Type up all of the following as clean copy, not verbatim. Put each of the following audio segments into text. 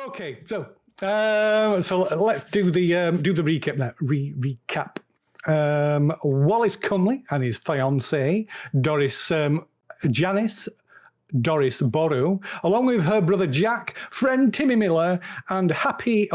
Okay, so let's do the recap now. Recap. Wallace Cumley and his fiancée Janice Doris Borrow, along with her brother Jack, friend Timmy Miller, and hippie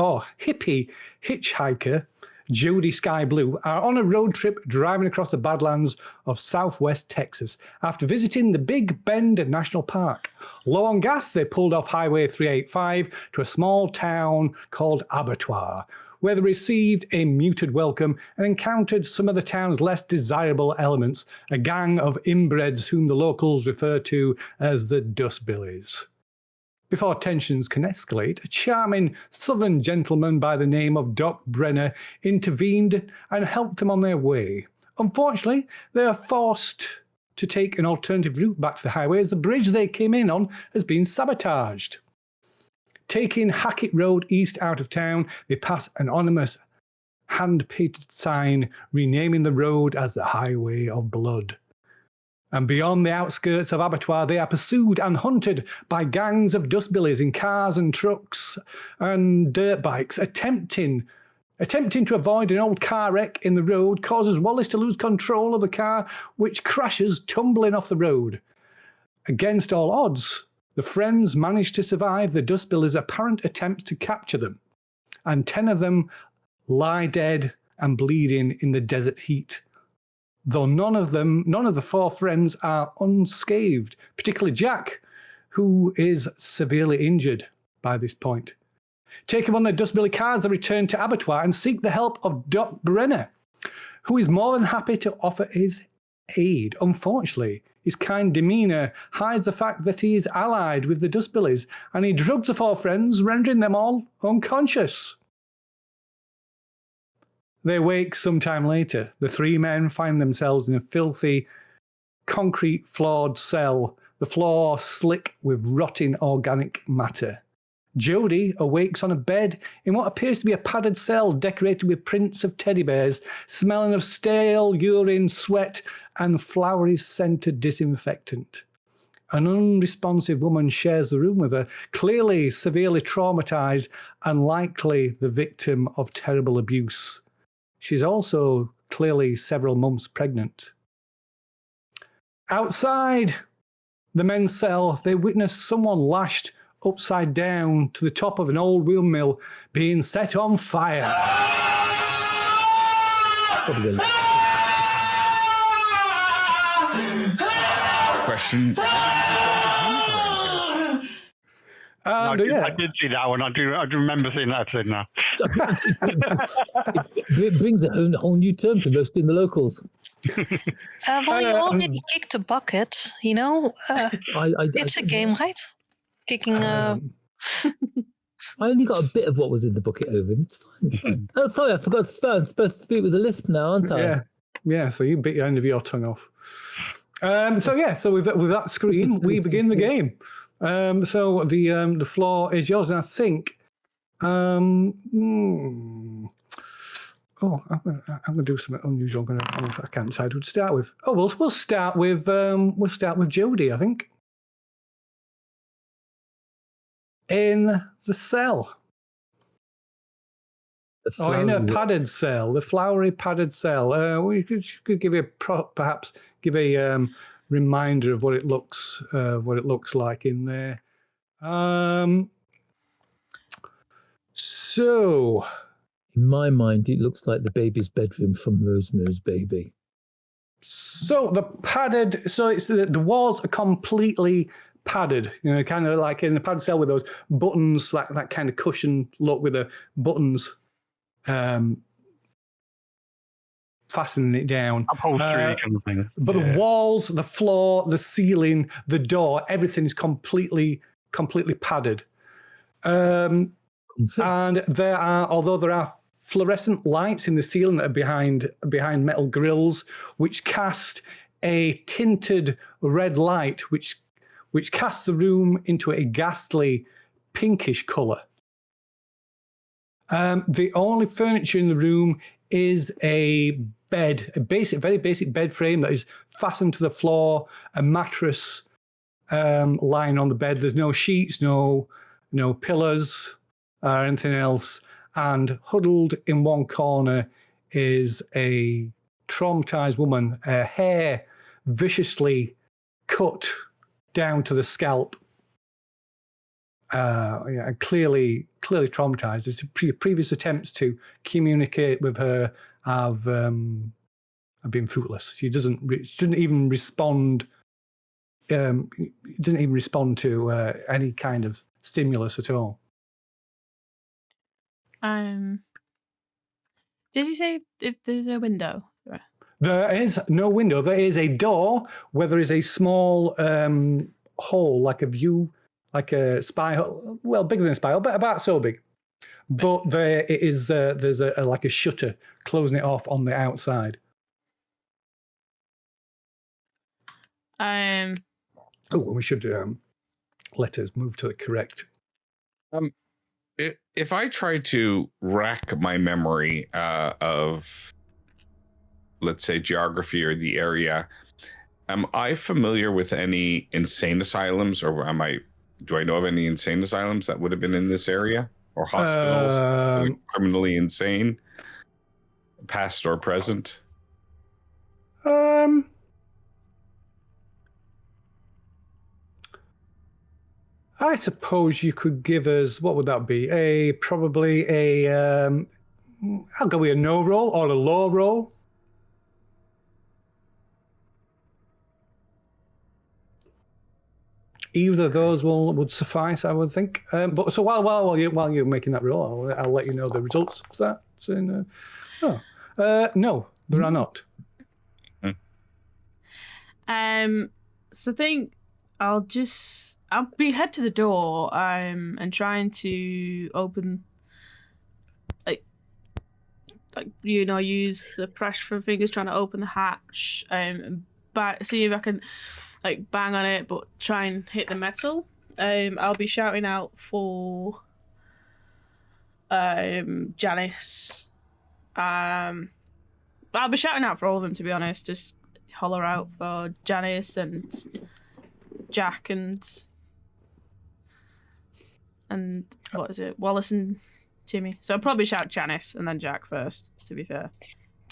hitchhiker Jody Sky Blue, are on a road trip driving across the Badlands of southwest Texas after visiting the Big Bend National Park. Low on gas, they pulled off Highway 385 to a small town called Abattoir, where they received a muted welcome and encountered some of the town's less desirable elements, a gang of inbreds whom the locals refer to as the Dustbillies. Before tensions can escalate, a charming southern gentleman by the name of Doc Brenner intervened and helped them on their way. Unfortunately, they are forced to take an alternative route back to the highway as the bridge they came in on has been sabotaged. Taking Hackett Road east out of town, they pass an anonymous hand-painted sign renaming the road as the Highway of Blood. And beyond the outskirts of Abattoir, they are pursued and hunted by gangs of dustbillies in cars and trucks and dirt bikes. Attempting to avoid an old car wreck in the road causes Wallace to lose control of the car, which crashes, tumbling off the road. Against all odds, the friends manage to survive the dustbillies' apparent attempts to capture them, and 10 of them lie dead and bleeding in the desert heat. Though none of the 4 friends are unscathed, particularly Jack, who is severely injured by this point. Taking on their dustbilly cars, they return to Abattoir and seek the help of Doc Brenner, who is more than happy to offer his aid. Unfortunately, his kind demeanour hides the fact that he is allied with the dustbillies, and he drugs the 4 friends, rendering them all unconscious. They wake sometime later. The 3 men find themselves in a filthy, concrete-floored cell, the floor slick with rotting organic matter. Jody awakes on a bed in what appears to be a padded cell decorated with prints of teddy bears, smelling of stale urine, sweat, and flowery-scented disinfectant. An unresponsive woman shares the room with her, clearly severely traumatized and likely the victim of terrible abuse. She's also clearly several months pregnant. Outside the men's cell, they witness someone lashed upside down to the top of an old windmill being set on fire. Question. I did see that one. I do remember seeing that scene now. It brings a whole new term to roasting the locals. Well, you already kicked a bucket, you know. It's a game, right? Kicking. I only got a bit of what was in the bucket over him. It's fine. Oh, sorry, I forgot to start. I'm supposed to speak with a lisp now, aren't I? Yeah. So you bit the end of your tongue off. So with that screen, we begin the game. So the floor is yours, and I think, I'm gonna do something unusual. I can't decide who to start with. Oh, we'll start with Jody, I think. In the cell. In a padded cell, the flowery padded cell. We could give perhaps give a reminder of what it looks like in there. So, in my mind, it looks like the baby's bedroom from Rosemary's Baby. So the walls are completely padded, kind of like in the padded cell with those buttons, like that kind of cushion look with the buttons fastening it down. Upholstery kind of thing. But the walls, the floor, the ceiling, the door, everything is completely padded. And although there are fluorescent lights in the ceiling that are behind metal grills, which cast a tinted red light, which casts the room into a ghastly pinkish colour. The only furniture in the room is a bed, very basic bed frame that is fastened to the floor, a mattress lying on the bed. There's no sheets, no pillars, or anything else. And huddled in one corner is a traumatized woman, her hair viciously cut down to the scalp. Clearly traumatized. It's previous attempts to communicate with her have been fruitless. She doesn't even respond. Doesn't even respond to any kind of stimulus at all. Did you say if there's a window? There is no window. There is a door where there is a small hole, like a spy hole. Well, bigger than a spy hole, but about so big. But there it is. There's like a shutter closing it off on the outside. We should let us move to the correct. If I try to rack my memory of, let's say, geography or the area, am I familiar with any insane asylums, or do I know of any insane asylums that would have been in this area, or hospitals criminally insane, past or present? I suppose you could give us, what would that be? Probably a I'll go with a no roll or a low roll. Either of those would suffice, I would think. But so while you're making that roll, I'll let you know the results of that. No, there are not. So I think I'll be head to the door and trying to open, like use the pressure from fingers trying to open the hatch and see if I can like bang on it, but try and hit the metal. I'll be shouting out for Janice. I'll be shouting out for all of them, to be honest. Just holler out for Janice and Jack and what is it? Wallace and Timmy. So I'll probably shout Janice and then Jack first, to be fair.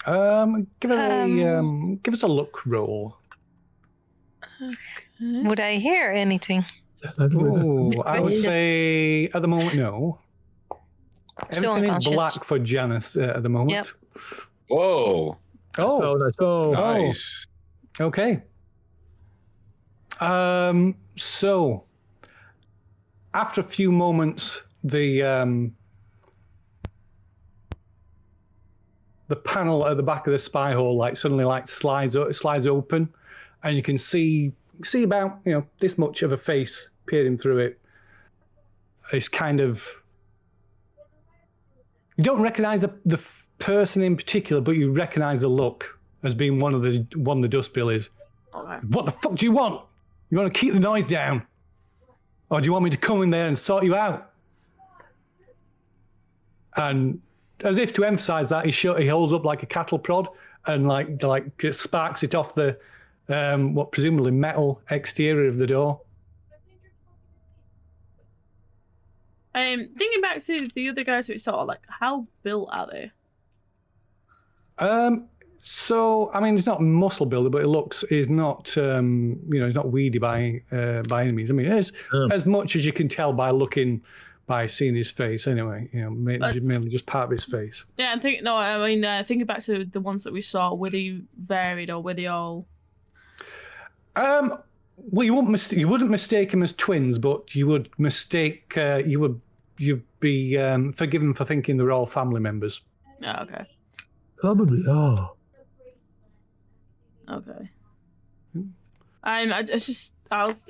Give us a look roll. Okay. Would I hear anything? I would say at the moment no. Everything is black for Janice at the moment. Yep. Whoa. Nice. Okay. So after a few moments, the panel at the back of the spy hole suddenly slides open, and you can see about this much of a face peering through it. It's kind of, you don't recognize the person in particular, but you recognize the look as being one of the dust billies. Okay. What the fuck do you want? You want to keep the noise down, or do you want me to come in there and sort you out? And as if to emphasize that, he holds up like a cattle prod and like sparks it off the what presumably metal exterior of the door. Thinking back to the other guys we saw, like how built are they? So I mean, it's not muscle builder, but is not it's not weedy by any means. I mean, it's as much as you can tell by seeing his face anyway. Mainly just part of his face. Yeah, thinking back to the ones that we saw, were they varied or were they all? Well, you wouldn't mistake him as twins, but you would mistake. You'd be forgiven for thinking they're all family members. Oh, okay. Probably are. Okay. I'll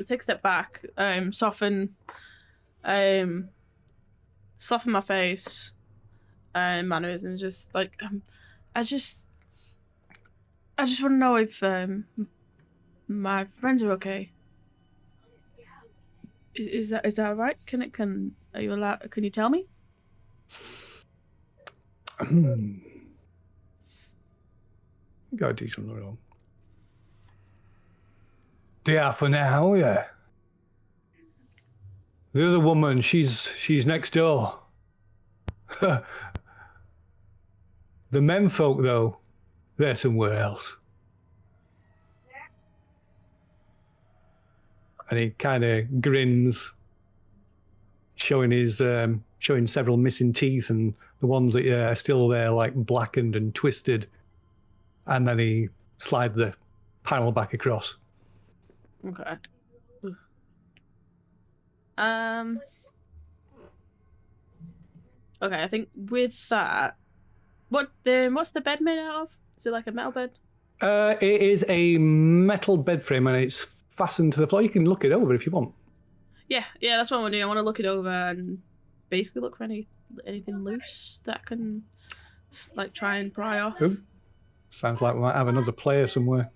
take a step back. Soften my face, mannerisms. Just like I just want to know if my friends are okay. Is that right? Are you allowed? Can you tell me? Got a decent roll. They are for now, yeah. The other woman, she's next door. The menfolk, though, they're somewhere else. And he kind of grins, showing several missing teeth, and the ones that are still there, like blackened and twisted. And then he slides the panel back across. Okay. Okay, I think with that, what's the bed made out of? Is it like a metal bed? It is a metal bed frame, and it's fastened to the floor. You can look it over if you want. Yeah, that's what I want to do. I want to look it over and basically look for anything loose that I can like try and pry off. Ooh. Sounds like we might have another player somewhere.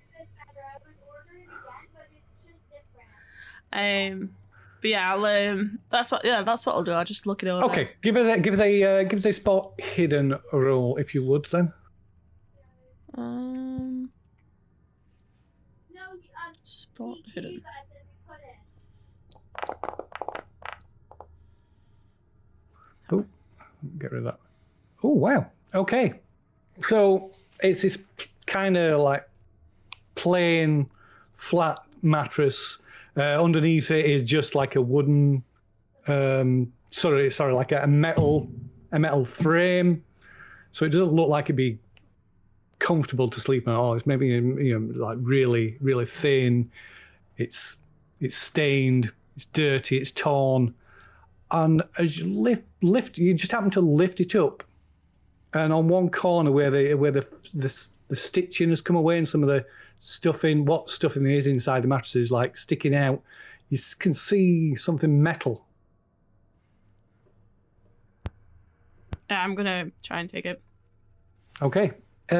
But yeah, that's what I'll do. I'll just look it over. Okay, give us a spot hidden roll if you would then. Spot hidden. Oh, get rid of that. Oh wow. Okay, so it's this kind of like plain flat mattress. Underneath it is just like a wooden, sorry, like a metal frame. So it doesn't look like it'd be comfortable to sleep on at all. It's maybe like really, really thin. It's stained. It's dirty. It's torn. And as you lift, you just happen to lift it up, and on one corner where the stitching has come away and some of the stuffing is inside the mattress is like sticking out, you can see something metal. I'm gonna try and take it. Okay,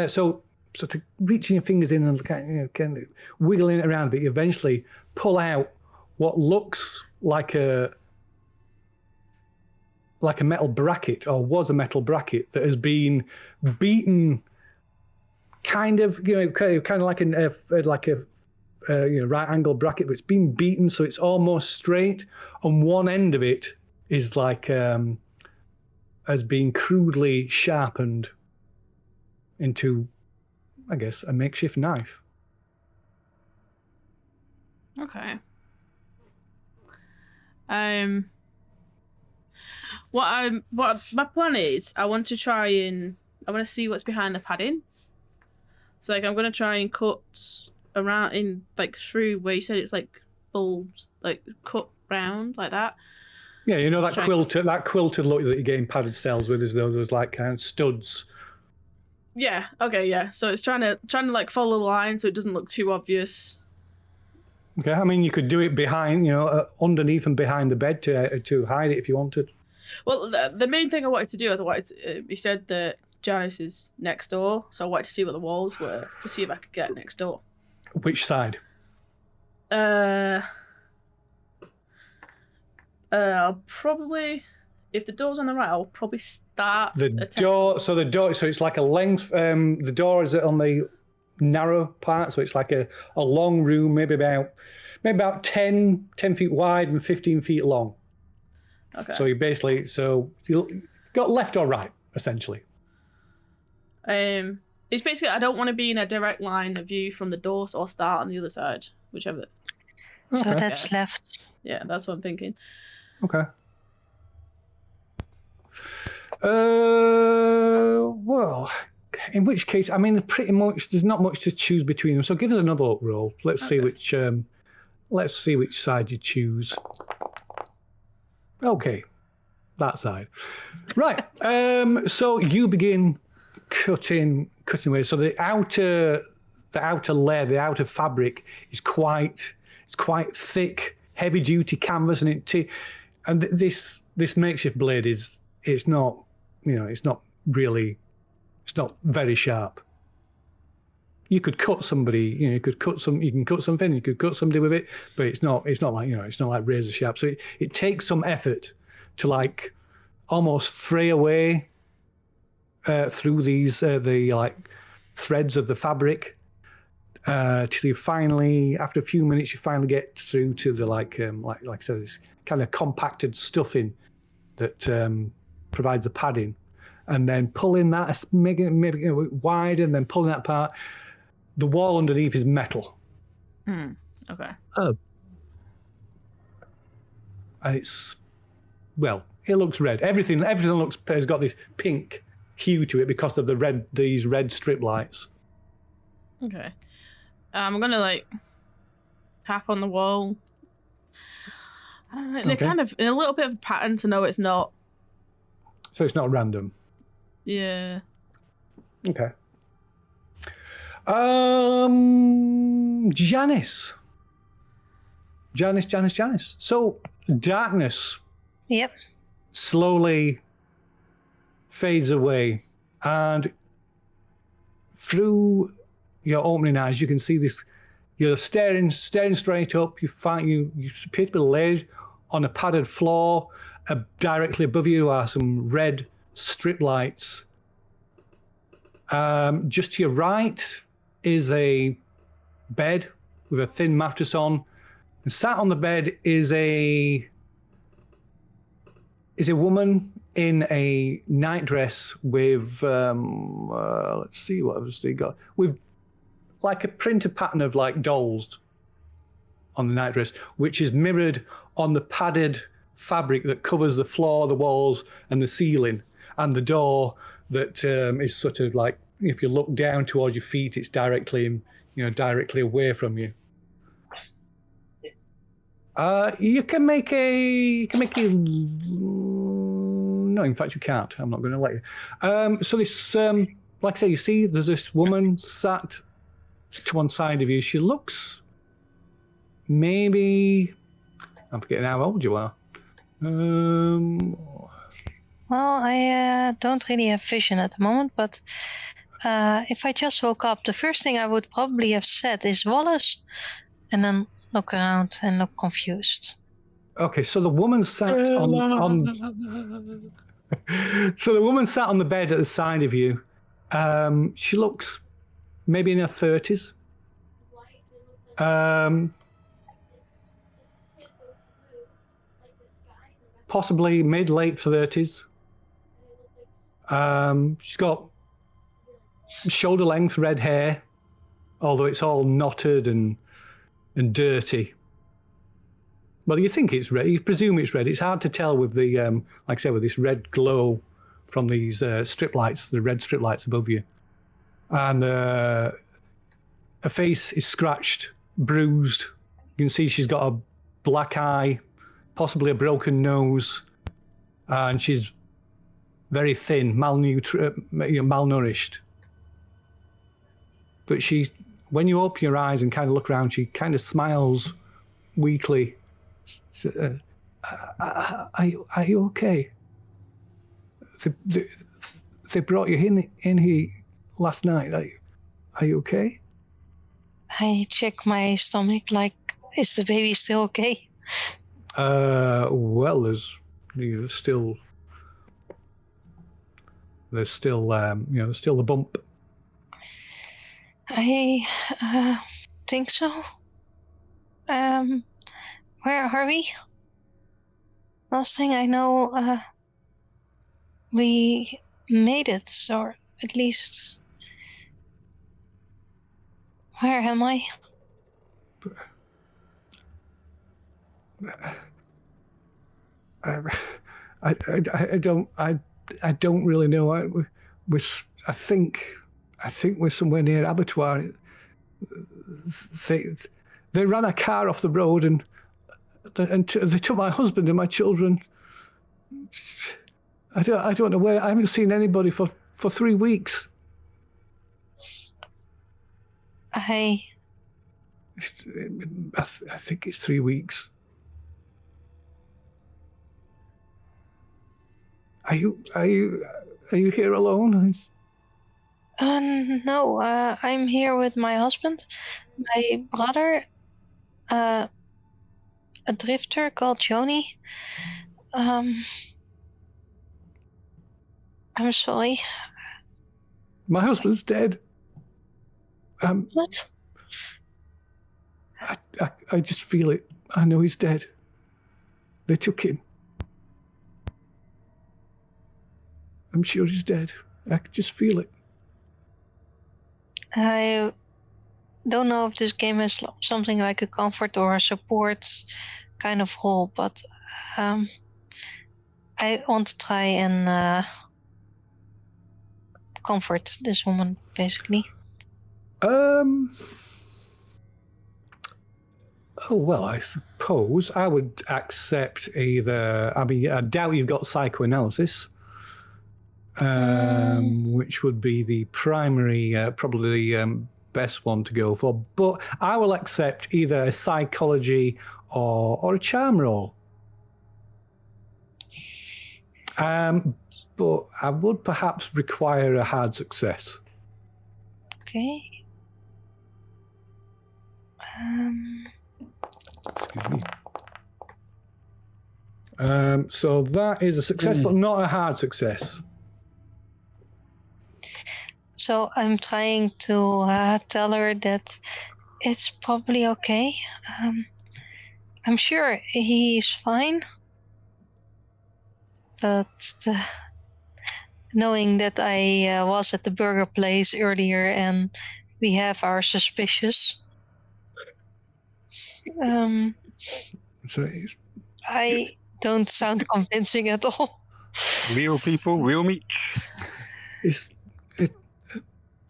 so to reaching your fingers in and kind of wiggling it around, but you eventually pull out what looks like a metal bracket, or was a metal bracket that has been beaten, kind of like a right angle bracket, but it's been beaten so it's almost straight. On one end of it is like has been crudely sharpened into, I guess, a makeshift knife. Okay. What my plan is, I want to see what's behind the padding. So like I'm gonna try and cut around in like through where you said it's like bulbs, like cut round like that. Yeah, you know that quilted look that you get in padded cells with, is those like kind of studs. Yeah. Okay. Yeah. So it's trying to like follow the line so it doesn't look too obvious. Okay. I mean, you could do it behind, underneath and behind the bed to hide it if you wanted. Well, the main thing I wanted to do is you said that Janice is next door, so I wanted to see what the walls were to see if I could get next door. Which side? I'll probably, if the door's on the right, I'll probably start the door. So it's like a length. The door is on the narrow part, so it's like a long room, maybe about 10 feet wide and 15 feet long. Okay. So you got left or right, essentially. It's basically I don't want to be in a direct line of view from the door, so I'll start on the other side, whichever. So that's left. Yeah, that's what I'm thinking. Okay. Well, in which case, I mean, pretty much there's not much to choose between them. So give us another luck roll. Let's see which side you choose. Okay, that side. Right. So you begin cutting away. So the outer layer, the outer fabric is quite thick, heavy duty canvas, and this makeshift blade it's not very sharp. You could cut somebody, you can cut somebody with it, but it's not like razor sharp. So it takes some effort to like almost fray away through these the like threads of the fabric till you finally, after a few minutes, you finally get through to the like I said, this kind of compacted stuffing that provides the padding. and then pulling that, making it wider, and then pulling that apart. The wall underneath is metal. Okay. Oh, And it looks red. Everything has got this pink hue to it because of these red strip lights. Okay. I'm gonna tap on the wall. I don't know. They're kind of in a little bit of a pattern to know it's not. So it's not random. Yeah. Okay. Janice. So darkness. Yep. Slowly fades away, and through your opening eyes, you can see this. You're staring straight up. You appear to be laid on a padded floor. Directly above you are some red strip lights. Just to your right is a bed with a thin mattress on. And sat on the bed is a woman in a nightdress with let's see, what else they got, with like a printed pattern of like dolls on the nightdress, which is mirrored on the padded fabric that covers the floor, the walls, and the ceiling, and the door that is sort of like, if you look down towards your feet, it's directly away from you. You can make a. No, in fact, you can't. I'm not going to let you. So this, like I say, you see, there's this woman sat to one side of you. She looks maybe. I'm forgetting how old you are. Well, I don't really have vision at the moment, but if I just woke up, the first thing I would probably have said is Wallace, and then look around and look confused. Okay, so the woman sat on so the woman sat on the bed at the side of you. She looks maybe in her 30s. Possibly late 30s. She's got shoulder length red hair, although it's all knotted and dirty. Well, you think it's red. You presume it's red. It's hard to tell with the, like I said, with this red glow from these strip lights, the red strip lights above you. And her face is scratched, bruised. You can see she's got a black eye, possibly a broken nose, and she's very thin, malnourished. But when you open your eyes and kind of look around, she kind of smiles weakly. Are you okay? They brought you in here last night. Are you okay? I check my stomach, like, is the baby still okay? Well, there's still the bump. I think so. Where are we? Last thing I know, we made it, or at least. Where am I? I don't really know. I think we're somewhere near abattoir. They ran a car off the road and they took my husband and my children. I don't know where. I haven't seen anybody for 3 weeks. I think it's 3 weeks. Are you here alone? No, I'm here with my husband, my brother, a drifter called Joni. I'm sorry. My husband's dead. What? I just feel it. I know he's dead. They took him. I'm sure he's dead. I can just feel it. I don't know if this game has something like a comfort or a support kind of role, but I want to try and comfort this woman, basically. Oh, well, I suppose I would accept either. I mean, I doubt you've got psychoanalysis, which would be the primary, probably best one to go for. But I will accept either a psychology or a charm roll. But I would perhaps require a hard success. Okay. Excuse me. So that is a success, but not a hard success. So I'm trying to tell her that it's probably okay. I'm sure he's fine. But knowing that I was at the burger place earlier and we have our suspicious, So I don't sound convincing at all. Real people, real meat.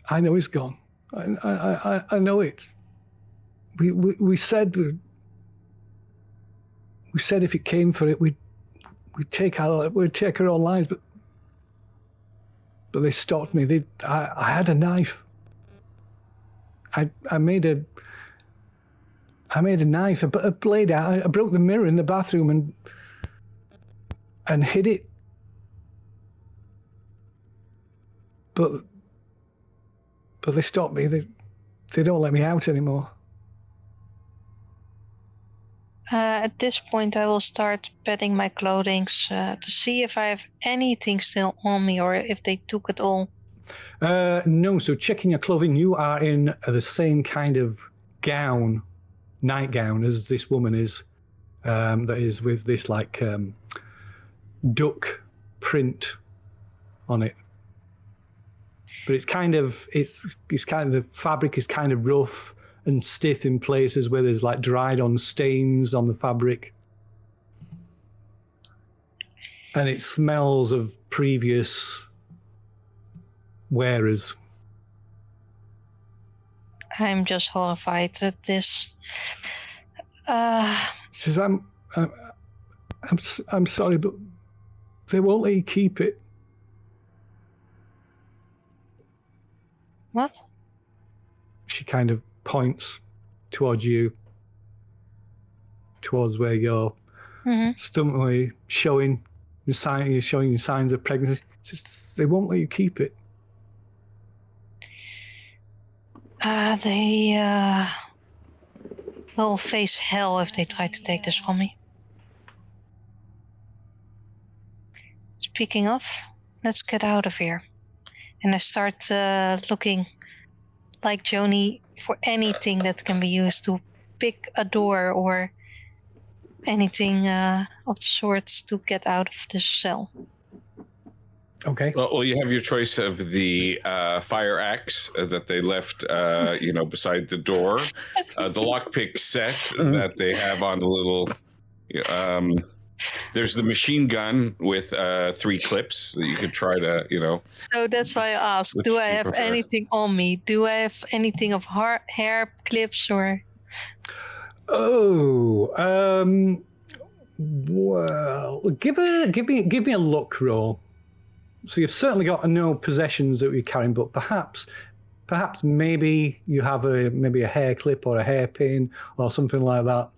I know he's gone. I know it. We said if it came for it, we'd take our own lives, but they stopped me. I had a knife. I made a knife, a blade out. I broke the mirror in the bathroom and hid it. But they stopped me. They don't let me out anymore. At this point, I will start patting my clothing to see if I have anything still on me or if they took it all. No, so checking your clothing, you are in the same kind of nightgown as this woman is, that is with this like duck print on it. But it's kind of the fabric is kind of rough and stiff in places where there's like dried on stains on the fabric. And it smells of previous wearers. I'm just horrified at this. She says, I'm sorry, but they won't let you keep it. What? She kind of points towards you, towards where you're stomach, showing your signs of pregnancy. Just they won't let you keep it. They will face hell if they try to take this from me. Speaking of, let's get out of here. And I start looking like Joni for anything that can be used to pick a door or anything of the sorts to get out of this cell. Okay. Well, you have your choice of the fire axe that they left, beside the door, the lockpick set that they have on the little. There's the machine gun with 3 clips that you could try to, So that's why I asked, do I have anything on me? Do I have anything of hair clips or? Oh, well, give me a luck roll. So you've certainly got no possessions that you're carrying, but perhaps maybe you have a hair clip or a hairpin or something like that.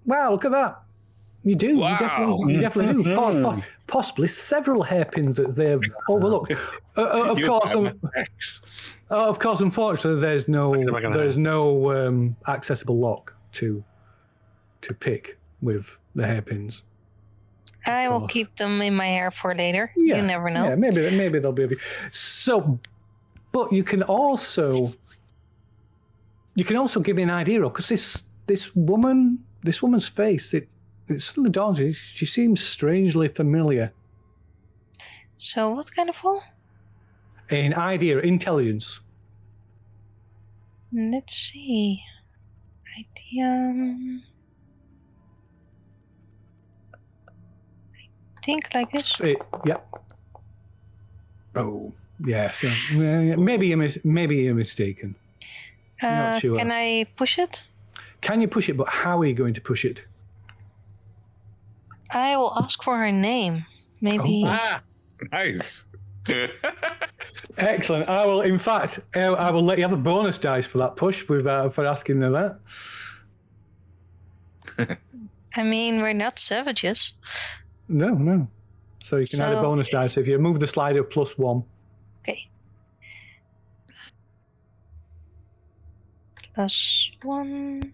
Wow, look at that. You do. Wow. You definitely do. Possibly several hairpins that they've overlooked. Of course, unfortunately, there's no accessible lock to pick with the hairpins. I will keep them in my hair for later. Yeah, you never know. Yeah, maybe they'll be. So, but you can also give me an idea, because this woman's face, it suddenly dawns on you, she seems strangely familiar. So what kind of roll? In idea, intelligence. Let's see. Idea. I think like this. Yeah. Oh, yeah. So, maybe you're mistaken. Not sure. Can I push it? Can you push it? But how are you going to push it? I will ask for her name. Maybe. Ah, nice. Excellent. I will. In fact, I will let you have a bonus dice for that push for asking her that. I mean, we're not savages. No. So you can add a bonus dice if you move the slider +1. Okay. +1.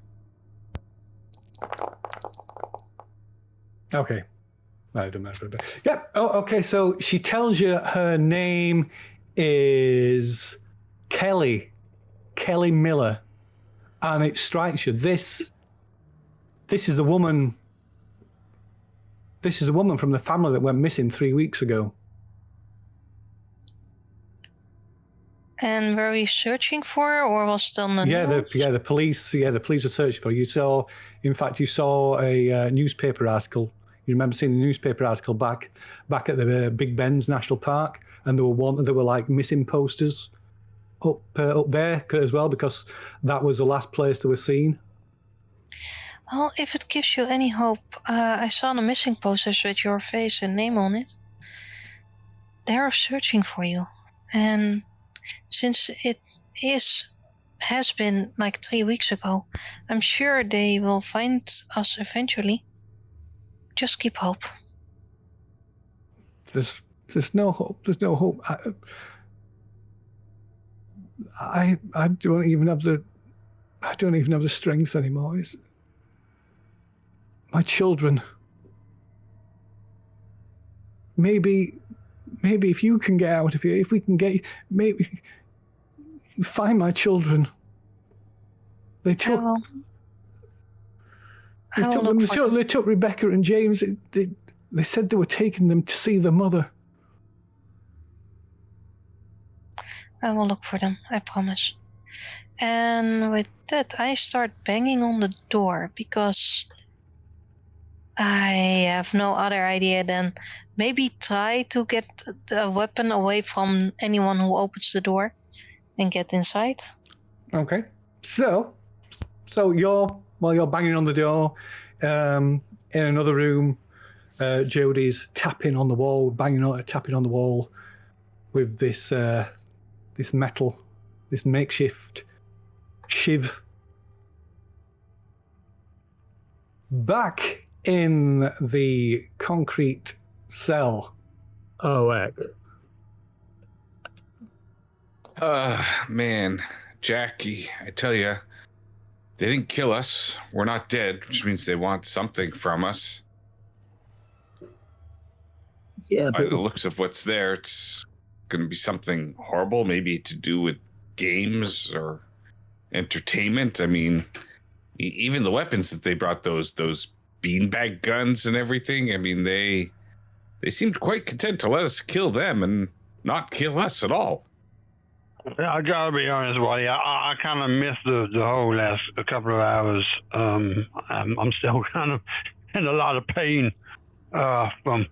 Okay. I don't matter. Yep. Oh, okay. So she tells you her name is Kelly Miller, and it strikes you. This is a woman. This is a woman from the family that went missing 3 weeks ago. And were we searching for her, or was still on the news? The police are searching for her. You saw a newspaper article. You remember seeing the newspaper article back at the Big Ben's National Park, and there were like missing posters up there as well, because that was the last place they were seen. Well, if it gives you any hope, I saw the missing posters with your face and name on it. They are searching for you, and since it has been like 3 weeks ago, I'm sure they will find us eventually. Just keep hope. There's no hope. There's no hope. I don't even have the strength anymore. My children. Maybe if you can get out of here, if we can maybe find my children. They took Rebecca and James. They said they were taking them to see their mother. I will look for them, I promise. And with that, I start banging on the door, because I have no other idea than maybe try to get the weapon away from anyone who opens the door and get inside. Okay. So you're banging on the door. In another room, Jodie's tapping on the wall, tapping on the wall with this makeshift shiv. Back in the concrete cell. Oh, heck. Man, Jackie, I tell you, they didn't kill us. We're not dead, which means they want something from us. Yeah, By but the looks of what's there, it's going to be something horrible, maybe to do with games or entertainment. I mean, even the weapons that they brought, those beanbag guns and everything, I mean, they seemed quite content to let us kill them and not kill us at all. I gotta be honest with you. I kind of missed the whole last couple of hours. I'm still kind of in a lot of pain from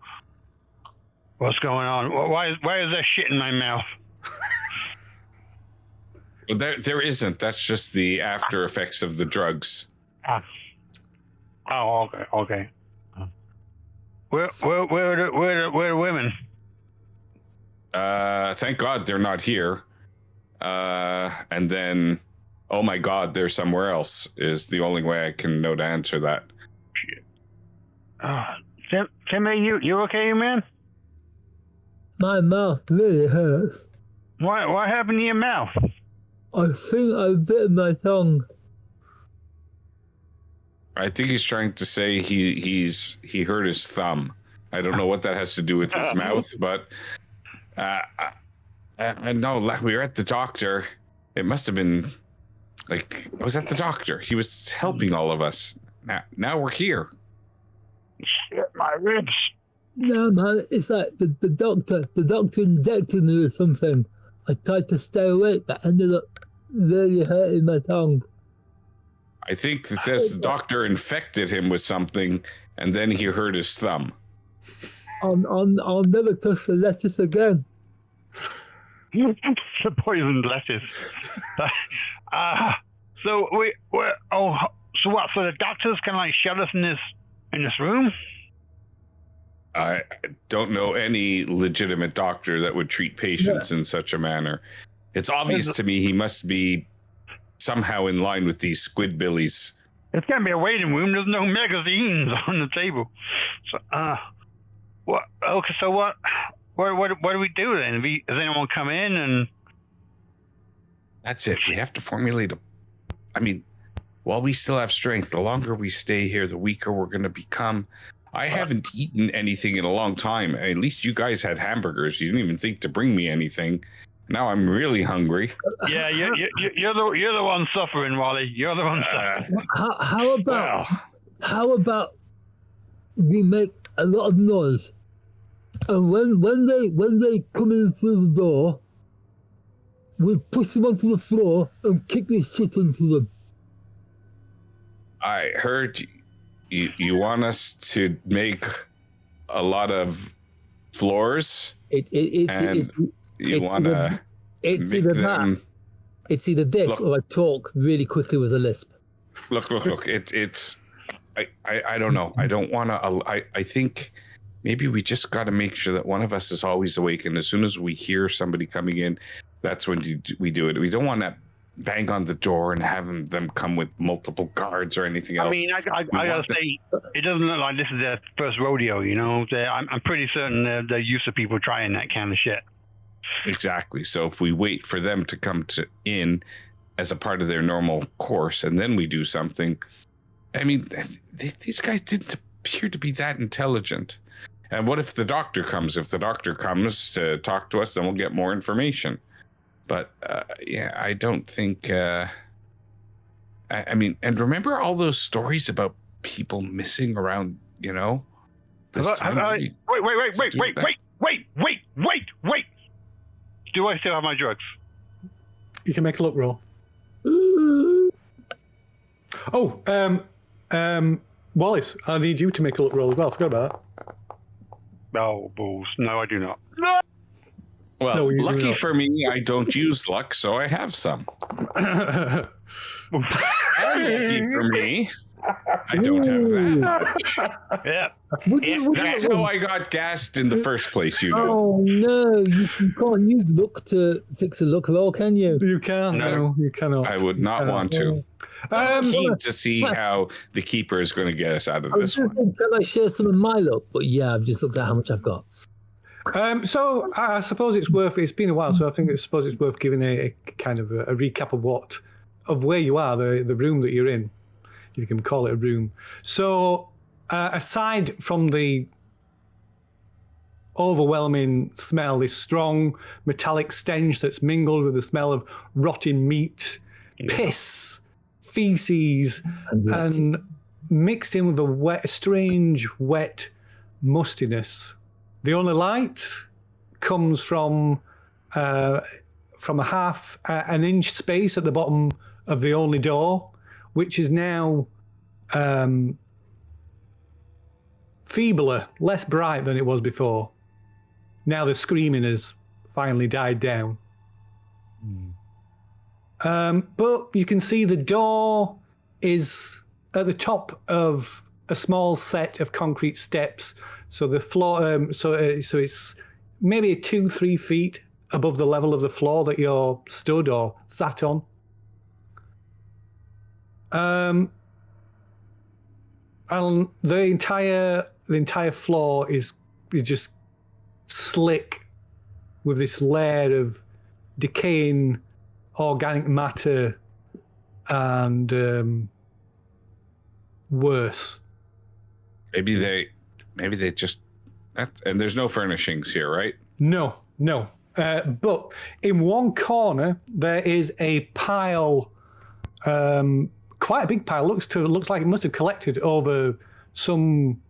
what's going on. Why is there shit in my mouth? There isn't. That's just the after effects of the drugs. Oh, okay. Where are the women? Thank God they're not here. And then, oh my God, they're somewhere else is the only way I can know to answer that. Shit. Timmy, you okay, man? my mouth really hurts. What happened to your mouth? I think I bit my tongue. I think he's trying to say he hurt his thumb. I don't know what that has to do with his mouth, but I know we were at the doctor. It must have been I was at the doctor. He was helping all of us. Now we're here. My ribs. No, man, it's like the doctor injected me with something. I tried to stay awake, but ended up really hurting my tongue. I think it says the doctor infected him with something, and then he hurt his thumb. I'll never touch the lettuce again. The poisoned lettuce. So so what? So the doctors can like shut us in this room? I don't know any legitimate doctor that would treat patients in such a manner. It's obvious to me he must be somehow in line with these squidbillies. It's gonna be a waiting room. There's no magazines on the table. So, what? Okay, so what? What do we do then? Does anyone come in and? That's it. We have to formulate while we still have strength, the longer we stay here, the weaker we're going to become. I haven't eaten anything in a long time. At least you guys had hamburgers. You didn't even think to bring me anything. Now I'm really hungry. Yeah, you're the one suffering, Wally. You're the one suffering. How about we make a lot of noise, and when they come in through the door, we push them onto the floor and kick the shit into them. I heard you want us to make a lot of floors. It's want it's make either them. that. It's either this Look. or I talk really quickly with a lisp. Look. It's. I don't know. I don't want to. I think maybe we just got to make sure that one of us is always awake, and as soon as we hear somebody coming in, that's when we do it. We don't want to bang on the door and have them come with multiple guards or anything else. I mean, I gotta say, it doesn't look like this is their first rodeo. You know, I'm pretty certain they're used to people trying that kind of shit. Exactly. So if we wait for them to come in as a part of their normal course, and then we do something, I mean, these guys didn't appear to be that intelligent. And what if the doctor comes? If the doctor comes to talk to us, then we'll get more information. But I don't think. I mean, and remember all those stories about people missing around? You know, this time. Wait! Do I still have my drugs? You can make a look roll. Wallace, I need you to make a look roll as well. I forgot about that. Oh, balls. No, I do not. Well, No, you do lucky not. for me, I don't use luck, so I have some. Lucky for me, I don't have that. Yeah. That's how I got gassed in the first place, you know. Oh no, you can't use luck to fix a luck roll, can you? You can't. No, you cannot. I would not want to. Keen to see how the keeper is going to get us out of I was this just one. thinking, can I share some of my luck? But yeah, I've just looked at how much I've got. So I suppose it's been a while, so I suppose it's worth giving a kind of a recap of where you are, the room that you're in, if you can call it a room. So aside from the overwhelming smell, this strong metallic stench that's mingled with the smell of rotting meat, piss, feces, and mixed in with a strange, wet mustiness. The only light comes from a half an inch space at the bottom of the only door, which is now feebler, less bright than it was before. Now the screaming has finally died down. But you can see the door is at the top of a small set of concrete steps. So the floor, so it's maybe 2-3 feet above the level of the floor that you're stood or sat on. And the entire floor is just slick with this layer of decaying organic matter and worse. Maybe they just, and there's no furnishings here, right? No. But in one corner there is a pile, quite a big pile. Looks like it must have collected over some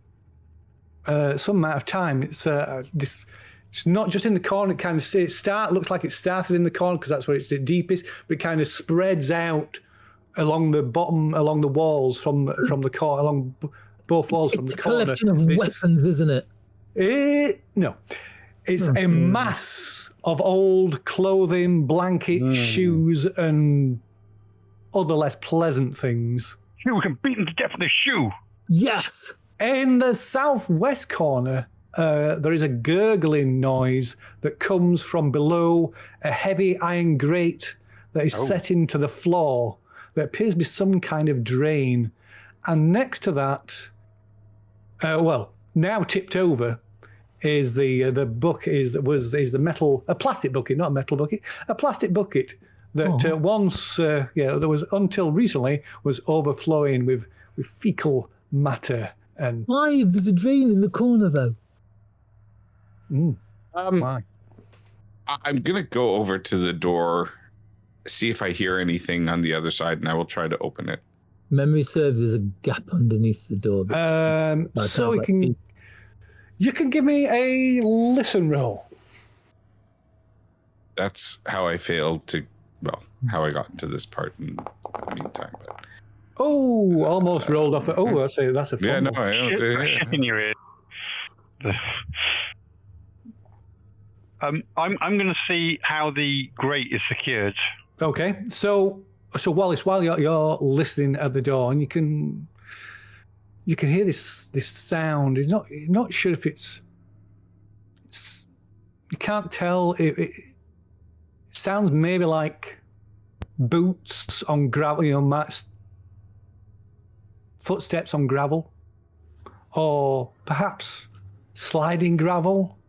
some amount of time. It's not just in the corner. It kind of looks like it started in the corner because that's where it's the deepest, but it kind of spreads out along the bottom, along the walls from the corner, along both walls from the corner. It's a collection of weapons, isn't it? No. It's a mass of old clothing, blankets, shoes, and other less pleasant things. We can beat them to death with a shoe. Yes! In the southwest corner, there is a gurgling noise that comes from below a heavy iron grate that is set into the floor. There appears to be some kind of drain. And next to that, now tipped over, is the a plastic bucket, not a metal bucket, a plastic bucket that once, there was until recently, was overflowing with fecal matter. And why? There's a drain in the corner, though. Why? I'm gonna go over to the door, see if I hear anything on the other side, and I will try to open it. Memory serves, there's a gap underneath the door. So you can give me a listen roll. That's how I failed to, how I got to this part in the meantime. But, almost rolled off. I say that's a fun yeah, no, one. I don't think. Shit in your ear. I'm going to see how the grate is secured. Okay, so Wallace, while you're listening at the door, and you can hear this sound. He's not sure if it's you can't tell. It sounds maybe like boots on gravel, footsteps on gravel, or perhaps sliding gravel.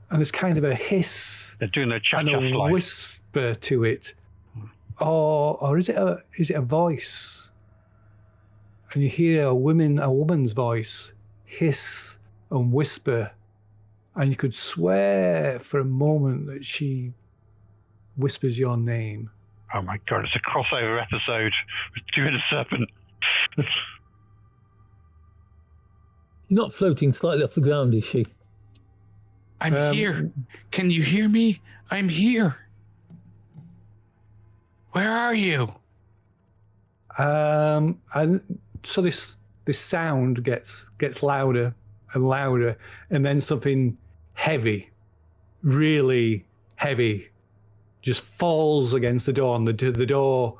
And there's kind of a hiss They're doing their and cha-cha a slide. whisper to it, or is it a voice? And you hear a woman's voice hiss and whisper, and you could swear for a moment that she whispers your name. Oh my god, it's a crossover episode with Two and a Serpent. You're not floating slightly off the ground, is she? I'm here. Can you hear me? I'm here. Where are you? And so this sound gets louder and louder, and then something heavy, really heavy, just falls against the door, and the door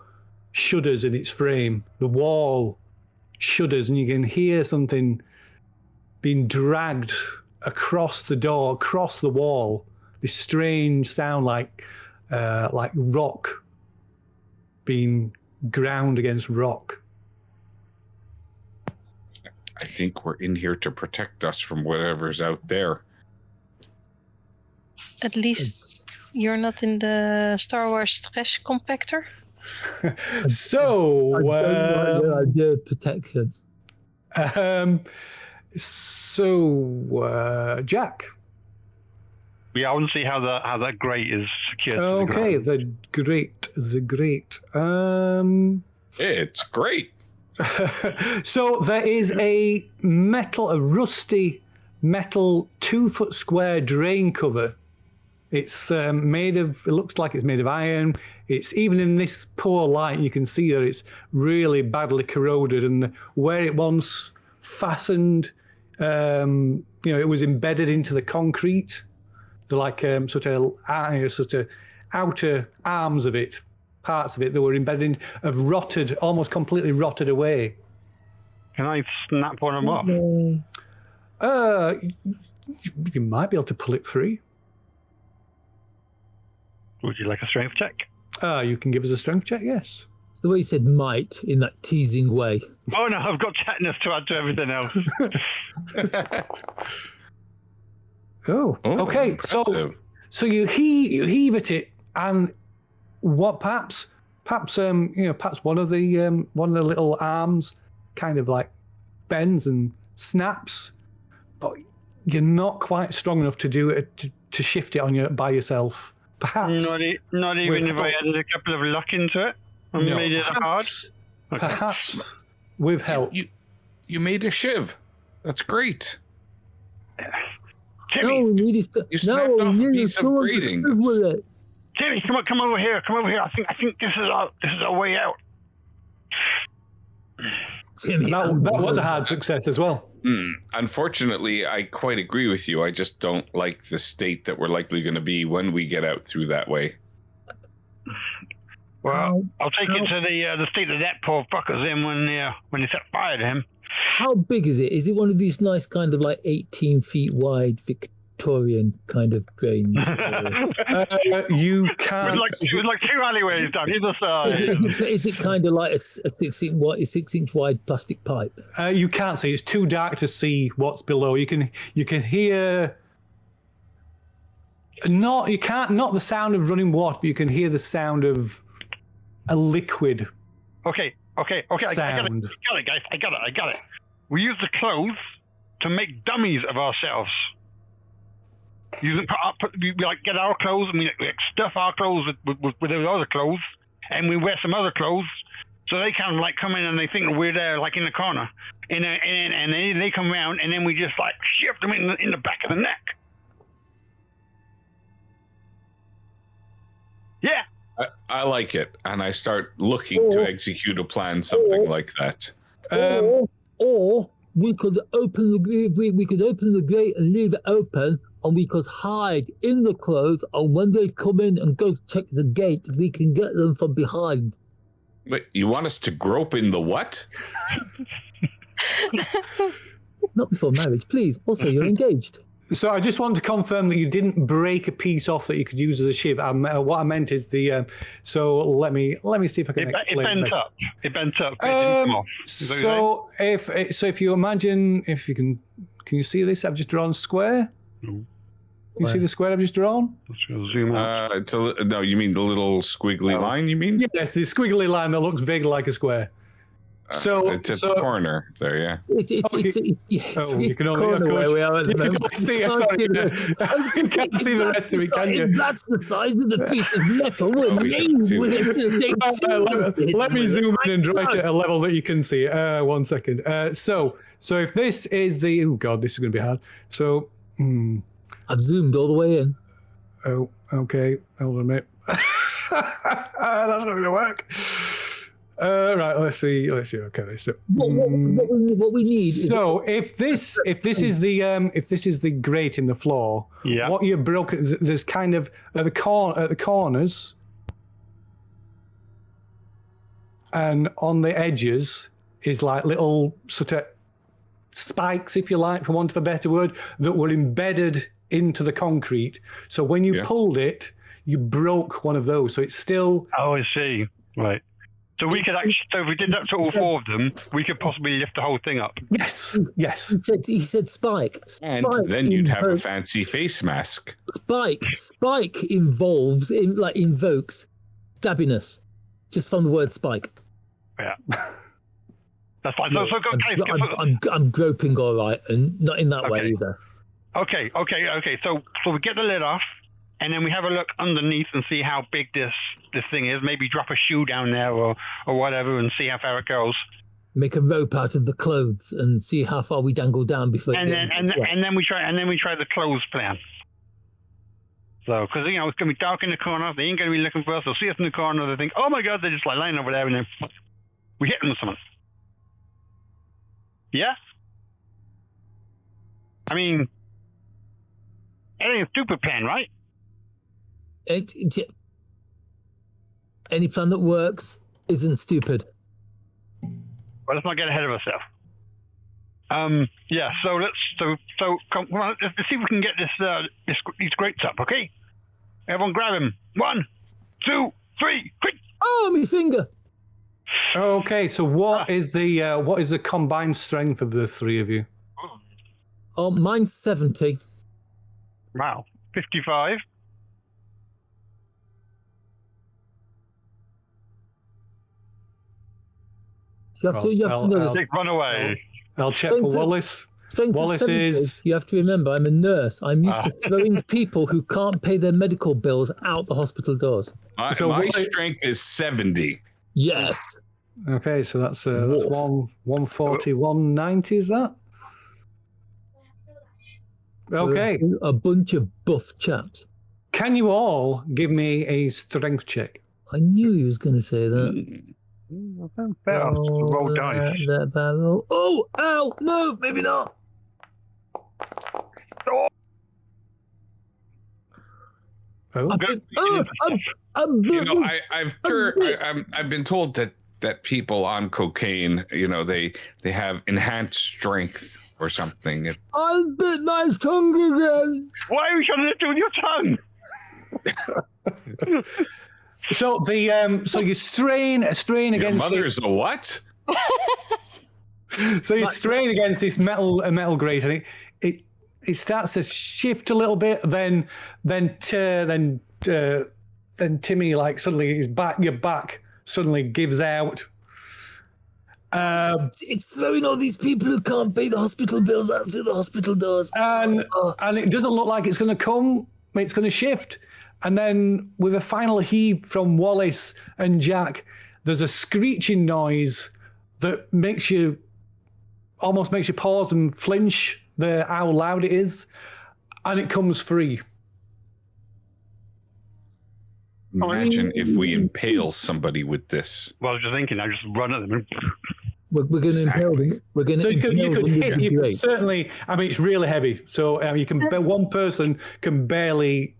shudders in its frame. The wall shudders, and you can hear something being dragged across the door, across the wall. This strange sound like rock being ground against rock. I think we're in here to protect us from whatever's out there. At least you're not in the Star Wars trash compactor. So, idea of protection. Jack. Yeah, I want to see how that grate is secured. Okay, to the the grate. It's great. So there is a rusty metal 2-foot square drain cover. It's it looks like it's made of iron. It's even in this poor light, you can see that it's really badly corroded, and where it once fastened, it was embedded into the concrete. They're like sort of outer arms of it, parts of it that were embedded in, have rotted, almost completely rotted away. Can I snap one of them off? You might be able to pull it free. Would you like a strength check? You can give us a strength check, yes. It's the way you said might in that teasing way. Oh no, I've got tetanus to add to everything else. Okay. Impressive. So you heave at it, and what perhaps one of the little arms kind of like bends and snaps, but you're not quite strong enough to do it to shift it by yourself. Perhaps not even if I added a couple of luck into it and made it hard. Perhaps with help. You made a shiv. That's great. Timmy, No, we need to. You No, snapped we off a need piece to of come grating. with it. Timmy, come over here. Come over here. I think this is our way out. Timmy, That was a hard success as well. Unfortunately, I quite agree with you. I just don't like the state that we're likely going to be when we get out through that way. Well, I'll take it to the state that poor fucker's in when they set fire to him. How big is it? Is it one of these nice kind of like 18 feet wide Victorian kind of drains? You It can't. was like 2 alleyways down either side. Is it kind of like a 6-inch wide plastic pipe? You can't see. It's too dark to see what's below. You can hear. Not the sound of running water, but you can hear the sound of a liquid. Okay. I got it, guys. I got it. We use the clothes to make dummies of ourselves. We like get our clothes and we like stuff our clothes with those other clothes, and we wear some other clothes, so they kind of like come in and they think we're there like in the corner, and they come around and then we just like shift them in the back of the neck. Yeah. I like it, and I start looking to execute a plan, something like that. Or we could open the grate and leave it open, and we could hide in the clothes, and when they come in and go check the gate, we can get them from behind. Wait, you want us to grope in the what? Not before marriage, please. Also, you're engaged. So I just want to confirm that you didn't break a piece off that you could use as a shiv. What I meant is the. So let me see if I can explain. It bent up. It didn't come off. So if you imagine, if you can you see this? I've just drawn a square. No. You see the square I've just drawn? Let's zoom out. No, you mean the little squiggly line? You mean? Yes, the squiggly line that looks vaguely like a square. It's at the corner there, yeah. You can only where we are at the moment. You can't see the rest of it, can you? That's the size of the piece of metal. Let me zoom in and draw it at a level that you can see. 1 second. So if this is the... Oh, God, this is going to be hard. So... I've zoomed all the way in. Oh, okay. Hold on a minute. That's not going to work. Right, let's see. Okay, so what we need. So if this is the grate in the floor, what you've broken is there's kind of at the corners and on the edges is like little sort of spikes, if you like, for want of a better word, that were embedded into the concrete. So when you pulled it, you broke one of those. So it's still. Oh, I see. Right. So we could actually, if we did that to all 4 of them, we could possibly lift the whole thing up. Yes. He said spike. And then you'd have a fancy face mask. Spike invokes stabbiness, just from the word spike. Yeah. That's fine. So go, guys. I'm groping all right, and not in that way either. Okay. So we get the lid off, and then we have a look underneath and see how big this thing is. Maybe drop a shoe down there or whatever, and see how far it goes. Make a rope out of the clothes and see how far we dangle down before. And then we try the clothes plan. So, because it's gonna be dark in the corner, they ain't gonna be looking for us. They'll see us in the corner. They think, "Oh my God, they're just like lying over there," and then we hit them with something. Yeah. I mean, it ain't a stupid plan, right? Any plan that works isn't stupid. Well, let's not get ahead of ourselves. Yeah. So let's come on. Let's see if we can get these grates up. Okay. Everyone, grab him. 1, 2, 3, quick! Oh, my finger. Okay. So what is the combined strength of the 3 of you? Oh, mine's 70. Wow. 55. You have to know this. Run away. I'll check for Wallace. Wallace is. You have to remember, I'm a nurse. I'm used to throwing people who can't pay their medical bills out the hospital doors. My strength is 70. Yes. Okay, so that's 140, 190. Is that? Okay. A bunch of buff chaps. Can you all give me a strength check? I knew he was going to say that. Better roll dice. That barrel. Oh, ow, no, maybe not. Oh, I've been told that people on cocaine, they have enhanced strength or something. I bit my tongue again. Why are you trying to do with your tongue? So you strain against. Your mother's a what? So you strain against this metal grate, and it starts to shift a little bit. Then Timmy, like, suddenly your back suddenly gives out. It's throwing all these people who can't pay the hospital bills out through the hospital doors. And it doesn't look like it's going to come. It's going to shift. And then with a final heave from Wallace and Jack, there's a screeching noise that almost makes you pause and flinch how loud it is. And it comes free. Imagine if we impale somebody with this. Well, I was just thinking, I just run at them and... We're going to impale them. We're going to you could certainly. I mean, it's really heavy, so you can. One person can barely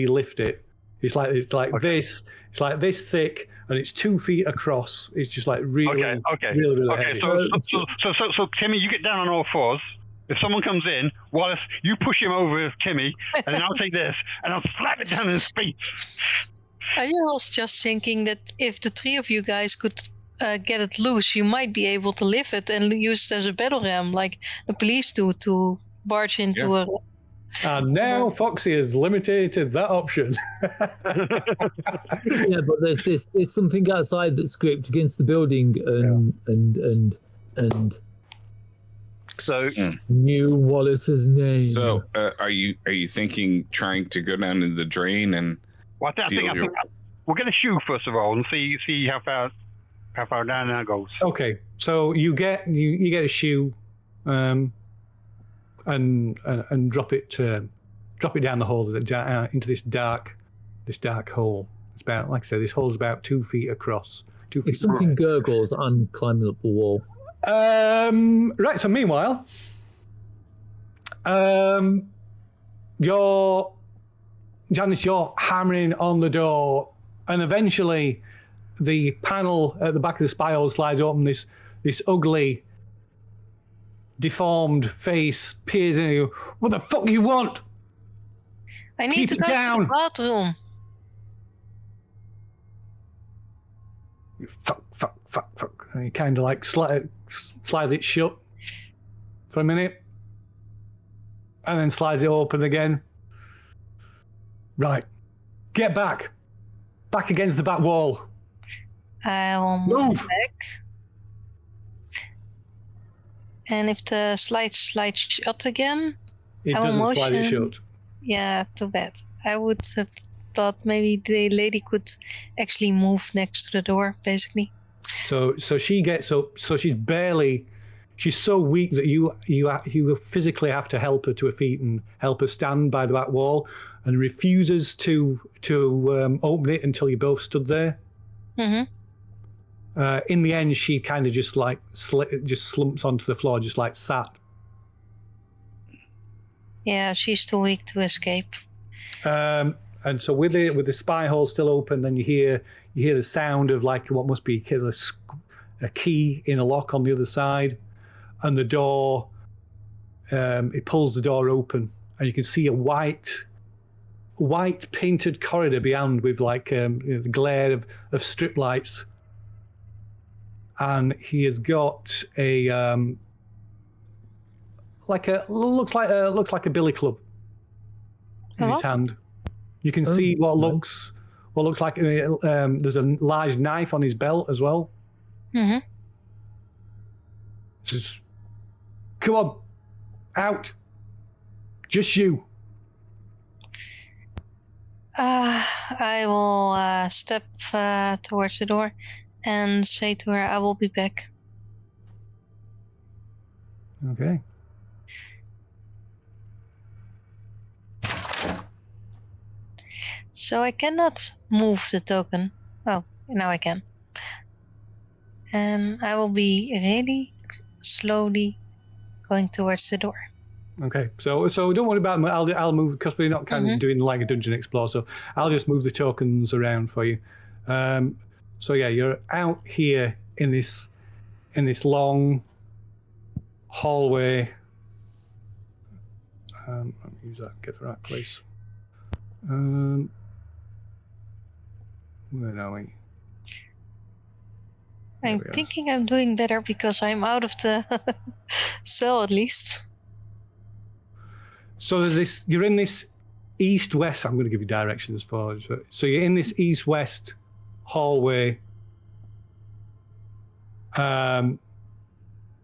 lift it. It's like okay. This. It's like this thick, and it's 2 feet across. It's just like really, really heavy. So Timmy, you get down on all fours. If someone comes in, Wallace, you push him over Timmy, and then I'll take this and I'll slap it down in his feet. I was just thinking that if the three of you guys could get it loose, you might be able to lift it and use it as a battle ram, like the police do, to barge into a... And now Foxy has limited that option. Yeah, but there's something outside that's scraped against the building and so knew Wallace's name. So are you thinking trying to go down in the drain and? Well, I think we're going to shoot first of all and see how far down that goes. Okay, so you get a shoe, and drop it down the hole into this dark hole. It's about, like I said, this hole's about 2 feet across. If something gurgles, I'm climbing up the wall. Right. So meanwhile, Janice, you're hammering on the door, and eventually the panel at the back of the spy hole slides open. This ugly, deformed face peers in you. What the fuck do you want? I need Keep to it go down. to the bathroom. Fuck. And he kind of like slides it shut for a minute, and then slides it open again. Right. Get back against the back wall. I will move back. And if the slides shut again, It I will doesn't slide it motion- shut. yeah, too bad. I would have thought maybe the lady could actually move next to the door, basically. So she gets up. So she's so weak that you physically have to help her to her feet and help her stand by the back wall, and refuses to open it until you both stood there. Mm-hmm. In the end, she kind of just like just slumps onto the floor, just like sat. Yeah, she's too weak to escape. And so with the spy hole still open, then you hear the sound of like what must be a key in a lock on the other side, and the door. It pulls the door open, and you can see a white painted corridor beyond with like the glare of strip lights. And he has got a looks like a billy club in his hand. You can see what looks like there's a large knife on his belt as well. Mm-hmm. Just come on, out. Just you. I will step towards the door and say to her, I will be back. Okay. So I cannot move the token. Oh, now I can. And I will be really slowly going towards the door. Okay, so don't worry about it. I'll move because we're not kind of doing like a dungeon explore. So I'll just move the tokens around for you. So yeah, you're out here in this long hallway. Let me use that. Get the right place. Where are we? I'm thinking I'm doing better because I'm out of the cell at least. So there's this. You're in this east-west. I'm going to give you directions for. So you're in this east-west hallway. To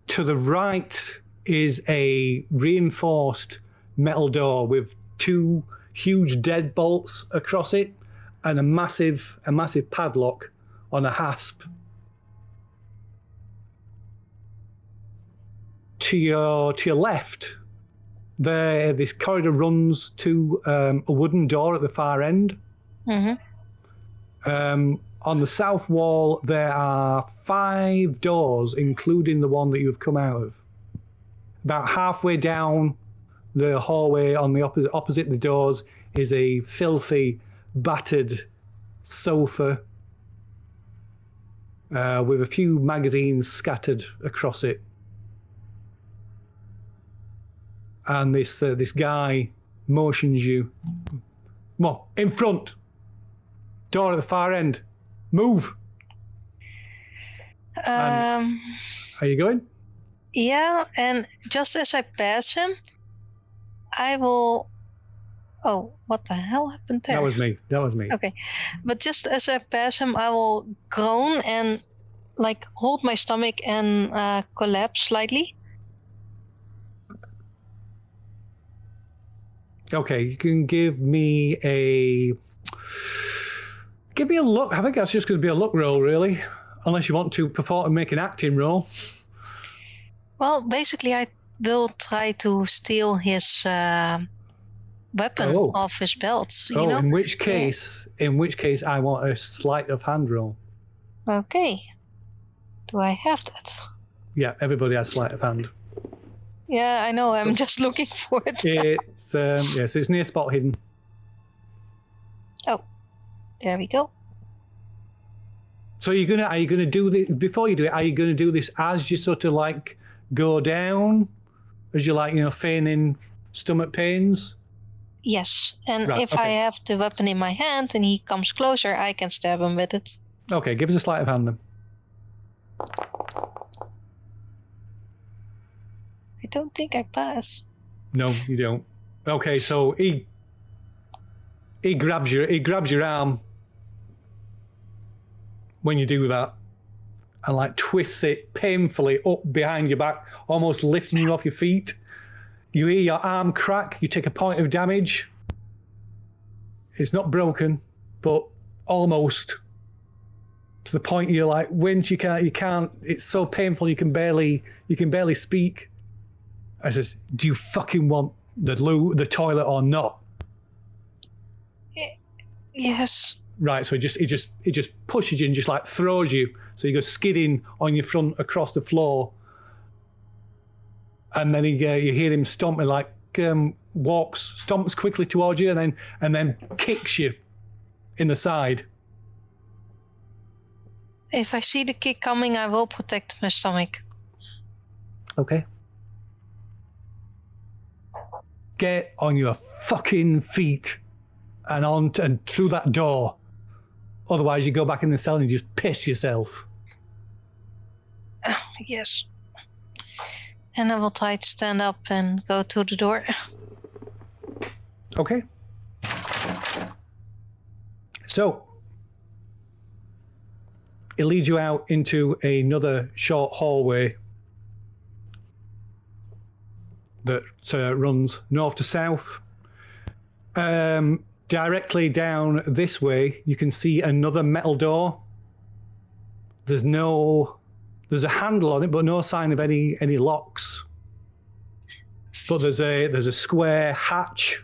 the right is a reinforced metal door with 2 huge deadbolts across it, and a massive padlock on a hasp. To your left, this corridor runs to a wooden door at the far end. On the south wall, there are 5 doors, including the one that you've come out of. About halfway down the hallway, on the opposite the doors, is a filthy, battered sofa with a few magazines scattered across it. And this guy motions you. Come on, in front. Door at the far end. Move. Are you going? Yeah, and just as I pass him, I will... Oh, what the hell happened there? That was me. Okay, but just as I pass him, I will groan and like hold my stomach and collapse slightly. Okay, you can give me a look. I think that's just going to be a look roll, really, unless you want to perform and make an acting roll. Well, basically, I will try to steal his weapon off his belt. You know? In which case, I want a sleight of hand roll. Okay. Do I have that? Yeah, everybody has sleight of hand. Yeah, I know. I'm just looking for it. It's so it's near spot hidden. Oh, there we go. So are you gonna do this before you do it? Are you gonna do this as you sort of like go down, as you like feigning stomach pains? Yes, and Right, if I have the weapon in my hand and he comes closer, I can stab him with it. Okay, give us a sleight of hand then. I don't think I pass. No, you don't. Okay, so he grabs your arm when you do that, and like twists it painfully up behind your back, almost lifting you off your feet. You hear your arm crack. You take a point of damage. It's not broken, but almost to the point you're like, wince, you can't. It's so painful you can barely speak. I says, do you fucking want the toilet or not? Yes. Right, so he just pushes you and just like throws you, so you go skidding on your front across the floor, and then you hear him stomping, like stomps quickly towards you, and then kicks you in the side. If I see the kick coming, I will protect my stomach. Okay. Get on your fucking feet and through that door. Otherwise, you go back in the cell and you just piss yourself. Yes. And I will try to stand up and go to the door. Okay. So, it leads you out into another short hallway that runs north to south. Directly down this way, you can see another metal door. There's a handle on it, but no sign of any locks. But there's a square hatch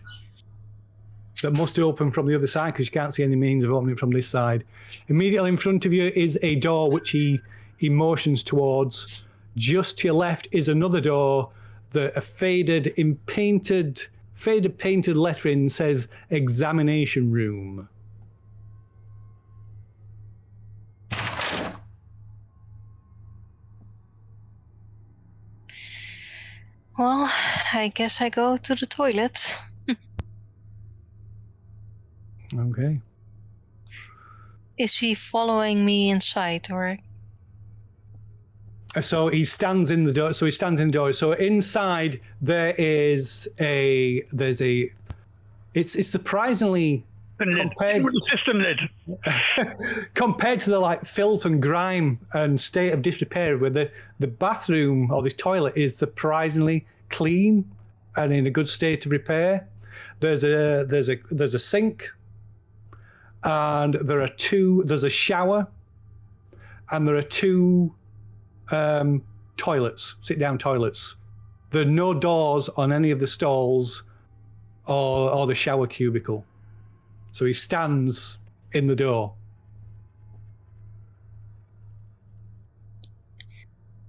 that must open from the other side because you can't see any means of opening it from this side. Immediately in front of you is a door which he motions towards. Just to your left is another door that a faded painted lettering says examination room. Well, I guess I go to the toilet. Okay. Is he following me inside, or? So he stands in the door. So inside it's surprisingly compared with the system lid. compared to the like filth and grime and state of disrepair, where the bathroom or this toilet is surprisingly clean and in a good state of repair. There's a sink, and there's a shower, and there are two toilets, sit-down toilets. There are no doors on any of the stalls or the shower cubicle. So he stands in the door.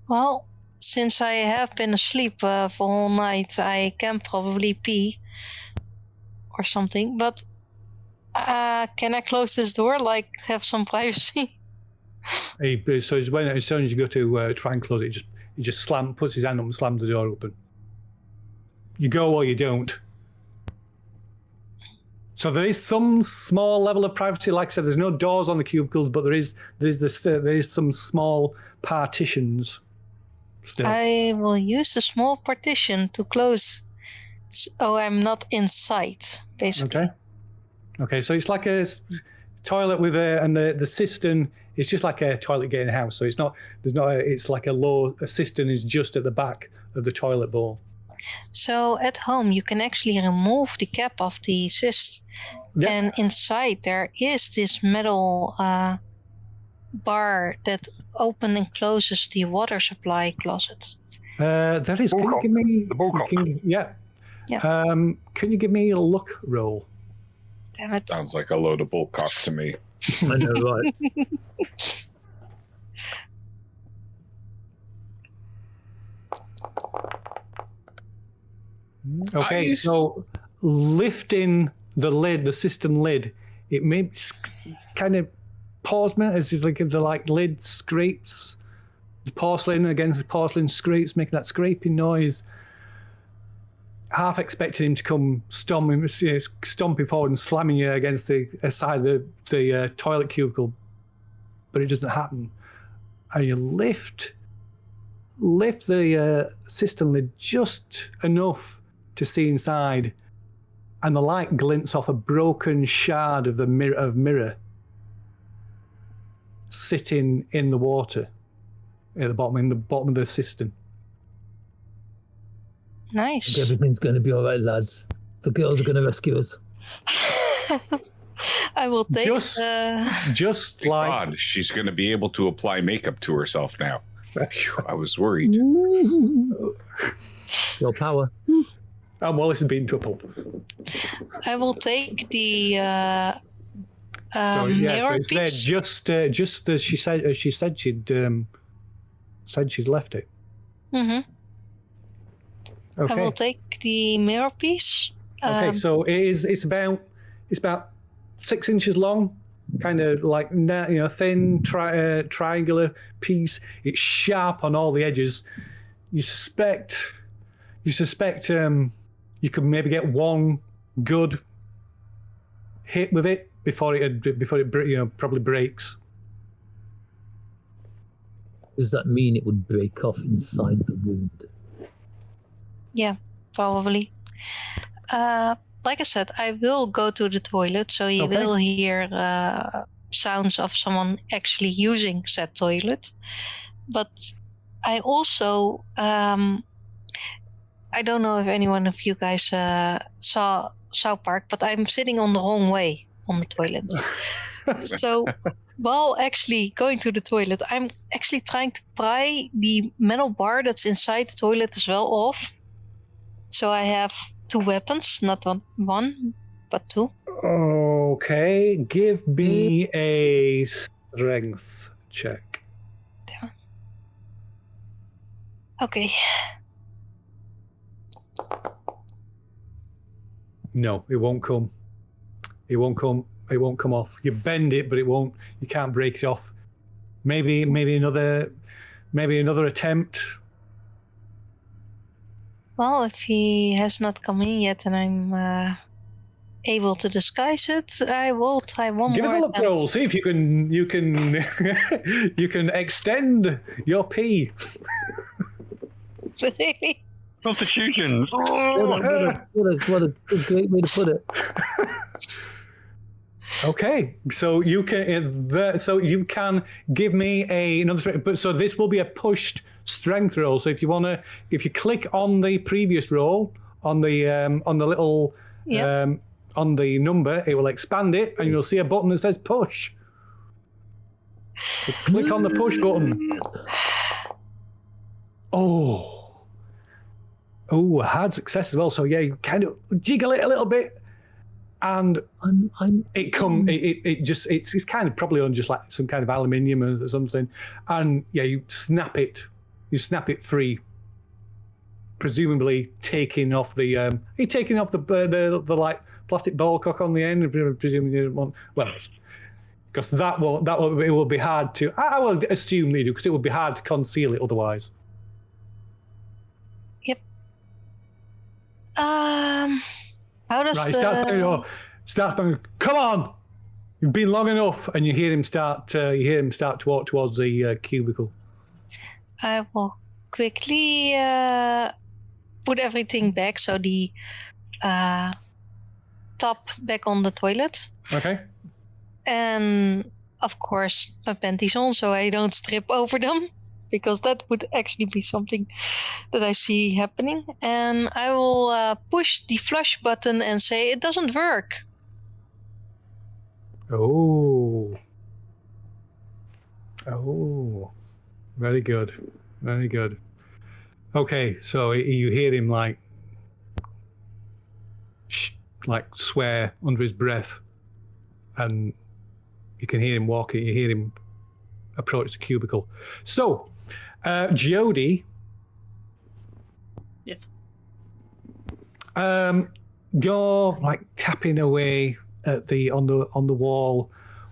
Well, since I have been asleep for all night, I can probably pee or something. But can I close this door, like have some privacy? So as soon as you go to try and close it, he just puts his hand up and slams the door open. You go or you don't. So there is some small level of privacy. Like I said, there's no doors on the cubicles, but there is some small partitions still. I will use the small partition to close. So I'm not inside, basically. Okay. So it's like a toilet with and the cistern is just like a toilet getting a house. So it's like a cistern is just at the back of the toilet bowl. So at home, you can actually remove the cap of the cyst. Yep. And inside there is this metal bar that opens and closes the water supply closet. That is. Can you give me the bullcock? Yeah. Can you give me a luck roll? Damn it. Sounds like a load of bullcock to me. I know, right? Okay, Nice. so lifting the cistern lid, it makes kind of porcelain as if the lid scrapes the porcelain against the porcelain scrapes, making that scraping noise. Half expecting him to come stomping forward and slamming you against the side of the toilet cubicle, but it doesn't happen. And you lift the cistern lid just enough to see inside, and the light glints off a broken shard of the mirror sitting in the water at the bottom of the cistern. Nice. Everything's going to be all right, lads. The girls are going to rescue us. I will take Just Thank like God, she's going to be able to apply makeup to herself now. Phew, I was worried. Your power. and Wallace has been to a pulp. I will take the So mirror it's there piece. just as she said she'd left it. Mm-hmm. Okay. I will take the mirror piece. Okay, so it's about 6 inches long, kind of like thin triangular piece. It's sharp on all the edges. You suspect you could maybe get one good hit with it before it probably breaks. Does that mean it would break off inside the wound? Yeah, probably. Like I said, I will go to the toilet, so you Okay. will hear sounds of someone actually using said toilet. But I also, I don't know if anyone of you guys saw South Park, but I'm sitting on the wrong way on the toilet. So while actually going to the toilet, I'm actually trying to pry the metal bar that's inside the toilet as well off. So I have 2 weapons, not one, but 2. Okay, give me a strength check. Damn. Okay. No, it won't come. It won't come. It won't come off. You bend it, but it won't. You can't break it off. Maybe another attempt. Well, if he has not come in yet and I'm able to disguise it, I will try one Give more us a look attempt. roll. See if you can you can extend your pee. Really? Constitution. What a great way to put it. Okay, so you can give me another strength, but so this will be a pushed strength roll. So if you click on the previous roll on the little Yep. on the number, it will expand it, and you'll see a button that says push. So click on the push button. Oh, hard success as well. So yeah, you kind of jiggle it a little bit. And it's kind of probably on just like some kind of aluminium or something, and yeah, you snap it free, presumably taking off the the like plastic ball cock on the end. Presumably you don't want, well, because it will be hard to. I will assume they do, because it would be hard to conceal it otherwise. Yep. How does Right, starts banging. Come on! You've been long enough, and you hear him start to walk towards the cubicle. I will quickly put everything back, so the top back on the toilet, Okay. and of course my panties on, so I don't strip over them, because that would actually be something that I see happening. And I will push the flush button and say it doesn't work. Oh, very good, very good. Okay, so you hear him like swear under his breath, and you can hear him walking. You hear him approach the cubicle. So, Jody. Yes. You're like tapping away at on the wall,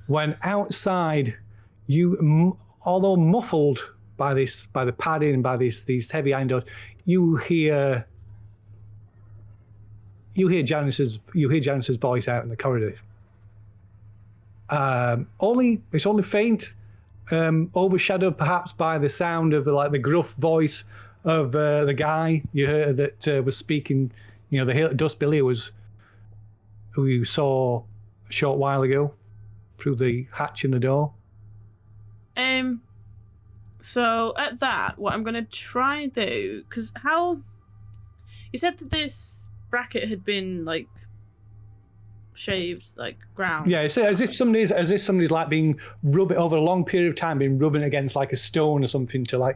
when outside you, although muffled by the padding, by these heavy iron doors, you hear Janice's voice out in the corridor. It's only faint, overshadowed perhaps by the sound of the gruff voice of the guy you heard that was speaking. You know, the Dust Billy who you saw a short while ago through the hatch in the door. So at that, what I'm gonna try and do, because how you said that this bracket had been like shaved, like ground. Yeah, it's as if somebody's like being rubbing over a long period of time, been rubbing against like a stone or something to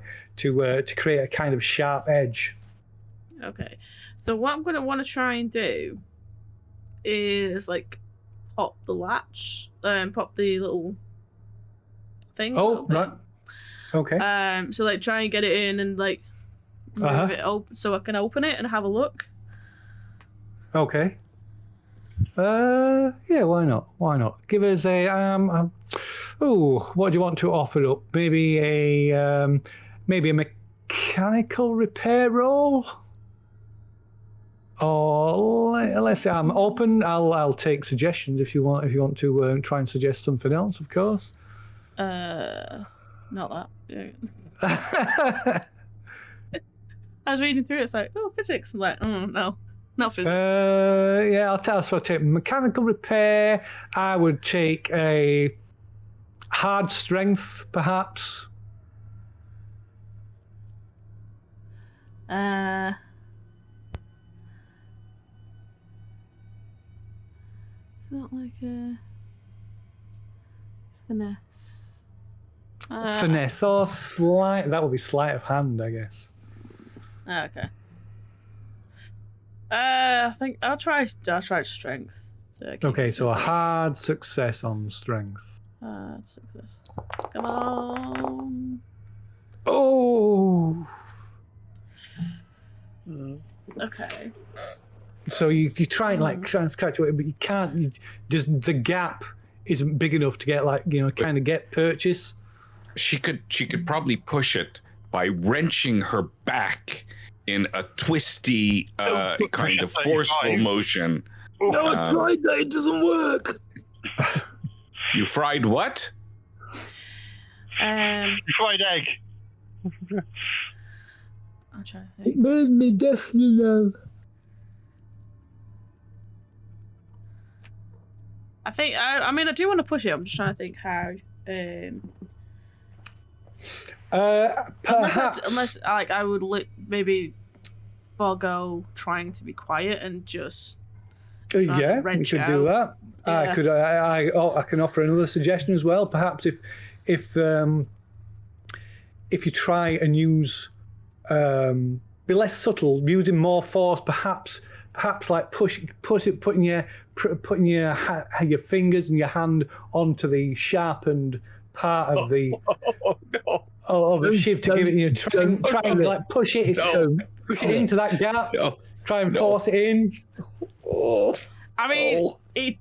create a kind of sharp edge. Okay, so what I'm gonna want to try and do is like pop the latch, pop the little thing. Oh, right. Okay. So like try and get it in and like move it open so I can open it and have a look. Okay. Yeah, why not? Why not? Give us a what do you want to offer up? Maybe a mechanical repair roll? Or let's say I'm open. I'll take suggestions if you want to try and suggest something else, of course. Not that. Yeah. I was reading through it, it's like, oh, physics. I'm like, oh, no, not physics. Yeah, I'll tell us what I'll take. Mechanical repair, I would take a hard strength, perhaps. It's not like a finesse. Finesse or sleight. That would be sleight of hand, I guess. Okay. I think I'll try strength. So I can Okay, get so a something. hard success on strength. Hard success. Come on. Oh! Okay. So you try and like try and scratch away, but you can't. Just the gap isn't big enough to get kind of get purchase. She could probably push it by wrenching her back in a twisty, kind of forceful motion. No, I tried that. It doesn't work. You fried what? Fried egg. I'm trying to It think. made me definitely know. I think I mean I do want to push it. I'm just trying to think how. Perhaps. Unless like I would maybe forego trying to be quiet and just try and Yeah, you wrench could it do out. that. Yeah. I can offer another suggestion as well. Perhaps if you try and use be less subtle, using more force, perhaps like putting your fingers and your hand onto the sharpened part of the of the shiv to give it. Try and like push it into that gap. No. Try and force it in. I mean, it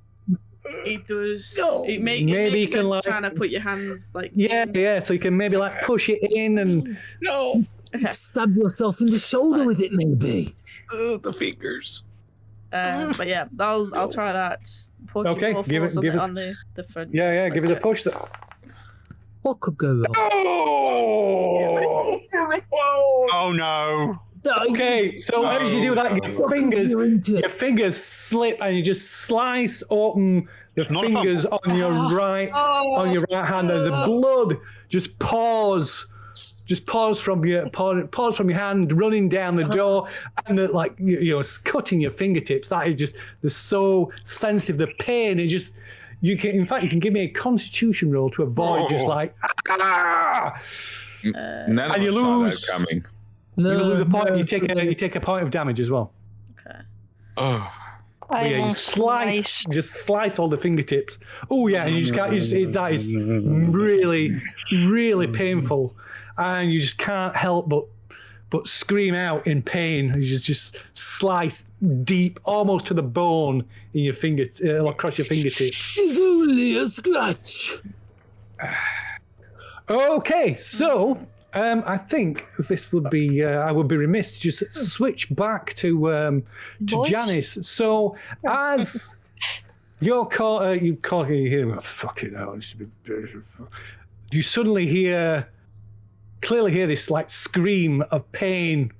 does. It Maybe you makes can, sense like- trying to put your hands like. Yeah. So you can maybe like push it in and No. Okay. Stab yourself in the shoulder with it, maybe. The fingers. But yeah, I'll try that. Push Okay, more give force it on the front. yeah. Give Let's it a do push. What could go wrong? Oh no. Okay, so as you do that, Into your it. fingers slip and you just slice open the not a fingers on your right hand, and the blood just pours from your hand, running down the door, and it's cutting your fingertips. That is just they're so sensitive. The pain is just you can give me a Constitution roll to avoid just like None of and you us saw lose. that coming. you lose a point. no. You take a point of damage as well. Okay. Oh, I Yeah, you won't slice all the fingertips. Oh yeah, and you just can't. That is really, really painful, and you just can't help but scream out in pain. You just slice deep, almost to the bone in your across your fingertips. It's only a scratch. Okay, so I think this would be. I would be remiss to just switch back to Boys? Janice. So as you're you hear fucking hell. You suddenly clearly hear this like scream of pain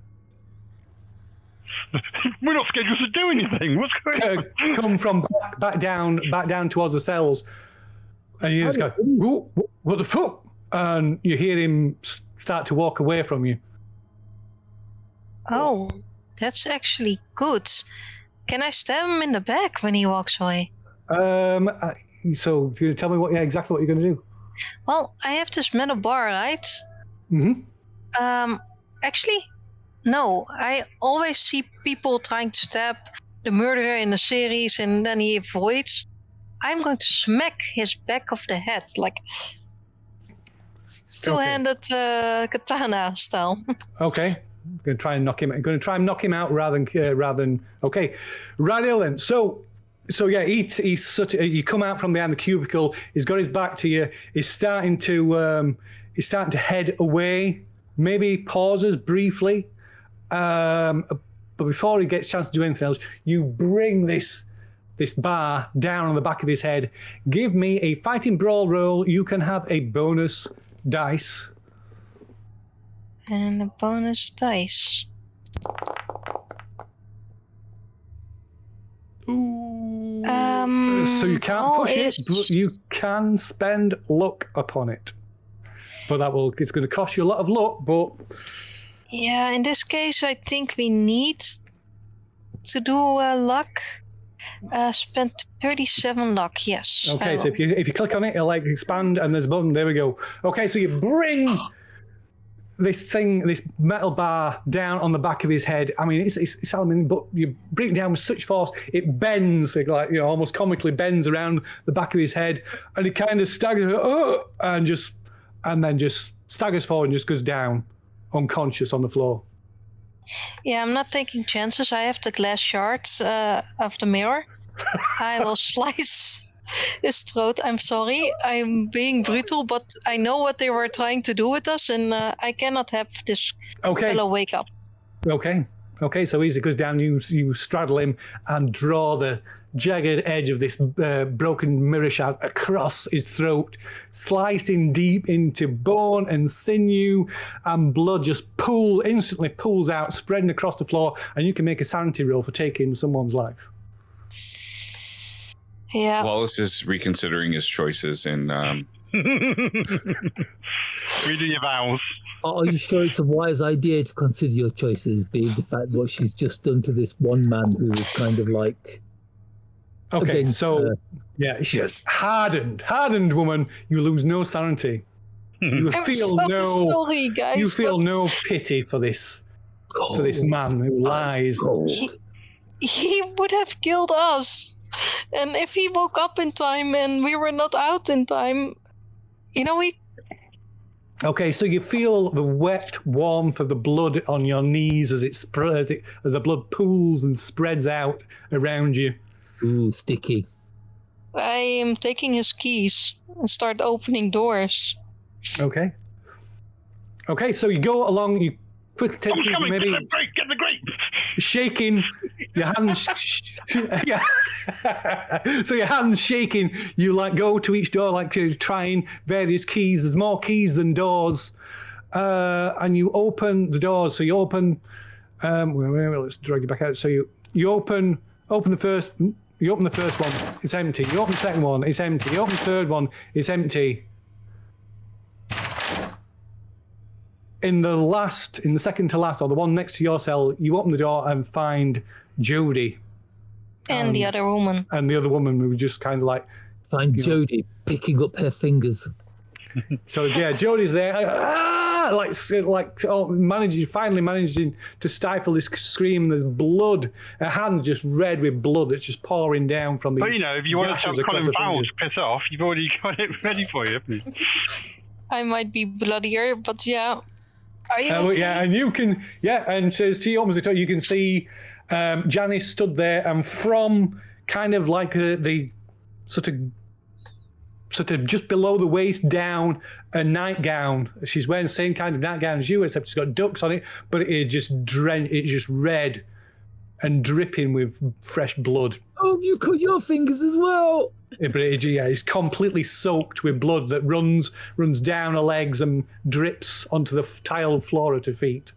We're not scheduled to do anything. What's going on? come from back down towards the cells, and you just go, "Whoa, what the fuck?" And you hear him start to walk away from you. Oh, that's actually good. Can I stab him in the back when he walks away? So if you tell me exactly what you're going to do. Well, I have this metal bar, right? Mm-hmm. Actually, no. I always see people trying to stab the murderer in the series, and then he avoids. I'm going to smack his back of the head, like two-handed katana style. Okay. Going to try and knock him. Going to try and knock him out rather than. Okay, right then. So yeah, he's such. You come out from behind the cubicle. He's got his back to you. He's starting to head away. Maybe pauses briefly, but before he gets a chance to do anything else, you bring this bar down on the back of his head. Give me a fighting brawl roll. You can have a bonus dice. And a bonus dice. So you can't push it, but you can spend luck upon it. But it's going to cost you a lot of luck, but... Yeah, in this case, I think we need to do luck. Spend 37 luck, yes. Okay, I so will. if you click on it, it'll like expand, and there's a button. There we go. Okay, so you bring this metal bar down on the back of his head. I mean, it's aluminium, but you bring it down with such force, it bends, like, you know, almost comically bends around the back of his head, and he kind of staggers, and then just staggers forward and just goes down, unconscious on the floor. Yeah, I'm not taking chances. I have the glass shards of the mirror. I will slice his throat. I'm sorry. I'm being brutal, but I know what they were trying to do with us, and I cannot have this fellow wake up. Okay, so as it goes down, you straddle him and draw the jagged edge of this broken mirror shard across his throat, slicing deep into bone and sinew, and blood just instantly pools out, spreading across the floor, and you can make a sanity roll for taking someone's life. Yeah. Wallace is reconsidering his choices and redo your vows. Are you sure it's a wise idea to consider your choices, being the fact what she's just done to this one man who was kind of like... Okay, against, so, she's hardened woman, you lose no sanity. You feel sorry, guys, you feel no pity for this man who lies. He would have killed us. And if he woke up in time and we were not out in time, you know, Okay, so you feel the wet warmth of the blood on your knees as as the blood pools and spreads out around you. Ooh, sticky. I am taking his keys and start opening doors. Okay, so you go along, you quickly take these, maybe Get the grape. shaking your hands. So your hands shaking, you like go to each door, like trying various keys. There's more keys than doors, and you open the doors. So you open. Let's drag you back out. So you open the first. You open the first one, it's empty. You open the second one, it's empty. You open the third one, it's empty. In the second to last, or the one next to your cell, you open the door and find Jody. And the other woman. And the other woman who just kind of like... Find Jody picking up her fingers. So yeah, Jody's there, finally managing to stifle this scream. There's blood, her hand just red with blood that's just pouring down from the. But you know, if you want to tell Colin Powell to piss off, you've already got it ready for you, haven't you? I might be bloodier, but yeah. Are you okay? Yeah, and you can, and so she opens the door, you can see Janice stood there, and from kind of like the sort of just below the waist down, a nightgown. She's wearing the same kind of nightgown as you, except she's got ducks on it, but it's just red and dripping with fresh blood. Oh, have you cut your fingers as well? It's completely soaked with blood that runs down her legs and drips onto the tiled floor at her feet.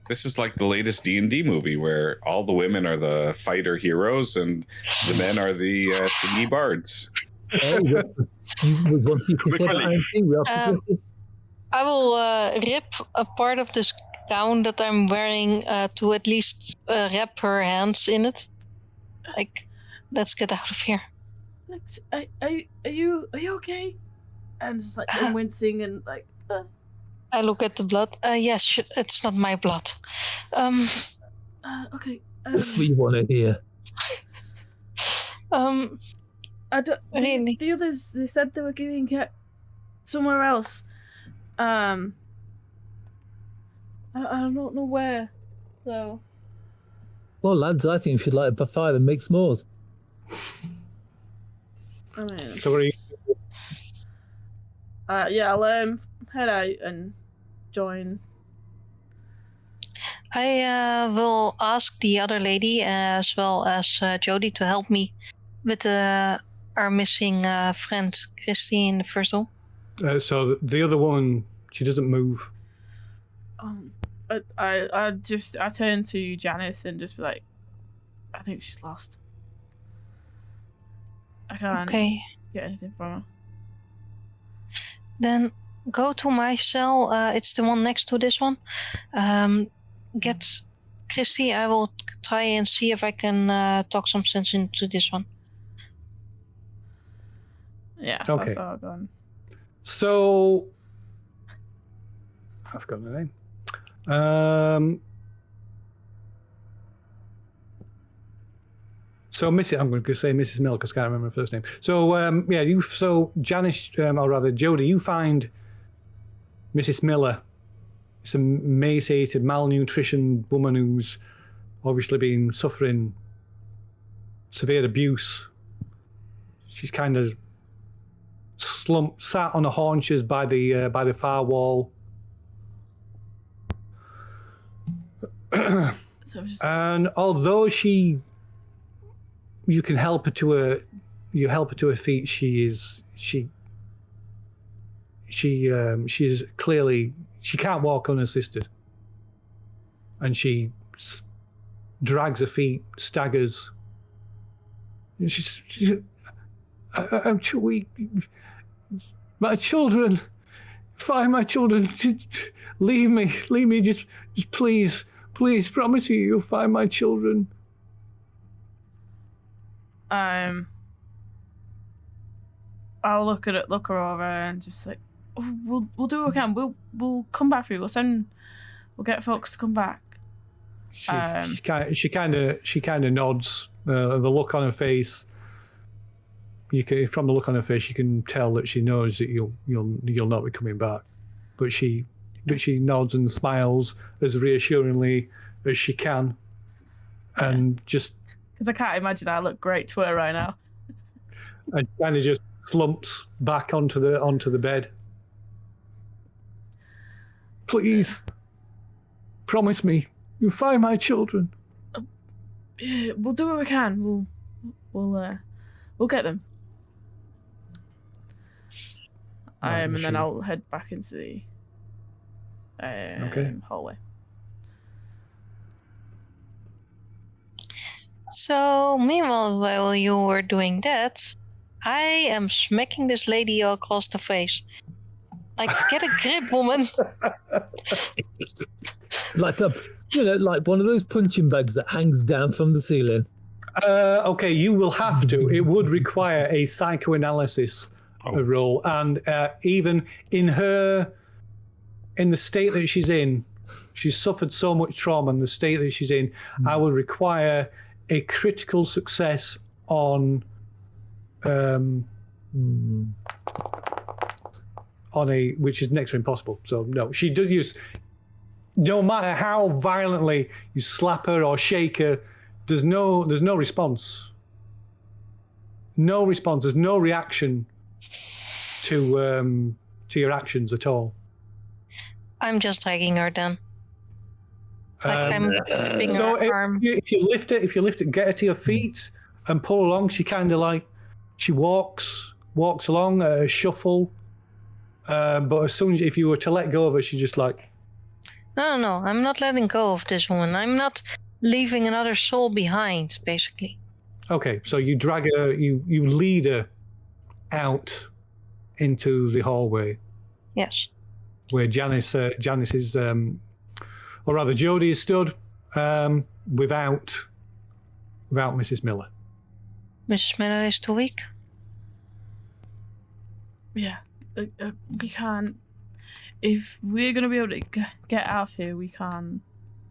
This is like the latest D&D movie where all the women are the fighter heroes and the men are the singing bards. Hey, once you can say that thing, we have to I will rip a part of this gown that I'm wearing to at least wrap her hands in it. Like, let's get out of here. Are you okay? And just like I'm wincing and like. I look at the blood. Yes, it's not my blood. Okay. That's what you want to hear. I don't. Really? The others, they said they were getting kept somewhere else. I don't know where, though. Well, lads, I think we should light up a fire and make s'mores. I mean, So what are you? yeah, I'll head out and join. I will ask the other lady as well as Jody to help me with our missing friend Christy in the first room. So the other woman, she doesn't move. I turn to Janice and just be like, I think she's lost. I can't get anything from her. Then go to my cell. It's the one next to this one. Get Christy. I will try and see if I can talk some sense into this one. Yeah. Okay. That's all gone. So I've forgotten her name. So I'm going to say Mrs. Mill because I can't remember her first name. So Janice, or rather Jodie, you find Mrs. Miller. It's a emaciated, malnutrition woman who's obviously been suffering severe abuse. She's kind of sat on her haunches by the far wall. And although you can help her to her feet, she is clearly, she can't walk unassisted, and she drags her feet, staggers. I'm too weak. My children, find my children. Leave me. Just please, promise you'll find my children. I'll look her over and just like, we'll do what we can. We'll come back for you. We'll get folks to come back. She kind of nods. The look on her face. From the look on her face, you can tell that she knows that you'll not be coming back. But she nods and smiles as reassuringly as she can, and just because I can't imagine I look great to her right now. And kind of just slumps back onto the bed. Please, promise me you'll find my children. Yeah, we'll do what we can. We'll get them. And then I'll head back into the hallway. So, meanwhile, while you were doing that, I am smacking this lady across the face. Like, get a grip, woman. Like one of those punching bags that hangs down from the ceiling. Okay, you will have to. It would require a psychoanalysis roll, and even in the state that she's in, she's suffered so much trauma. In the state that she's in, I would require a critical success on which is next to impossible. So no, she does use. No matter how violently you slap her or shake her, there's no response. No response. There's no reaction to your actions at all. I'm just dragging her down. Like I'm gripping her arm. If you lift it, get her to your feet and pull along. She kind of like she walks along at a shuffle. But as soon as if you were to let go of her, she just like. No. I'm not letting go of this woman. I'm not leaving another soul behind, basically. Okay, so you drag her, you lead her out into the hallway. Yes. Where Janice is, or rather Jodie is stood, without Mrs. Miller. Mrs. Miller is too weak. Yeah, we can't. If we're gonna be able to get out of here, we can't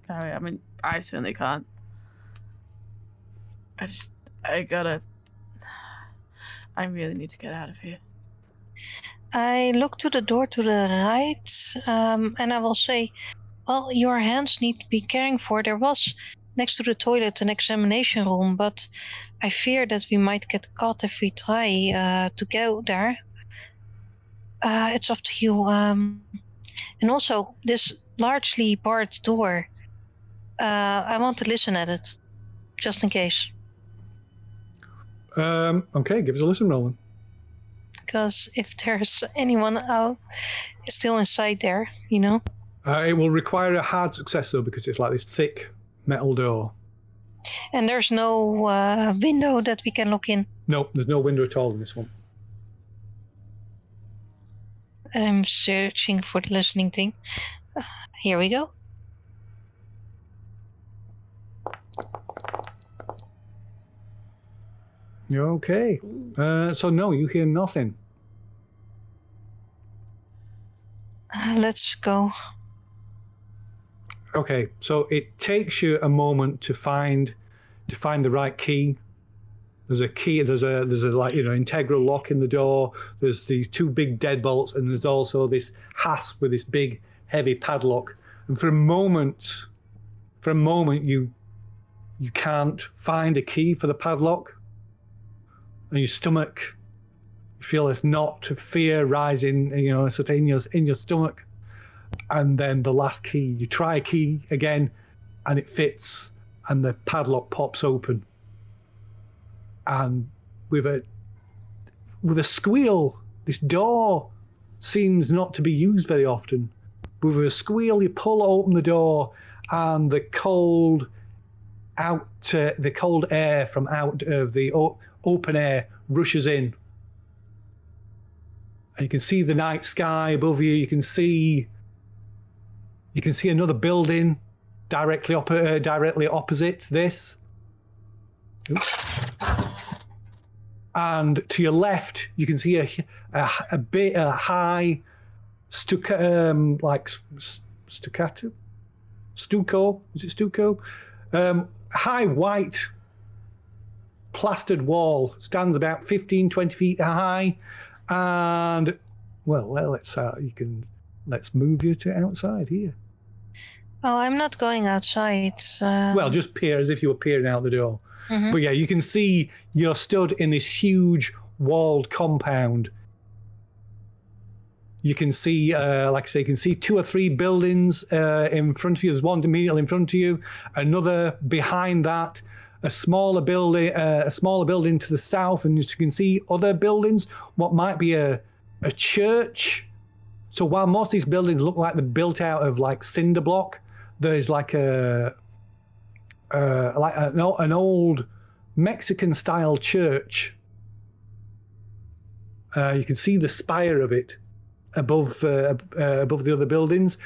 carry. I mean, I certainly can't. I really need to get out of here. I look to the door to the right, and I will say, well, your hands need to be caring for. There was, next to the toilet, an examination room, but I fear that we might get caught if we try to go there. It's up to you. And also, this largely barred door, I want to listen at it, just in case. Okay, give us a listen, Roland. Because if there's anyone out still inside there, you know. It will require a hard success, though, because it's like this thick metal door. And there's no window that we can look in? No, there's no window at all in this one. I'm searching for the listening thing. Here we go. Okay. So no, you hear nothing. Let's go. Okay, so it takes you a moment to find the right key. There's a key. There's a like integral lock in the door. There's these two big deadbolts, and there's also this hasp with this big heavy padlock. And for a moment, you can't find a key for the padlock, and your stomach, you feel this knot of fear rising, sort of in your stomach. And then the last key, you try a key again, and it fits, and the padlock pops open. And with a squeal, this door seems not to be used very often. With a squeal, you pull open the door, and the cold air from out of the open air rushes in. And you can see the night sky above you. You can see another building directly opposite this. Oops. And to your left, you can see a high stucco. Is it stucco? High white plastered wall stands about 15, 20 feet high, and let's move you to outside here. Oh, I'm not going outside. Well, just peer as if you were peering out the door. Mhm. But yeah, you can see you're stood in this huge walled compound. You can see, like I say, you can see 2 or 3 buildings in front of you. There's one immediately in front of you, another behind that, a smaller building to the south, and you can see other buildings. What might be a church. So while most of these buildings look like they're built out of like cinder block, there's like an old Mexican-style church. You can see the spire of it above the other buildings.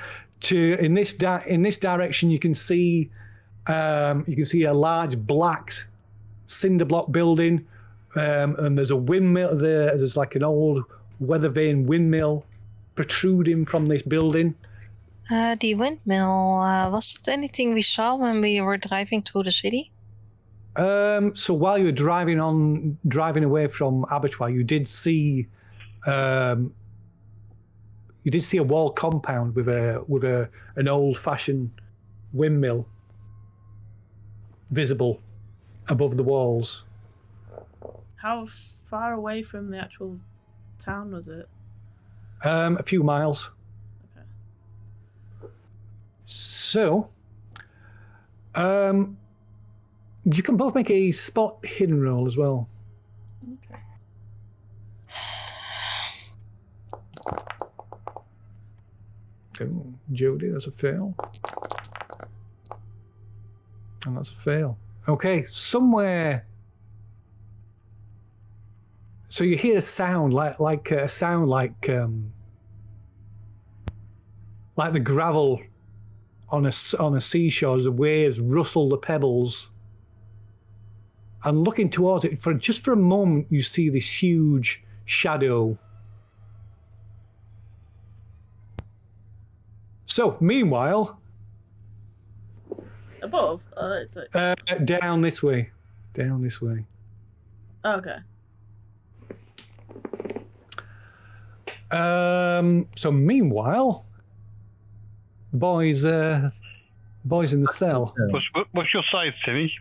In this direction, you can see a large black cinder block building, and there's a windmill there. There's like an old weather vane windmill protruding from this building. The windmill, was it anything we saw when we were driving through the city? So while you were driving away from Abattoir, you did see a wall compound with an old-fashioned windmill visible above the walls. How far away from the actual town was it? A few miles. Okay. So, you can both make a spot hidden roll as well. Okay. Oh, Jody, that's a fail. And that's a fail. Okay, somewhere. So you hear a sound like the gravel on a seashore as the waves rustle the pebbles. And looking towards it, for a moment, you see this huge shadow. So, meanwhile, Above? down this way. Down this way. Okay. So meanwhile, boys in the cell. What's your size, Timmy?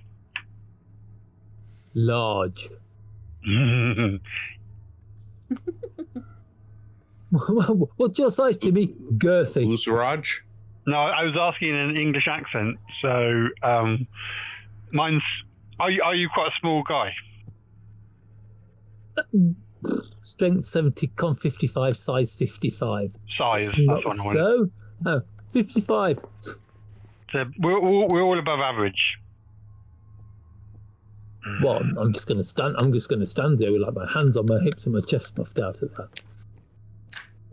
Large. What's your size, Timmy? Girthy. Who's Raj? No, I was asking in an English accent. So, mine's. Are you quite a small guy? Strength 70, con 55, size 55. Size. That's what I want. So, 55. So we're all above average. Well, I'm just going to stand there with like my hands on my hips and my chest puffed out at that.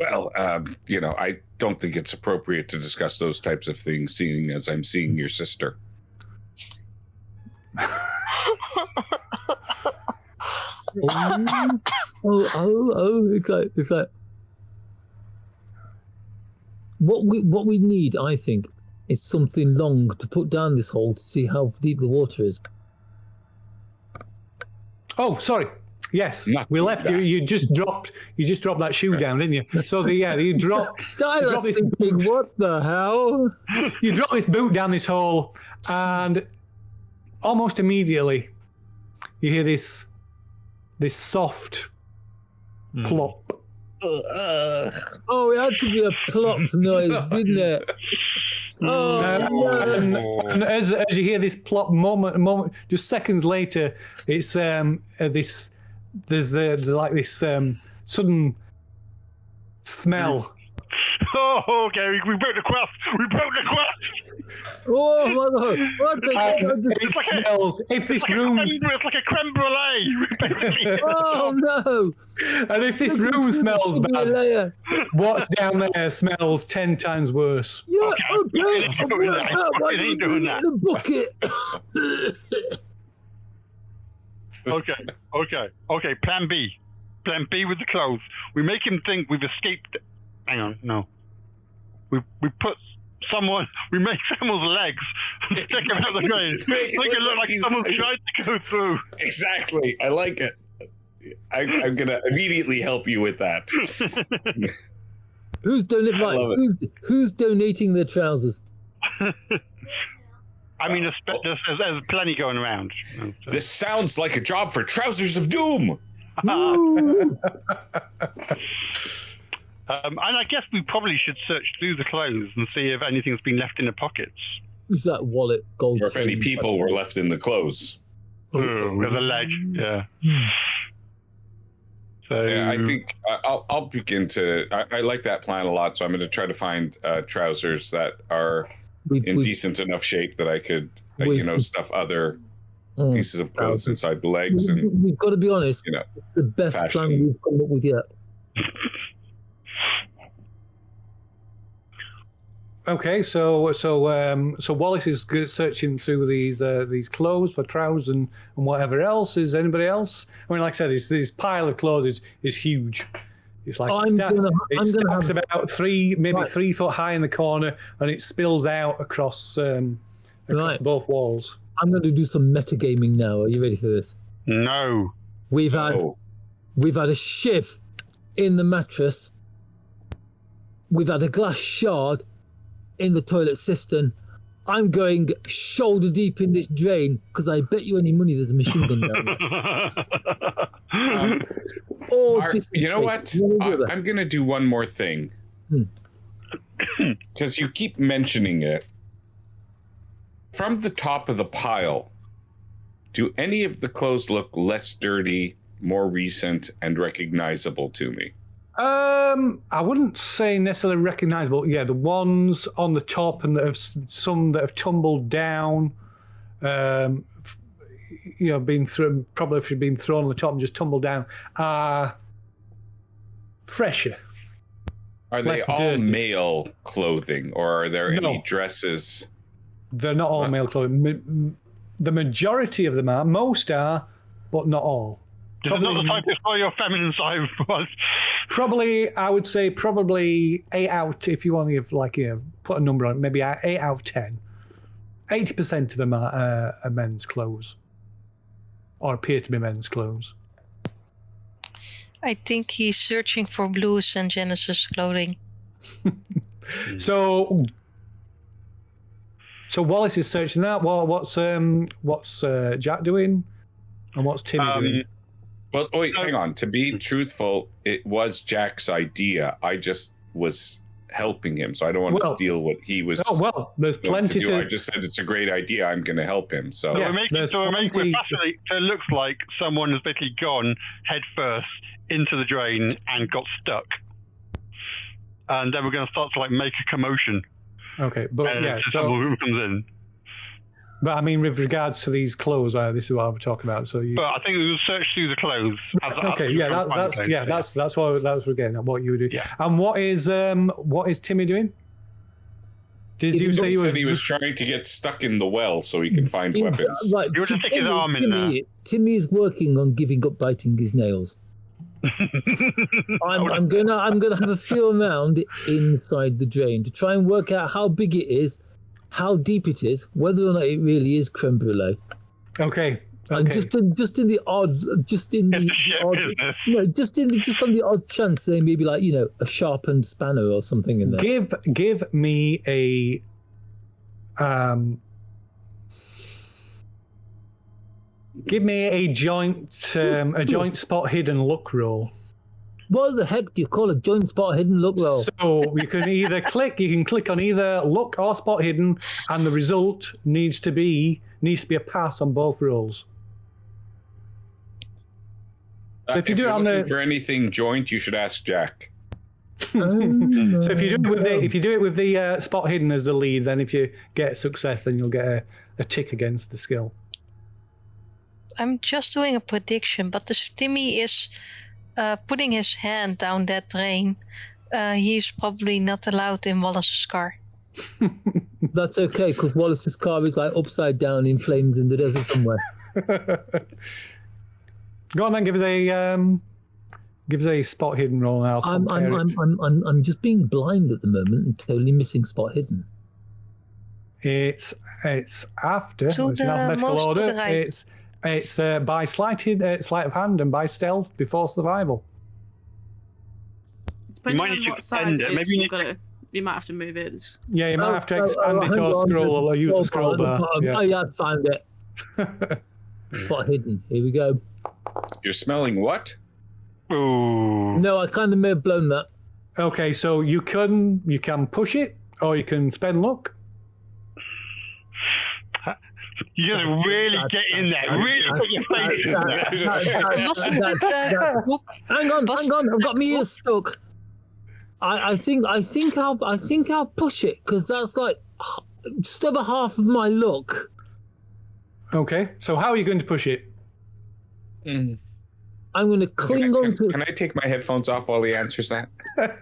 Well, I don't think it's appropriate to discuss those types of things, seeing as I'm seeing your sister. It's like what we need, I think, is something long to put down this hole to see how deep the water is. Oh, sorry. Yes, Not we left you. that. You just dropped that shoe down, didn't you? So you drop. I drop was this thinking, boot. what the hell? You drop this boot down this hole, and almost immediately you hear this soft plop. Oh, it had to be a plop noise, didn't it? Oh, no. And as you hear this plop moment, just seconds later, it's there's like this sudden smell. Oh, okay, we broke the crust. We broke the crust. Oh my God! What the It smells. If this room, It's like a creme brulee. Oh no! and if this room smells bad, Layer. what's down there smells 10 times worse. Yeah, Okay. okay. Ain't doing that. Fucking ain't doing that. The bucket. Okay. Plan B with the clothes. We make him think we've escaped. Hang on, no. We put someone. We make someone's legs and stick them out the drain. Make it look like someone's trying to go through. Exactly. I like it. I'm gonna immediately help you with that. Who's donating? I love Right, who's donating their trousers? I mean, there's plenty going around. This sounds like a job for Trousers of Doom. And I guess we probably should search through the clothes and see if anything's been left in the pockets. Who's that wallet? Gold. Or if any people were left in the clothes. With a leg, yeah. So Yeah, I think I'll begin to. I like that plan a lot, so I'm going to try to find trousers that are in decent enough shape that I could, stuff other pieces of clothes inside the legs. And We've got to be honest. It's the best fashion. plan we've come up with yet. Okay, so Wallace is searching through these clothes for trousers and whatever else. Is anybody else? I mean, like I said, this pile of clothes is huge. It's like it stacks about 3 foot high in the corner, and it spills out across both walls. I'm going to do some metagaming now. Are you ready for this? no. We've had a shiv in the mattress. We've had a glass shard in the toilet cistern. I'm going shoulder deep in this drain because I bet you any money there's a machine gun down there. You know what? I'm going to do one more thing. Because you keep mentioning it. From the top of the pile, do any of the clothes look less dirty, more recent, and recognizable to me? I wouldn't say necessarily recognizable. Yeah, the ones on the top and some that have tumbled down, been thrown. Probably if you've been thrown on the top and just tumbled down, are fresher. Are they all dirty. male clothing, or are there any dresses? They're not all male clothing. The majority of them are. Most are, but not all. This is not the time to explore your feminine side. Probably, I would say 8 out, if you want to put a number on it, maybe 8 out of 10. 80% of them are men's clothes, or appear to be men's clothes. I think he's searching for Blues and Genesis clothing. So Wallace is searching that. What's Jack doing, and what's Timmy doing? Well, wait, hang on. To be truthful, it was Jack's idea. I just was helping him, so I don't want to steal what he was. Oh well, there's plenty to do. I just said it's a great idea. I'm going to help him. So we're basically, so it looks like someone has basically gone head first into the drain and got stuck, and then we're going to start to make a commotion. Okay, but who comes in. But I mean, with regards to these clothes, this is what I'm talking about. So But I think we will search through the clothes. That's what we're getting at. What you would do. Yeah. And what is Timmy doing? Did you say he was trying to get stuck in the well so he can find weapons? Right, you were to stick his arm in there. Timmy is working on giving up biting his nails. I'm gonna have a feel around inside the drain to try and work out how big it is how deep it is, whether or not it really is creme brulee. Okay. And just in the odd, just on the odd chance there may be like, a sharpened spanner or something in there. Give me a joint spot hidden look roll. What the heck do you call a joint spot hidden look roll? So you can click on either look or spot hidden, and the result needs to be a pass on both rolls. So if you do it on for anything joint, you should ask Jack. So if you do it with the spot hidden as the lead, then if you get success, then you'll get a tick against the skill. I'm just doing a prediction, but if Timmy is putting his hand down that drain, he's probably not allowed in Wallace's car. That's okay, because Wallace's car is like upside down in flames in the desert somewhere. Go on then, give us a spot hidden roll now. I'm just being blind at the moment and totally missing spot hidden. It's after To it's in the alphabetical most to order. the right. It's by sleight of hand and by stealth before survival. Depending might on need to what size extend it it. is, Maybe you might have to move it. It's- Yeah, you might have to expand it hang or on, scroll or there's use the a scroll bar. Oh yeah, I found it. Spot hidden. Here we go. You're smelling what? Ooh. No, I kind of may have blown that. Okay, so you can push it or you can spend luck. You just really get in there. Really put your face in there. Hang on, I've got my ears stuck. I think I'll push it because that's like just over half of my luck. Okay, so how are you going to push it? I'm going to cling on to Can I take my headphones off while he answers that? like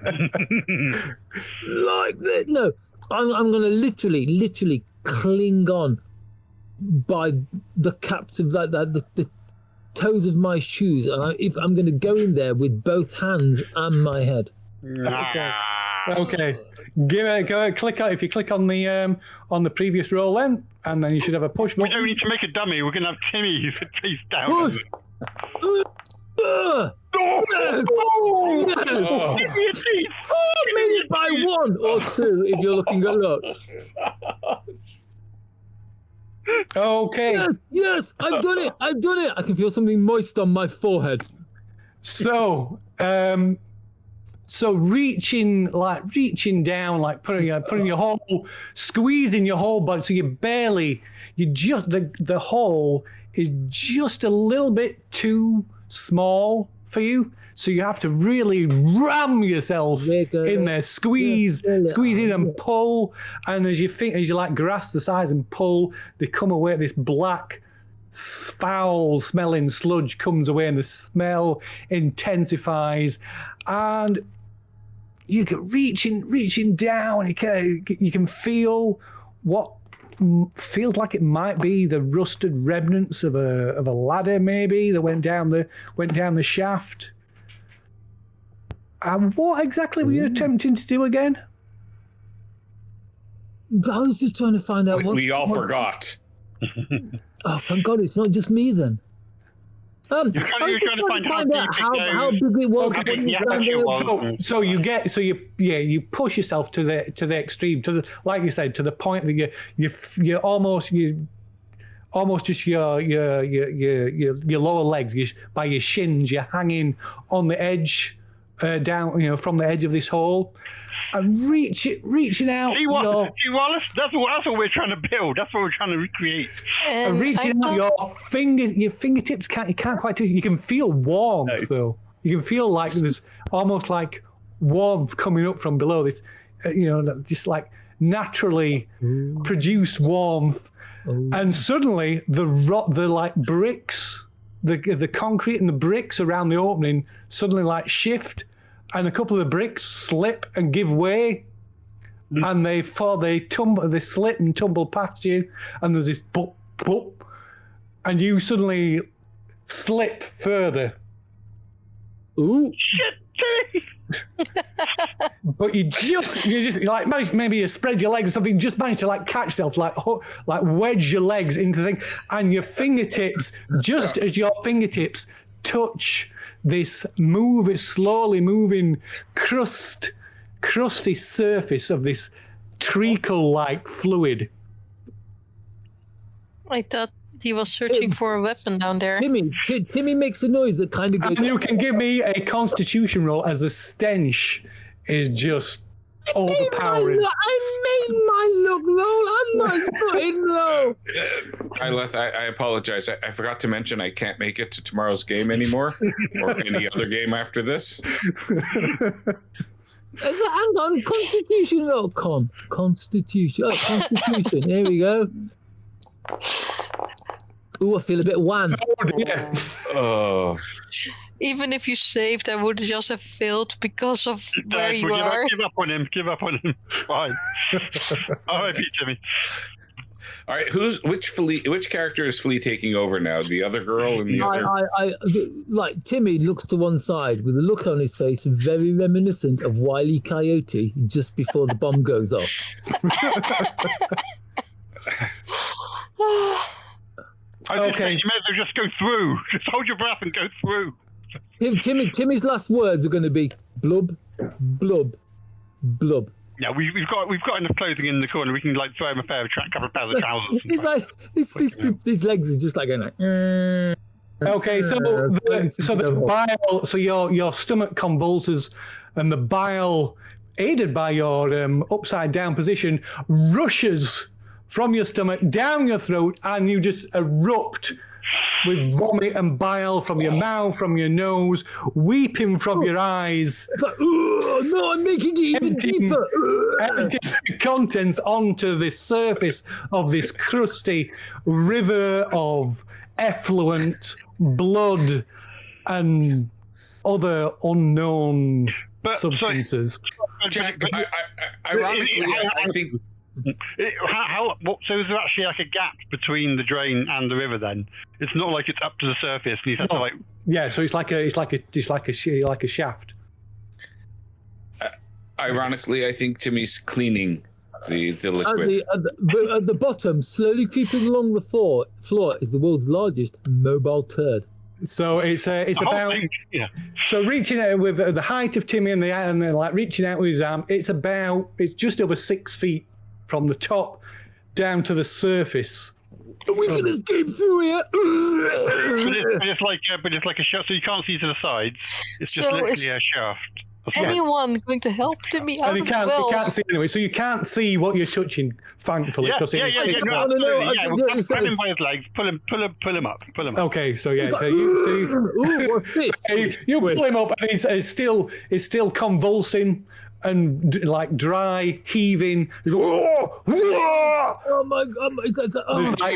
that. No, I'm going to literally cling on by the caps of the toes of my shoes, and if I'm going to go in there with both hands and my head. Okay. Click on if you click on the previous roll then, and then you should have a push We button. don't need to make a dummy. We're going to have Timmy face down. Yes! Yes! Oh. Maybe by 1 or 2 if you're looking at luck. Okay. Yes! I've done it! I can feel something moist on my forehead. So reaching down, like putting your whole, squeezing your whole body, so the hole is just a little bit too small for you, so you have to really ram yourself in there, squeeze in and pull, and as you like grasp the sides and pull, they come away. This black, foul smelling sludge comes away, and the smell intensifies, and you get reaching down. You can feel what feels like it might be the rusted remnants of a ladder, maybe, that went down the shaft. And what exactly were you attempting to do again? I was just trying to find out what... We all forgot. Oh, thank God, it's not just me then. You're trying to find out how big it was. Okay, So you push yourself to the extreme, like you said, to the point that you almost just your lower legs, by your shins, you're hanging on the edge, down, from the edge of this hole, and reaching out. See Wallace? That's what we're trying to build. That's what we're trying to recreate. Reaching out, your fingertips can't quite touch. You can feel warmth though. You can feel like there's almost like warmth coming up from below. This, just like naturally produced warmth, and suddenly the like bricks, the concrete and the bricks around the opening suddenly like shift, and a couple of the bricks slip and give way, and they slip and tumble past you, and there's this boop boop, and you suddenly slip further. Ooh! Shit! But you just like manage, maybe you spread your legs or something, just manage to like catch yourself, like wedge your legs into the thing, and your fingertips, just as your fingertips touch this slowly moving crusty surface of this treacle-like fluid. I thought he was searching for a weapon down there. Timmy makes a noise that kind of goes... And you can give me a constitution roll as the stench is just overpowering. I made my look roll. I'm not fucking roll. Lyleth, I apologize. I forgot to mention I can't make it to tomorrow's game anymore, or any other game after this. Hang on, constitution roll. Constitution. Oh, constitution. There we go. Ooh, I feel a bit wan. Oh, dear. Oh. Even if you saved, I would just have failed because of where you are. Give up on him. Fine. I'll help you, Jimmy. All right, which character is Flea taking over now? The other girl and the other? Timmy looks to one side with a look on his face very reminiscent of Wile E. Coyote just before the bomb goes off. Okay. You may as well just go through. Just hold your breath and go through. Timmy's last words are going to be blub, blub, blub. Yeah, we've got enough clothing in the corner. We can like throw him a couple of pairs of trousers. It's like his legs are just like going like. Okay, so the bile, so your stomach convulses, and the bile, aided by your upside down position, rushes from your stomach down your throat, and you just erupt with vomit and bile from your mouth, from your nose, weeping from your eyes. It's like, no, I'm making it even deeper. Emptying the contents onto the surface of this crusty river of effluent blood and other unknown substances. Jack, ironically, I think... So is there actually like a gap between the drain and the river? Then it's not like it's up to the surface. And you have to like. Yeah, so it's like a shaft. Ironically, I think Timmy's cleaning the liquid. At the bottom, slowly creeping along the floor, is the world's largest mobile turd. So it's about so reaching out with the height of Timmy and then like reaching out with his arm. It's just over 6 feet from the top down to the surface. We can escape through here. but it's like a shaft, so you can't see to the sides. It's just literally a shaft. Anyone going to help Timmy out And of the well? you can't see anyway, so you can't see what you're touching, thankfully. We'll grab him by his legs, pull him up. Okay, so yeah, so you pull him up, and he's still convulsing and like dry, heaving. Oh my god!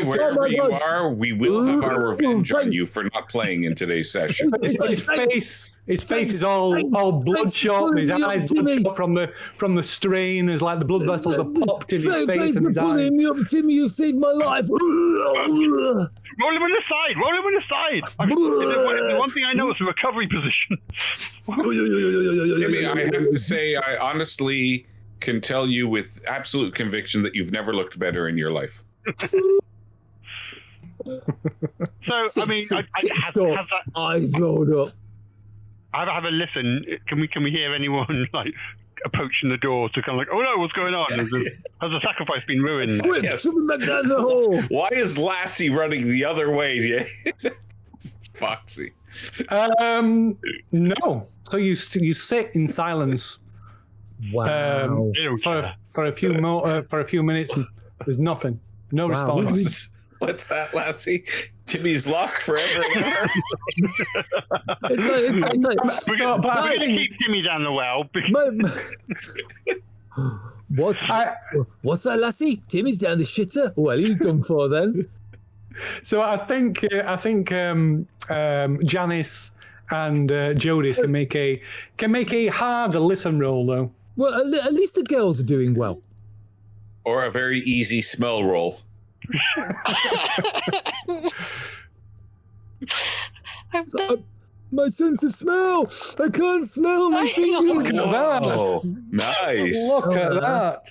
Wherever you are, we will have our revenge on you for not playing in today's session. His face is all bloodshot. His eyes bloodshot from the strain. As like the blood vessels are popped in his face and his eyes. Me up, Timmy, you've saved my life. Roll him on the side. The one thing I know is the recovery position. Jimmy, I have to say, I honestly can tell you with absolute conviction that you've never looked better in your life. So, I mean, has that eyes rolled up. Have a listen. Can we hear anyone like approaching the door to kind of like, oh no, what's going on? Has the sacrifice been ruined? Quick, shove him back down the hole. Why is Lassie running the other way? Foxy. No. So you sit in silence. Wow. For a few minutes. And there's nothing. No response. What's that, Lassie? Timmy's lost forever. We're going to keep Timmy down the well. What's that, Lassie? Timmy's down the shitter. Well, he's done for then. So I think Janice and Jodie can make a harder listen roll though. Well, at least the girls are doing well. Or a very easy smell roll. My sense of smell! I can't smell my fingers! Look at that. Oh, nice. Look at that.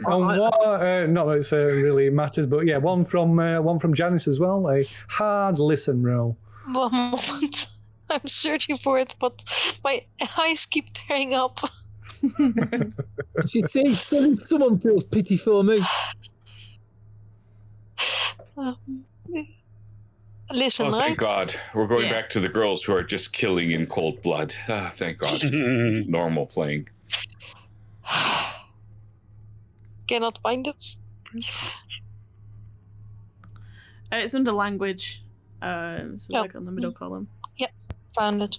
And what? Not that it really matters, but yeah, one from Janice as well. A hard listen roll. One moment. I'm searching for it, but my eyes keep tearing up. She says, someone feels pity for me. Listen, Oh, right? thank God. We're going Yeah. back to the girls who are just killing in cold blood. Ah, thank God. Normal playing. Cannot find it. It's under language. So Oh. like on the middle column. Found it.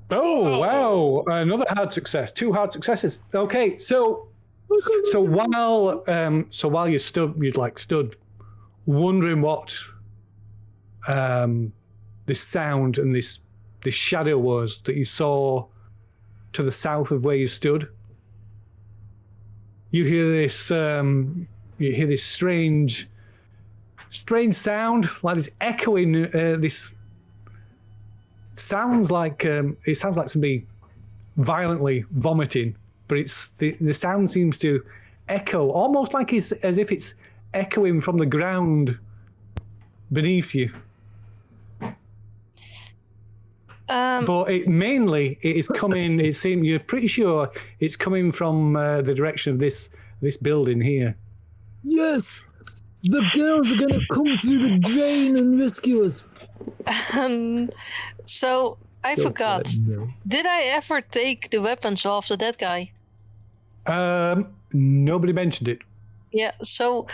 Oh wow! Another hard success. 2 hard successes. Okay, so while you stood wondering what this sound and this shadow was that you saw to the south of where you stood, you hear this strange sound, like this echoing. This sounds like it sounds like somebody violently vomiting, but it's the sound seems to echo almost like it's as if it's echoing from the ground beneath you. But it is coming. You're pretty sure it's coming from the direction of this building here. Yes! The girls are gonna come through the drain and rescue us. So I forgot. No. Did I ever take the weapons off the dead guy? Nobody mentioned it. Yeah. So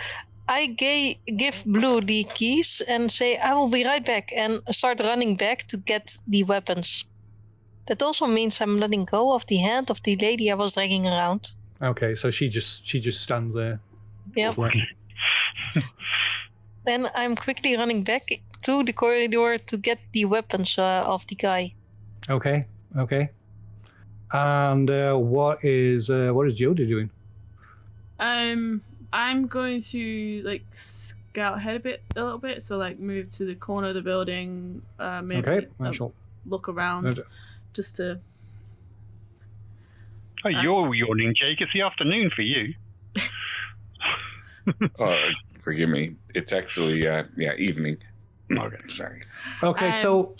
I give Blue the keys and say I will be right back, and start running back to get the weapons. That also means I'm letting go of the hand of the lady I was dragging around. Okay, so she just stands there. Yep. Then I'm quickly running back to the corridor to get the weapons of the guy. Okay. And what is Jody doing? I'm going to like scout ahead a little bit, so like move to the corner of the building. Maybe Okay, I shall. look around just to. Oh, you're yawning, Jake. It's the afternoon for you. Forgive me. It's actually evening. Okay, sorry. Okay, so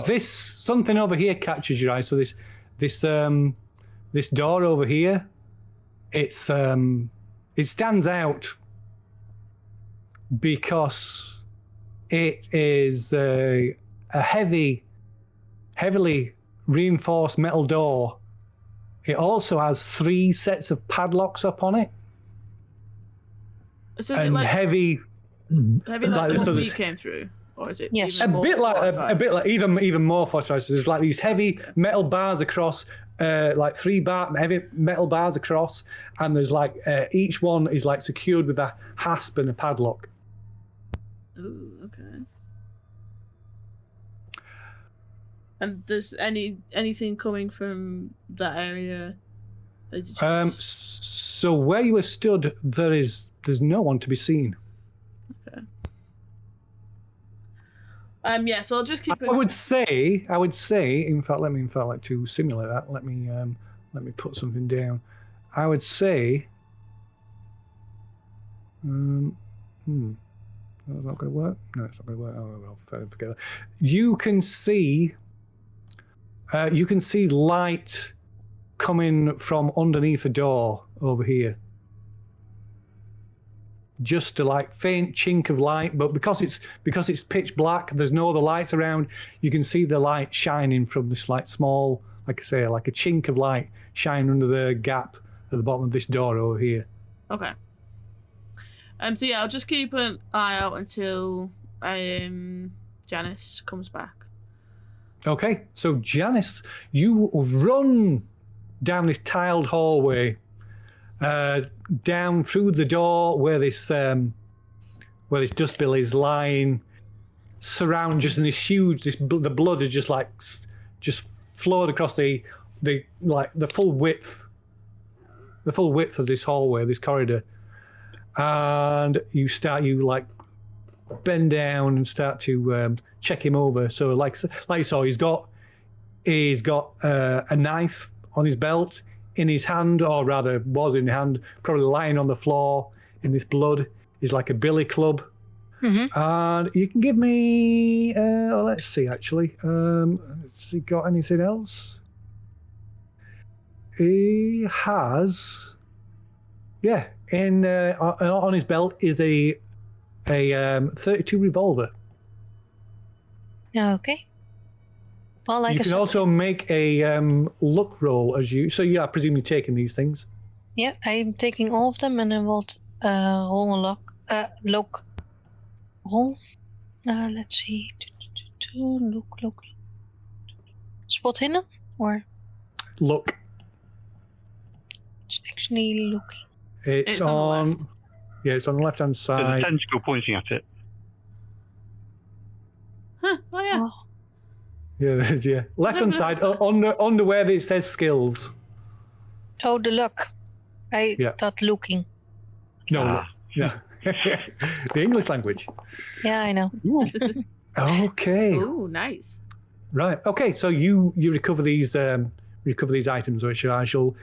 this something over here catches your eye. So this door over here, it stands out because it is a heavily reinforced metal door. It also has 3 sets of padlocks up on it. So is it And like heavy like like- the so one we there's- came through, or is it Yes. even a more bit like fortified? even more fortified. So there's like these heavy metal bars across, like 3 heavy metal bars across, and there's like each one is like secured with a hasp and a padlock. Ooh, okay. And there's anything coming from that area? Or is it just- So where you were stood, there's no one to be seen. Okay. Yeah. So I'll just keep. I would say. In fact, let me like to simulate that. Let me put something down. I would say. That's not going to work. No, it's not going to work. Oh well, forget it. You can see light coming from underneath a door over here. Just a like faint chink of light, but because it's pitch black, there's no other lights around. You can see the light shining from this like small, like I say, like a chink of light shining under the gap at the bottom of this door over here. Okay. So yeah, I'll just keep an eye out until Janice comes back. Okay, so Janice, you run down this tiled hallway, down through the door where this dust bill is lying, surround just in this huge, the blood is just flowed across the full width of this hallway, this corridor, and you bend down and start to check him over. So like you saw, he's got a knife on his belt, in his hand, or rather was in the hand, probably lying on the floor in this blood, is like a billy club. Mm-hmm. And you can give me, let's see actually, has he got anything else? He has, on his belt is a 32 revolver. Okay. Well, like You can also make a luck roll as you. So I presume you're taking these things. Yeah, I'm taking all of them, and I will roll a look. Roll. Let's see. Look. Spot hidden, or Look. it's actually look. It's on the on. left. Yeah, it's on the left hand There's a side. tentacle pointing at it. Huh? Oh yeah. Oh, Yeah. Left hand side, under where it says skills. oh, the look. I Yeah. thought looking. No, Ah. yeah. The English language. Yeah, I know. Okay. Ooh, nice. Right. Okay. So you recover these items, which I shall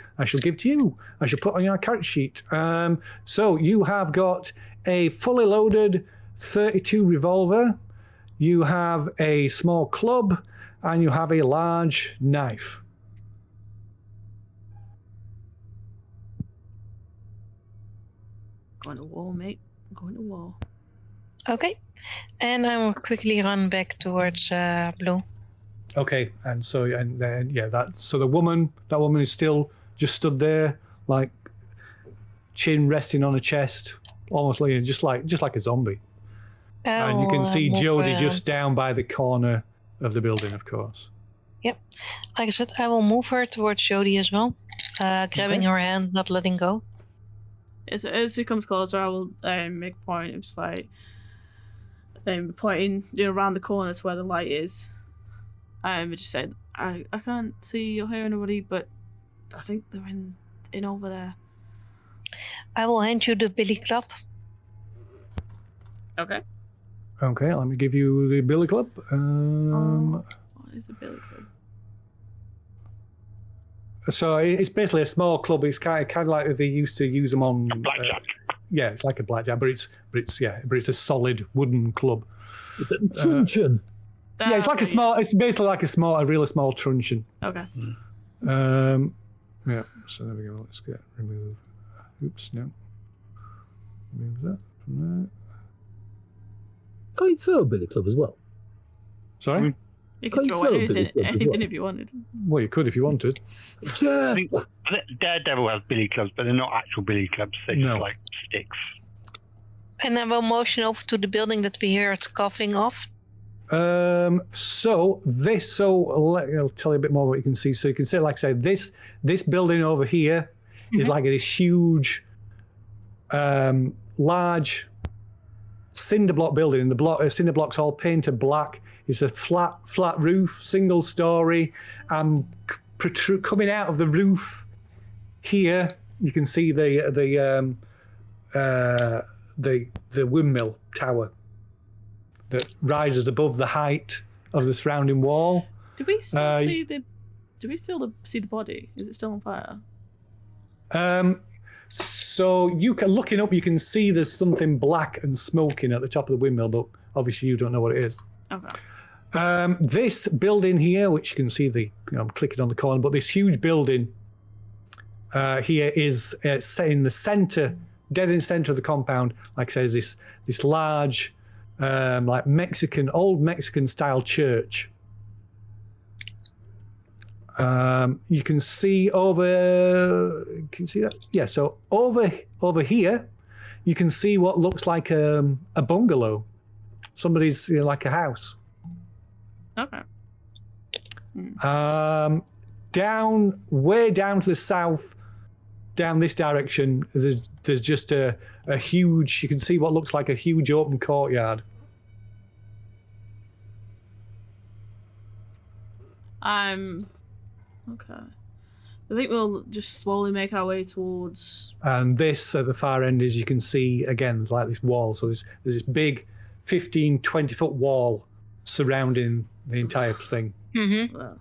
give to you. I shall put on your character sheet. So you have got a fully loaded 32 revolver. You have a small club, and you have a large knife. Going to war, mate. Going to war. Okay. And I will quickly run back towards Blue. Okay. And so so that woman is still just stood there, like chin resting on her chest, almost like just like a zombie. And you can see Jody just down by the corner of the building, of course. Yep. Like I said, I will move her towards Jody as well, grabbing her hand, not letting go. As he comes closer, I will make a point of just like pointing around the corner to where the light is. I just said, I can't see or hear anybody, but I think they're in over there. I will hand you the billy club. Okay. Okay, let me give you the billy club. What is the billy club? So it's basically a small club. It's kind of like they used to use them on Blackjack. yeah, it's like a blackjack, but it's a solid wooden club. Is it truncheon? Yeah, it's like a small. It's basically like a really small truncheon. Okay. Yeah. So there we go. Let's remove. Oops, no. Remove that from there. Can you throw a billy club as well? Sorry. You can Can't throw throw a anything, billy club as well. if you wanted. Well, you could if you wanted. Yeah. I think Daredevil has billy clubs, but they're not actual billy clubs. They're No. just like sticks. And I will motion over to the building that we hear it coughing off. I'll tell you a bit more what you can see. So you can see, like I say, this building over here is like this huge, large cinder block building. And the cinder block's all painted black. It's a flat roof, single story. Coming out of the roof here, you can see the windmill tower that rises above the height of the surrounding wall. Do we still see the body? Is it still on fire? So looking up, you can see there's something black and smoking at the top of the windmill, but obviously you don't know what it is. Okay. This building here, which you can see I'm clicking on the corner, but this huge building here is set in the center, dead in the center of the compound. Like I say, is this large, like old Mexican style church. You can see over. Can you see that? Yeah. So over here, you can see what looks like a bungalow. Somebody's like a house. Okay. Way down to the south, down this direction, there's just a huge. You can see what looks like a huge open courtyard. Okay. I think we'll just slowly make our way towards. And this at the far end is, you can see again, there's like this wall. So there's this big 15, 20-foot wall surrounding the entire thing. Mm-hmm. Well,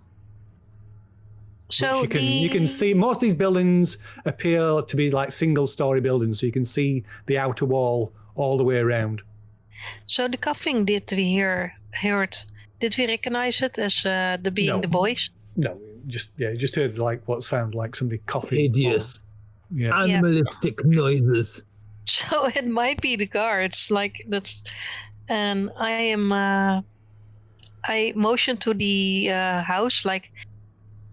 So You can see most of these buildings appear to be like single-story buildings, so you can see the outer wall all the way around. So the coughing did we heard? Did we recognize it as being No. the voice? No, you just heard like what sounded like somebody coughing. Hideous, Yeah. animalistic noises. So it might be the guards, like that's. And I motion to the house, like,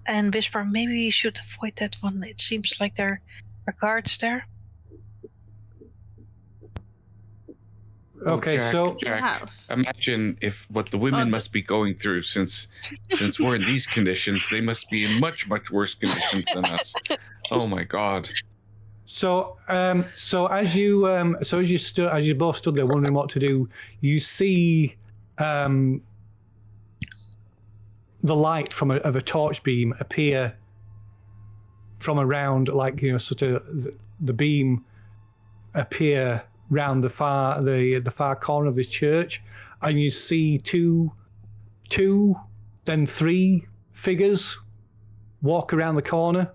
and whisper, maybe we should avoid that one. It seems like there are guards there. Okay, so the house. Imagine if what the women must be going through since we're in these conditions, they must be in much, much worse conditions than us. Oh my God. So as you both stood there wondering what to do, you see the light of a torch beam appear from around, like, sort of the beam appear round the far corner of the church, and you see two, then three figures walk around the corner.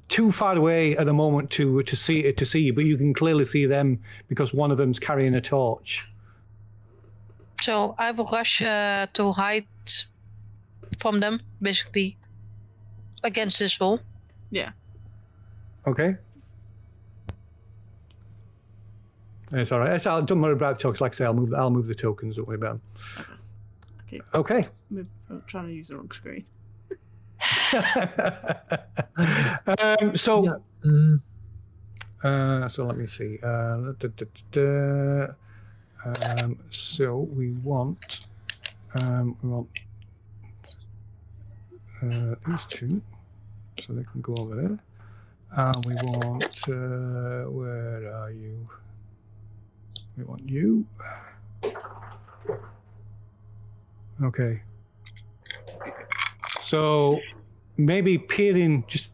Too far away at the moment to see, but you can clearly see them because one of them's carrying a torch. So I will rush to hide from them, basically, against this wall. Yeah. Okay. It's all right. Don't worry about the tokens. Like I say, I'll move the tokens. Don't worry about them. Okay. I'm trying to use the wrong screen. So Yeah. let me see. So we want these two, so they can go over there. We want where are you? We want you. Okay. So maybe just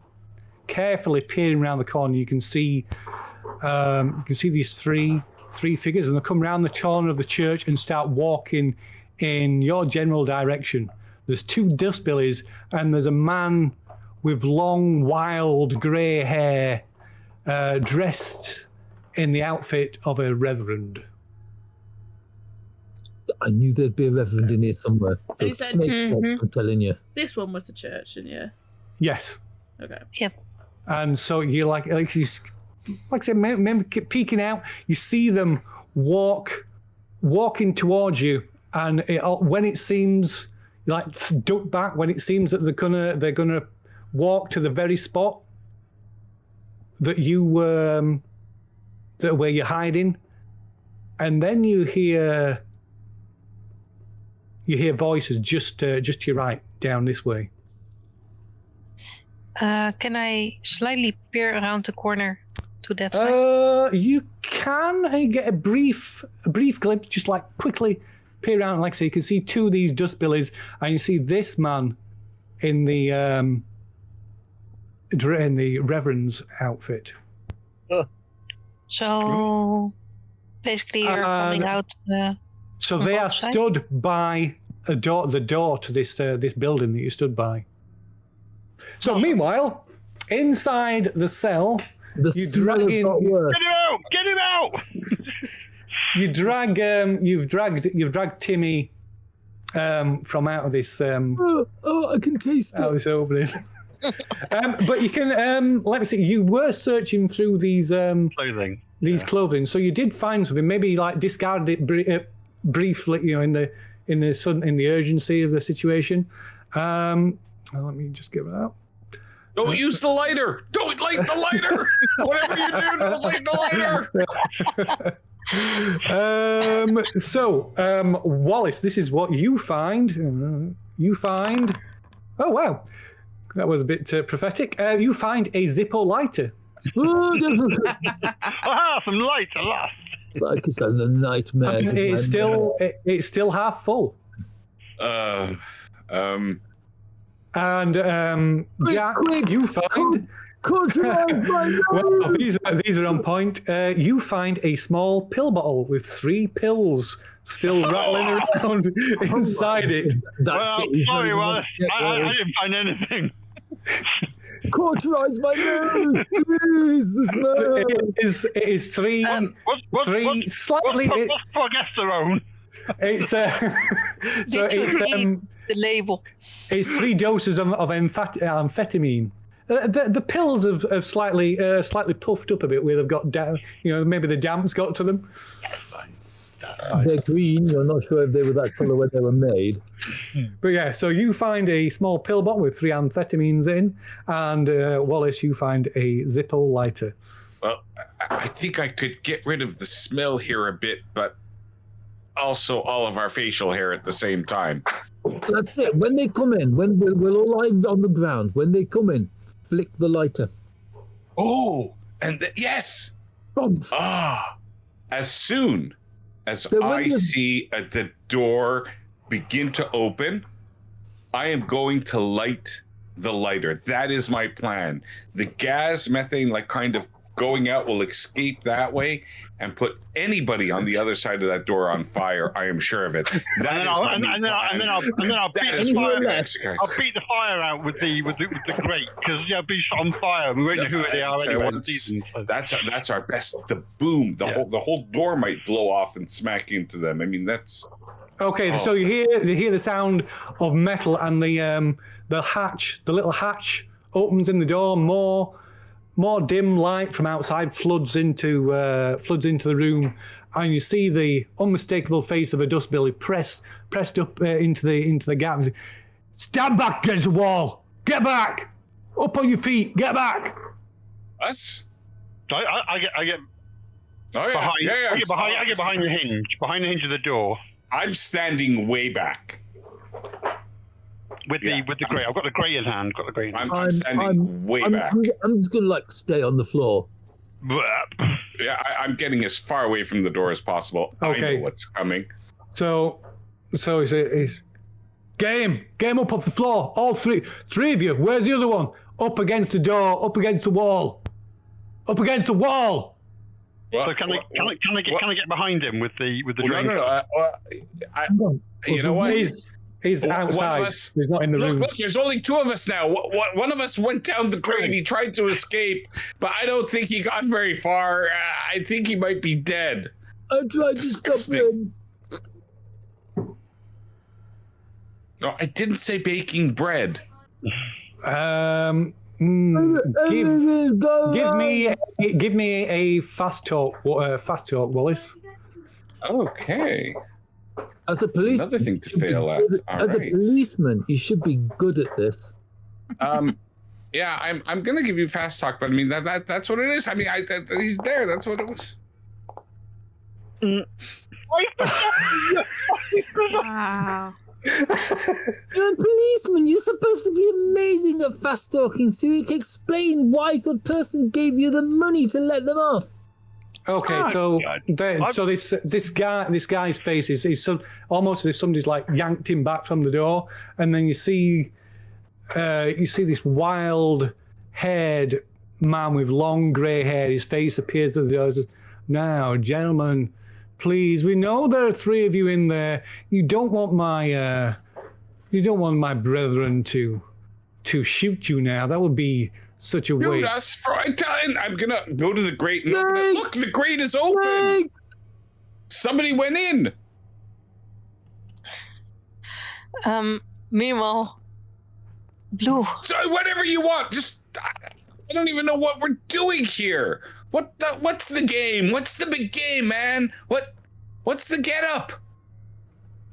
carefully peering around the corner, you can see these three figures, and they come around the corner of the church and start walking in your general direction. There's two dustbillies, and there's a man with long, wild grey hair, dressed in the outfit of a reverend. I knew there'd be a reverend in here somewhere. And you Those said- snake dogs, I'm telling you. This one was the church, and yeah. Yes. Okay. And so you like he's, like I said, remember peeking out. You see them walking towards you, and when it seems like duck back, when it seems that they're gonna walk to the very spot that that where you're hiding, and then you hear voices just to your right, down this way. Can I slightly peer around the corner to that side? You can get a brief glimpse, just like quickly peer around. Like I say, you can see two of these dustbillies, and you see this man in the reverend's outfit. So basically, you're coming out. So on they both are sides? stood by the door to this building that you stood by. So meanwhile, inside the cell, The You smell drag of in- hot work. Get him out! you've dragged Timmy from out of this Oh, I can taste out of it. this opening. But you can let me see. You were searching through these Clothing. clothing, so you did find something. Maybe like discarded it briefly, in the urgency of the situation. Let me just get it out. Don't use the lighter. Don't light the lighter. Whatever you do, don't light the lighter. Wallace, this is what you find. Oh wow, that was a bit prophetic. You find a Zippo lighter. Oh, Ah, some light at last. like it's like the nightmares. of my It's still half full. Um. And Quick, Jack, quick, you find Cauterize my nose! Well, these are on point. You find a small pill bottle with 3 pills still rattling around inside it. That's Well, it. sorry, Wallace. I didn't find anything. Cauterize my nose, please. The smell. It is 3 slightly. What's progesterone? It's so Did you it's read the label? it's 3 doses of amphetamine. The pills have slightly puffed up a bit where they've got down. Maybe the damp's got to them. They're green. You're not sure if they were that color when they were made. But yeah, so you find a small pill bottle with 3 amphetamines in, and Wallace, you find a Zippo lighter. Well, I think I could get rid of the smell here a bit, but also all of our facial hair at the same time. That's it. When they come in, when we'll all lie on the ground. When they come in, flick the lighter. Oh, and yes. Bump. As soon as So when I the- see the door begin to open, I am going to light the lighter. That is my plan. The gas methane, kind of going out, will escape that way and put anybody on the other side of that door on fire. I am sure of it. And then I'll That is beat the my fire. exercise. I'll beat the fire out with the grate because it'll be on fire. We won't know who they are So anyway. that's our best. The boom, the whole door might blow off and smack into them. I mean, that's Okay, so you hear the sound of metal, and the little hatch opens in the door. More dim light from outside floods into the room, and you see the unmistakable face of a dustbilly pressed up into the gap. Stand back against the wall. Get back. Up on your feet. Get back. us. I get Oh yeah, behind. yeah. I get behind the hinge of the door I'm standing way back. with the grate. I've got the grate in hand. I'm standing way back. I'm just gonna stay on the floor. Yeah, I'm getting as far away from the door as possible. Okay. I know what's coming. So it's game up off the floor. All three of you. Where's the other one? Up against the door. Up against the wall. Up against the wall. Well, So can I get behind him with the drink? No. You know what? He's One of outside. us- He's not in the room. Look, there's only 2 of us now. One of us went down the grate. He tried to escape, but I don't think he got very far. I think he might be dead. I tried to stop Disgusting. him. No, I didn't say baking bread. Everything's going Give me a fast talk, Wallace. Okay. As a policeman, Another thing to you should be fail at. good All as a right. policeman, you should be good at this. Yeah, I'm gonna give you fast talk, but I mean that's what it is. I mean, he's there. That's what it was. Wow. You're a policeman. You're supposed to be amazing at fast talking, so you can explain why the person gave you the money to let them off. Okay, Oh, so this guy's face is almost as if somebody's yanked him back from the door, and then you see this wild-haired man with long grey hair. His face appears at the door. Says, "Now, gentlemen, please. We know there are 3 of you in there. You don't want my brethren to shoot you now. That would be such a Shoot waste." us for Italian. I'm gonna go to the grate. And open it. Look, the grate is open. Thanks. Somebody went in. Meanwhile, Blue. So whatever you want. Just I don't even know what we're doing here. What's the game? What's the big game, man? What's the get up?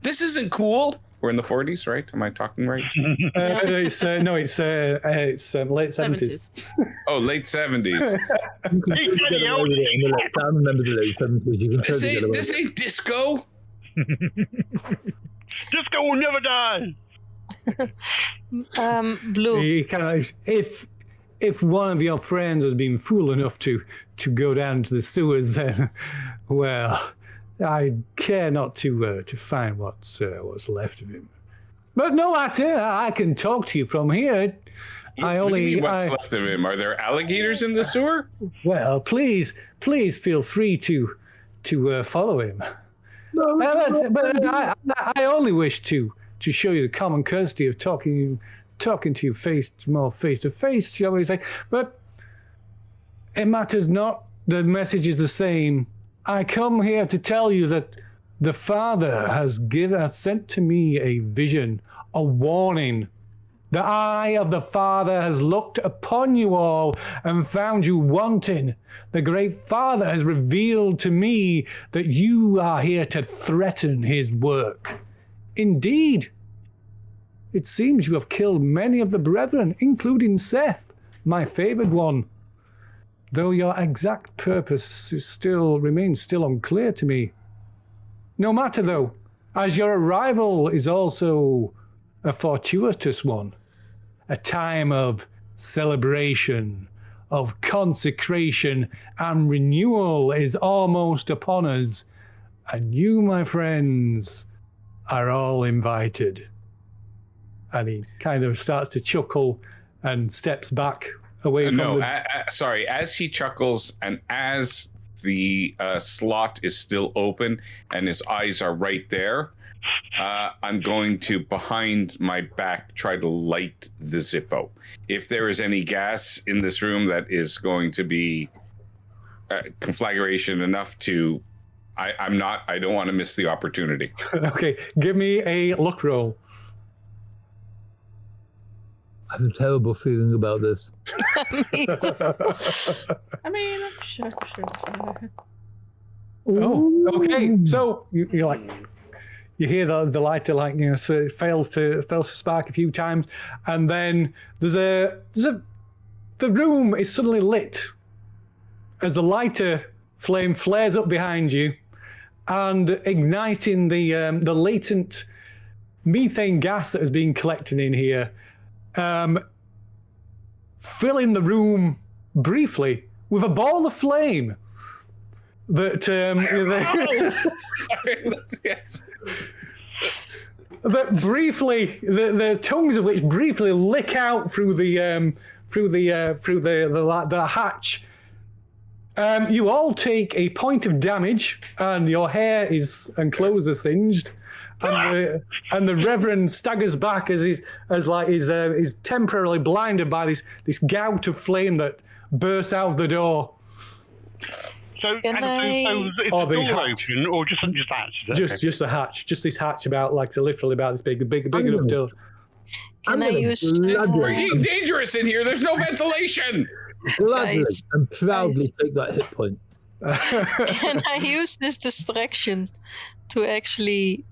This isn't cool. We're in the 40s, right? Am I talking right? It's late 70s. Oh, late 70s. I remember the late 70s. You can totally get away This with it. ain't disco. Disco will never die. Blue. You if one of your friends has been fool enough to go down to the sewers, then well, I care not to find what's left of him. But no matter, I can talk to you from here. What do you mean what's left of him? Are there alligators in the sewer? Well, please feel free to follow him. No, But I only wish to show you the common courtesy of talking to you face to face, shall we say. But it matters not. The message is the same. I come here to tell you that the Father has sent to me a vision, a warning. The eye of the Father has looked upon you all and found you wanting. The great Father has revealed to me that you are here to threaten his work. Indeed, it seems you have killed many of the brethren, including Seth, my favored one. Though your exact purpose remains unclear to me. No matter though, as your arrival is also a fortuitous one, a time of celebration, of consecration and renewal is almost upon us, and you, my friends, are all invited. And he kind of starts to chuckle and steps back away from sorry, as he chuckles and as the slot is still open and his eyes are right there, I'm going to, behind my back, try to light the Zippo. If there is any gas in this room that is going to be conflagration enough to... I don't want to miss the opportunity. Okay, give me a luck roll. I have a terrible feeling about this. Me too. I mean, I'm sure. Oh, okay. So you're like, you hear the lighter, like, you know, so it fails to spark a few times, and then the room is suddenly lit as the lighter flame flares up behind you, and igniting the latent methane gas that has been collecting in here, filling the room briefly with a ball of flame that that briefly the tongues of which briefly lick out through the hatch. You all take a point of damage, and your hair and clothes are singed. And the Reverend staggers back as he's temporarily blinded by this gout of flame that bursts out of the door. So, Can so I- is the Oh, the door hatch. open or just hatch? Just a hatch, just this hatch about literally about this big enough door. Can I use Freaking dangerous in here. There's no ventilation. Gladly Guys, and proudly guys. take that hit point. Can I use this distraction to actually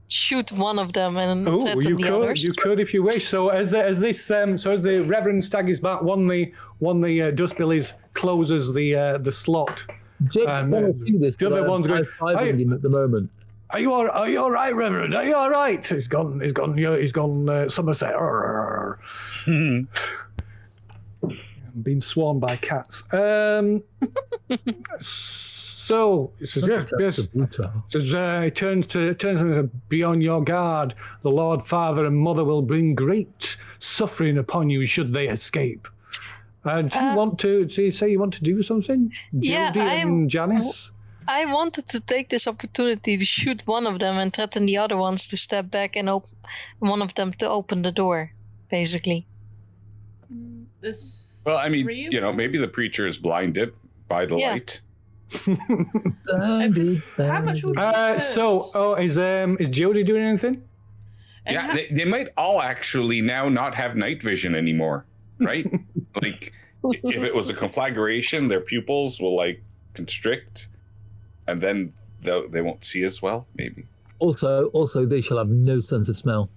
shoot one of them and threaten the others? You could if you wish. So as the Reverend staggers back, one the Dustbillies closes the slot. Jake's And, trying to see this, the but other I'm one's going, high-fiving him at the moment. Are you all right, Reverend? Are you all right? He's gone. Somerset. Been swarmed by cats. So it says, yes. It turns to beyond your guard. The Lord, Father, and Mother will bring great suffering upon you should they escape. Do you want to? So you say you want to do something, Yeah, Judy and Janice? I wanted to take this opportunity to shoot one of them and threaten the other ones to step back and one of them to open the door, basically. This. Well, I mean, maybe the preacher is blinded by the light. How much would is Jody doing anything? Yeah, they might all actually now not have night vision anymore, right? Like, if it was a conflagration, their pupils will constrict, and then they won't see as well. Maybe. Also, they shall have no sense of smell.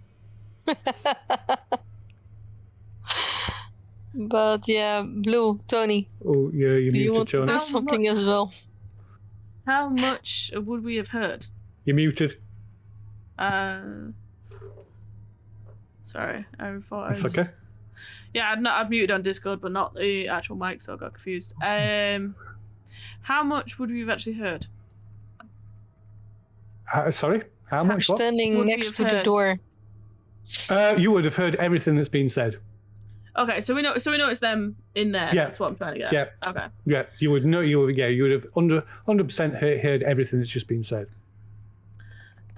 But yeah, Blue, Tony. Oh yeah, you Do you muted want to Tony. do something as well? How much would we have heard? You're muted. Sorry, I thought I It's was... okay. Yeah, I'd muted on Discord, but not the actual mic, so I got confused. How much would we have actually heard? Sorry, how much? What? Standing Would we next have to the heard? door. You would have heard everything that's been said. Okay, so we know it's them in there. Yeah. That's what I'm trying to get. Yeah. Okay. Yeah, you would know. You would have 100% heard everything that's just been said.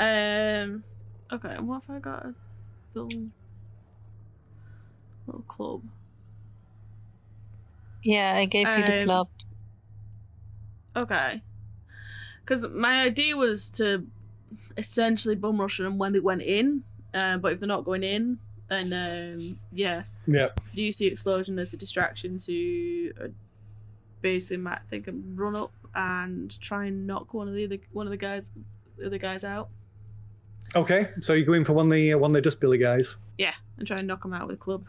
Okay. What if I got a little club? Yeah, I gave you the club. Okay. Because my idea was to essentially bum rush them when they went in, but if they're not going in, then Yeah. use the explosion as a distraction to basically might think and run up and try and knock one of the other guys out. Okay, so you're going for one of the Dust Billy guys. Yeah, and try and knock them out with a club.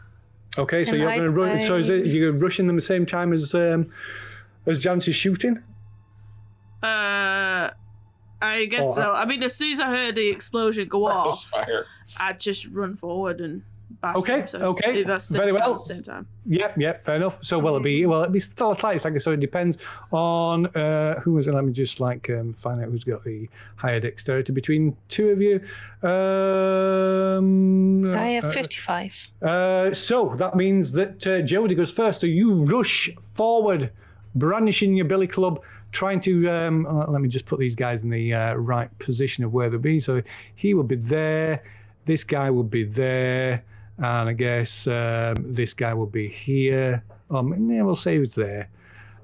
Okay, so And you're going to run. So is it you're rushing them the same time as Janice is shooting? I guess so. I mean, as soon as I heard the explosion go off, Fire. I'd just run forward and bash Okay, them. So okay, that's very well. At the same time. Yep, fair enough. So it'll be still a slight second. So it depends on who is it. Let me just find out who's got the higher dexterity between two of you. I have 55. So that means that Jody goes first. So you rush forward, brandishing your billy club, trying to. Let me just put these guys in the right position of where they'll be. So he will be there. This guy will be there. And I guess this guy will be here. Yeah, we'll say it's there.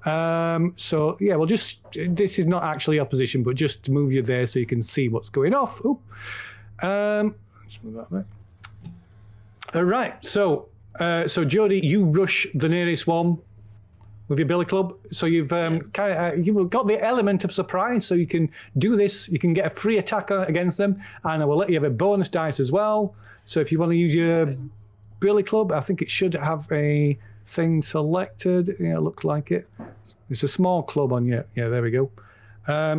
So yeah, well, this is not actually opposition, but just to move you there so you can see what's going off. Oop. Let's move that there. All right. So Jody, you rush the nearest one with your billy club. So you've you've got the element of surprise. So you can do this. You can get a free attack against them, and I will let you have a bonus dice as well. So if you want to use your billy club, I think it should have a thing selected. Yeah, it looks like it. It's a small club on you. Yeah, there we go.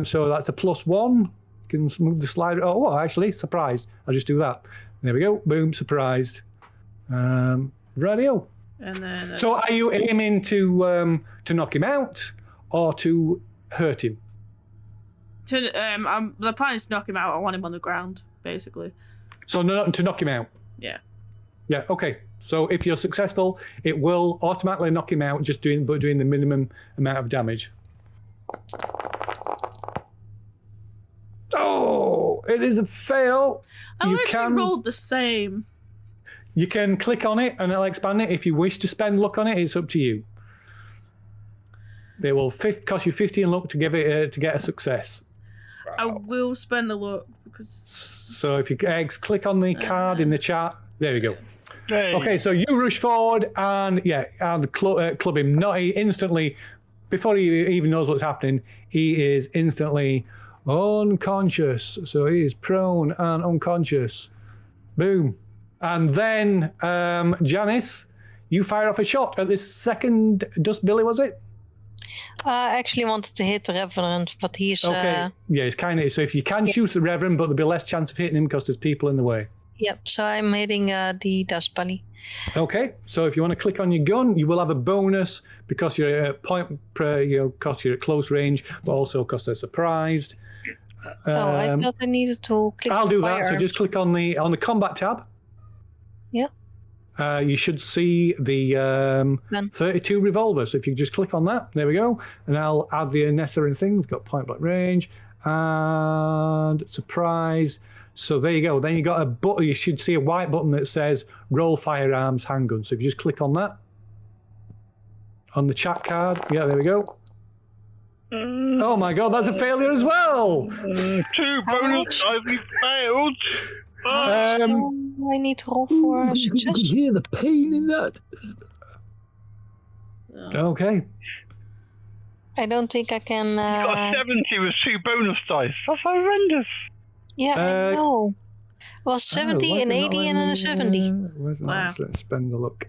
So that's a +1. You can move the slider. Oh, well, actually, surprise. I'll just do that. There we go. Boom, surprised. Radio. And then. So are you aiming to knock him out or to hurt him? The plan is to knock him out. I want him on the ground, basically. So to knock him out? Yeah. Yeah, okay. So if you're successful, it will automatically knock him out, just doing the minimum amount of damage. Oh, it is a fail. I literally rolled the same. You can click on it and it'll expand it. If you wish to spend luck on it, it's up to you. They will cost you 15 luck to get a success. Wow. I will spend the luck because. So if you click on the card in the chat, there you go. Hey. Okay, so you rush forward and club him. Not instantly, before he even knows what's happening, he is instantly unconscious. So he is prone and unconscious. Boom. And then Janice, you fire off a shot at this second Dust Billy, was it? I actually wanted to hit the Revenant, but he's... Okay, yeah, it's kind of... So if you can shoot the Reverend, but there'll be less chance of hitting him because there's people in the way. Yep, so I'm hitting the Dust Bunny. Okay, so if you want to click on your gun, you will have a bonus because you're at because you're at close range, but also because they're surprised. I thought I needed to click I'll on do that, firearms. so just click on the combat tab. Yep. You should see the 32 revolver. So if you just click on that, there we go. And I'll add the necessary things. Got point blank range and surprise. So there you go. Then you got a button. You should see a white button that says roll firearms handgun. So if you just click on that on the chat card, yeah, there we go. Oh my God, that's a failure as well. 2 bonus dice, we failed. I need to roll for You success. can hear the pain in that. Okay. I don't think I can... You got a 70 with 2 bonus dice. That's horrendous. Yeah, I know. It was 70, an 80, and a 70. Wow. Let's spend a look.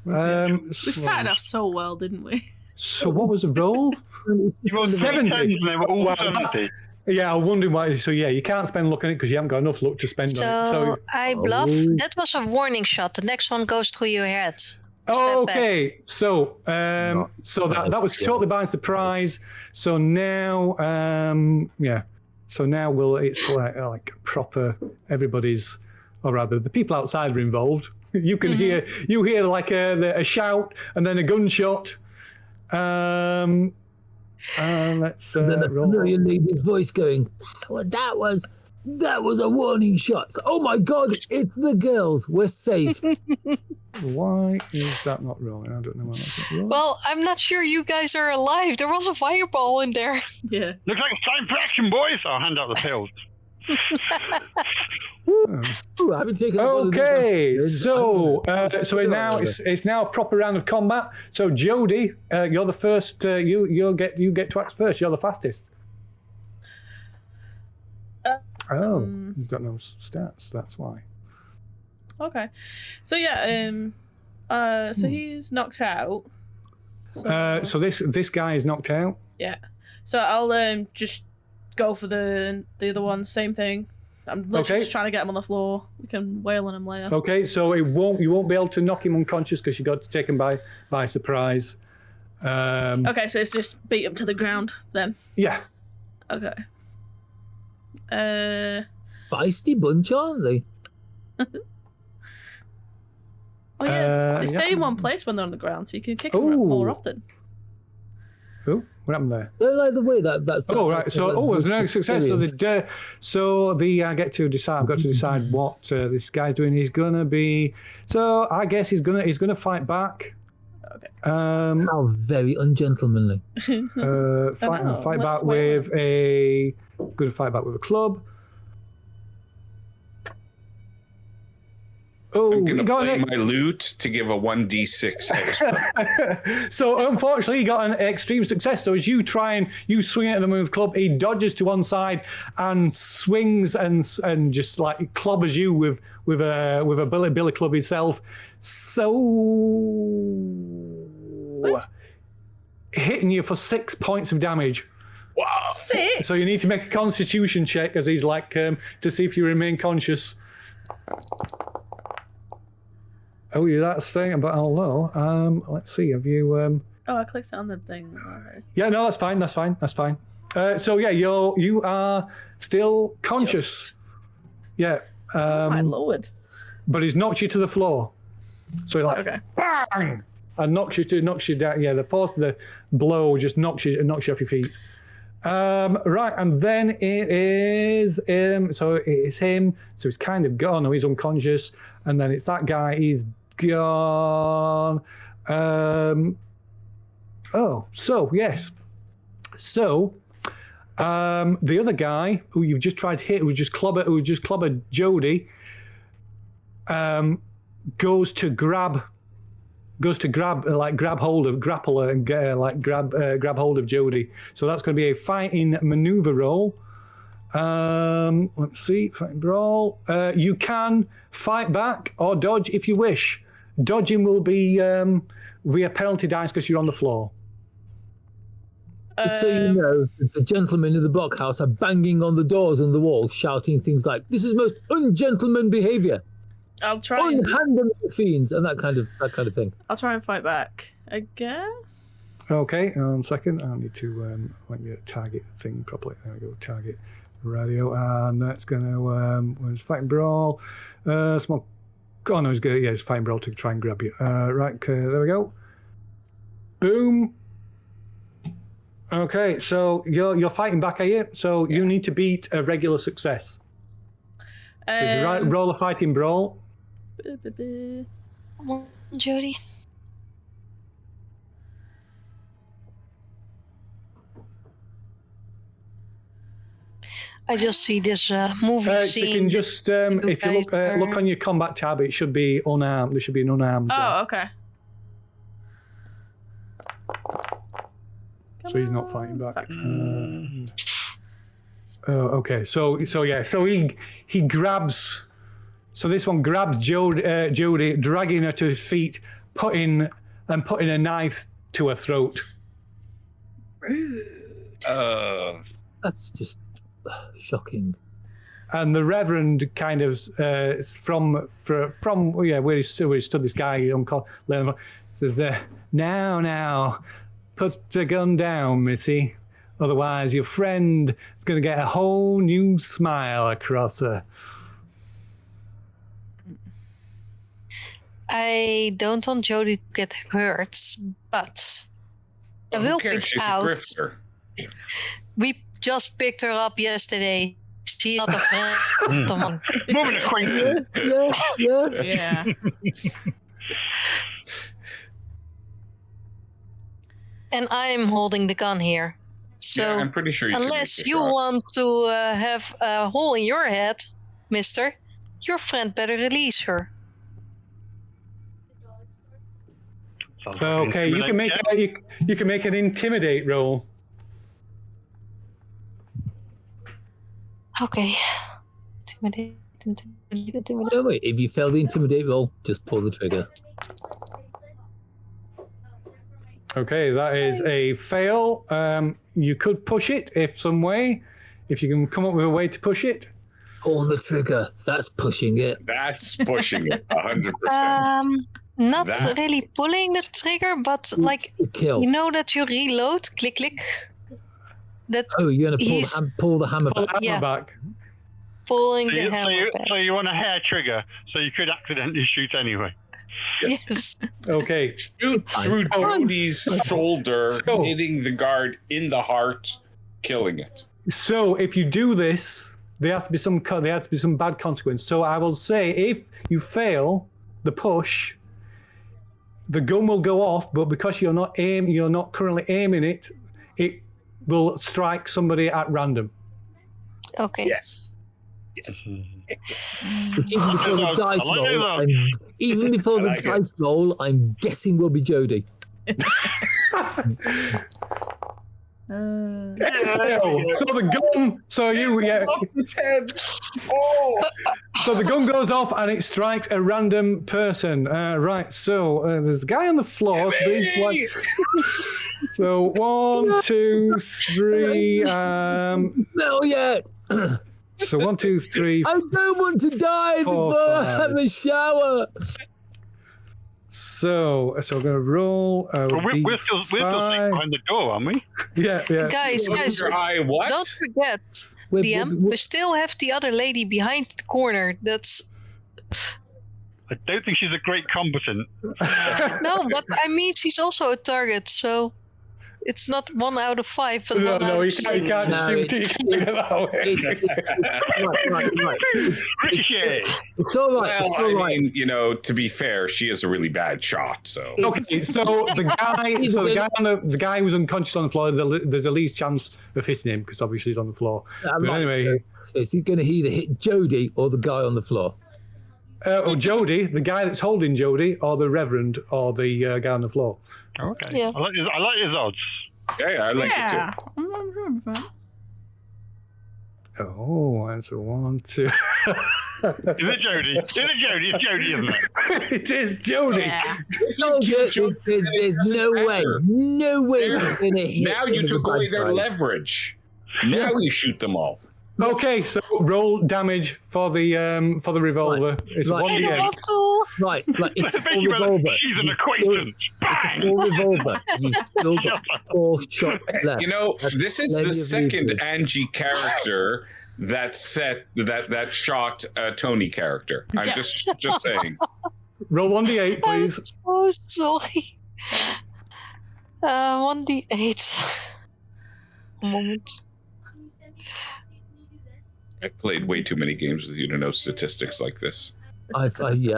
We started off so well, didn't we? So what was the roll? You got 70. 70 and they were all Wow, 70. Yeah, I was wondering why. So yeah, you can't spend luck on it because you haven't got enough luck to spend on it. So I bluff. That was a warning shot. The next one goes through your head. Okay, so that was totally by surprise. So now, So now it's like proper. Everybody's or rather, the people outside are involved. You can hear like a shout and then a gunshot. Let's And then a roll. familiar lady's voice going, well, that was a warning shot. Oh my God, it's the girls. We're safe. Why is that not rolling? I don't know why that's not rolling. Well, I'm not sure you guys are alive. There was a fireball in there. Yeah. Looks like it's time for action, boys. I'll hand out the pills. Ooh, I haven't taken Okay, so it's now a proper round of combat. So Jody, you're the first. You get to act first. You're the fastest. You've got no stats. That's why. Okay. So yeah, so he's knocked out. So this guy is knocked out. Yeah. So I'll just go for the other one. Same thing. I'm literally just trying to get him on the floor. We can wail on him later. Okay, so you won't be able to knock him unconscious because you got to take him by surprise. Okay, so it's just beat him to the ground then. Yeah. Okay. Feisty bunch, aren't they? Oh yeah, they stay in yeah. one place when they're on the ground, so you can kick them more often. Who? What happened there? They like the way that's. Oh right. So there's no success. So I get to decide. I've got to decide what this guy's doing. He's gonna be. So I guess he's gonna fight back. Okay. How very ungentlemanly. Fight back with a. Gonna fight back with a club. Oh, I'm going to play my loot to give a 1d6 extra. So unfortunately, he got an extreme success. So as you swing at him with the club, he dodges to one side and swings and just like clobbers you with a billy club himself. So hitting you for 6 points of damage. Wow. 6. So you need to make a Constitution check as he's like to see if you remain conscious. Oh, yeah, that's thing, but I'll know. Let's see. Have you? Oh, I clicked on the thing. Alright. Yeah, no, that's fine. So yeah, you are still conscious. Yeah. My lord. But he's knocked you to the floor. So he like bang, and knocks you down. Yeah, the force of the blow just knocks you off your feet. Right, and then it is so it's him. So he's kind of gone. No, he's unconscious, and then it's that guy. He's gone. So yes. So the other guy who you've just tried to hit, who just clobbered Jody, goes to grab hold of grappler and grab hold of Jody. So that's going to be a fighting maneuver roll. Let's see, fighting brawl. You can fight back or dodge if you wish. Dodging will be a penalty dice because you're on the floor. So you know, the gentlemen in the blockhouse are banging on the doors and the walls, shouting things like, "This is most ungentleman behaviour. I'll try Unhand them, fiends," and that kind of thing. I'll try and fight back, I guess. Okay, 1 second. I need to target thing properly. There we go. Target radio, and that's gonna was fighting brawl. Small. Oh no, it's good. Yeah, it's fighting brawl to try and grab you. Right. Okay, there we go. Boom. Okay, so you're fighting back, are you? So you need to beat a regular success. So roll a fighting brawl. Come on, Jody. I just see this movie So scene. you can just if you look on your combat tab, it should be unarmed. There should be an unarmed. Oh, okay. So he's not fighting back. Okay. So yeah. So he grabs. So this one grabs Jody, dragging her to his feet, putting a knife to her throat. That's just shocking. And the Reverend kind of from where he stood, this guy says, "Now, put the gun down, Missy. Otherwise, your friend is going to get a whole new smile across her." I don't want Jody to get hurt, but I will Who cares? pick She's out. a grifter. We just picked her up yesterday. She's not a friend of mine. Moving acquaintance. Yeah. Yeah. And I'm holding the gun here. So Yeah, I'm pretty sure you can unless make a you shot. want to have a hole in your head, mister, your friend better release her. Sounds like Okay, you can make you can make an intimidate roll. Okay. Intimidate. No, wait, if you fail the intimidate roll, just pull the trigger. Okay, that is a fail. You could push it if some way, if you can come up with a way to push it. Pull the trigger. That's pushing it. That's pushing it 100%. Not That- really pulling the trigger, but like To kill. you know that you reload, click click. That Oh, you're gonna he's pull the hammer Pull back. the hammer Yeah. back. pulling So the you, hammer back. so you want a hair trigger, so you could accidentally shoot anyway. Yes. Okay. Shoot through Jody's shoulder, So- hitting the guard in the heart, killing it. So if you do this, there has to be some bad consequence. So I will say, if you fail the push, the gun will go off, but because you're not currently aiming it, it will strike somebody at random. Okay. Yes. Yes. But even before the I dice like roll, those. even before the I like it. dice roll, I'm guessing will be Jody. Fail. So the gun. So you Off its head. Oh. So the gun goes off and it strikes a random person. Right. So there's a guy on the floor. So, there's like, so 1, 2, 3. No, yet. So 1, 2, 3. I don't want to die Four, before I five. have a shower. So we're gonna roll. But we're still safe D5. behind the door, aren't we? Yeah. Guys, Your eye, what? don't forget, DM, we still have the other lady behind the corner. That's I don't think she's a great combatant. no, but I mean she's also a target, so it's not 1 out of 5, but 1 out No, of you 6. can't No, shoot it. You can't do it that way. Right. Ricochet! It's all right. Well, It's all I right. mean, to be fair, she is a really bad shot. So Okay, so the guy who's unconscious on the floor, there's the least chance of hitting him because obviously he's on the floor. But anyway, Is he going to either hit Jody or the guy on the floor? or Jody, the guy that's holding Jody, or the Reverend, or the guy on the floor. Okay. Yeah. I like his odds. yeah, I like Yeah. it too. I'm sure it'll be fine. Oh, that's a 1, 2. Is it Jody? Is it Jody? It's Jody, isn't it? It is Jody. Yeah. No, there's no way. No way we're going to hit. Now you with took a away bad their guy. leverage. Now you shoot them all. Okay, so roll damage for the revolver. It's Right. 1d8. Right, it's a full Basically, revolver. she's an acquaintance. It's a Bang! full revolver. You've still got 4 shots left. This is Plenty the of second reason. Angie character that shot a Tony character. I'm Yeah. just saying. Roll 1d8, I'm please. so sorry. 1d8. A moment. I've played way too many games with you to know statistics like this. Yeah.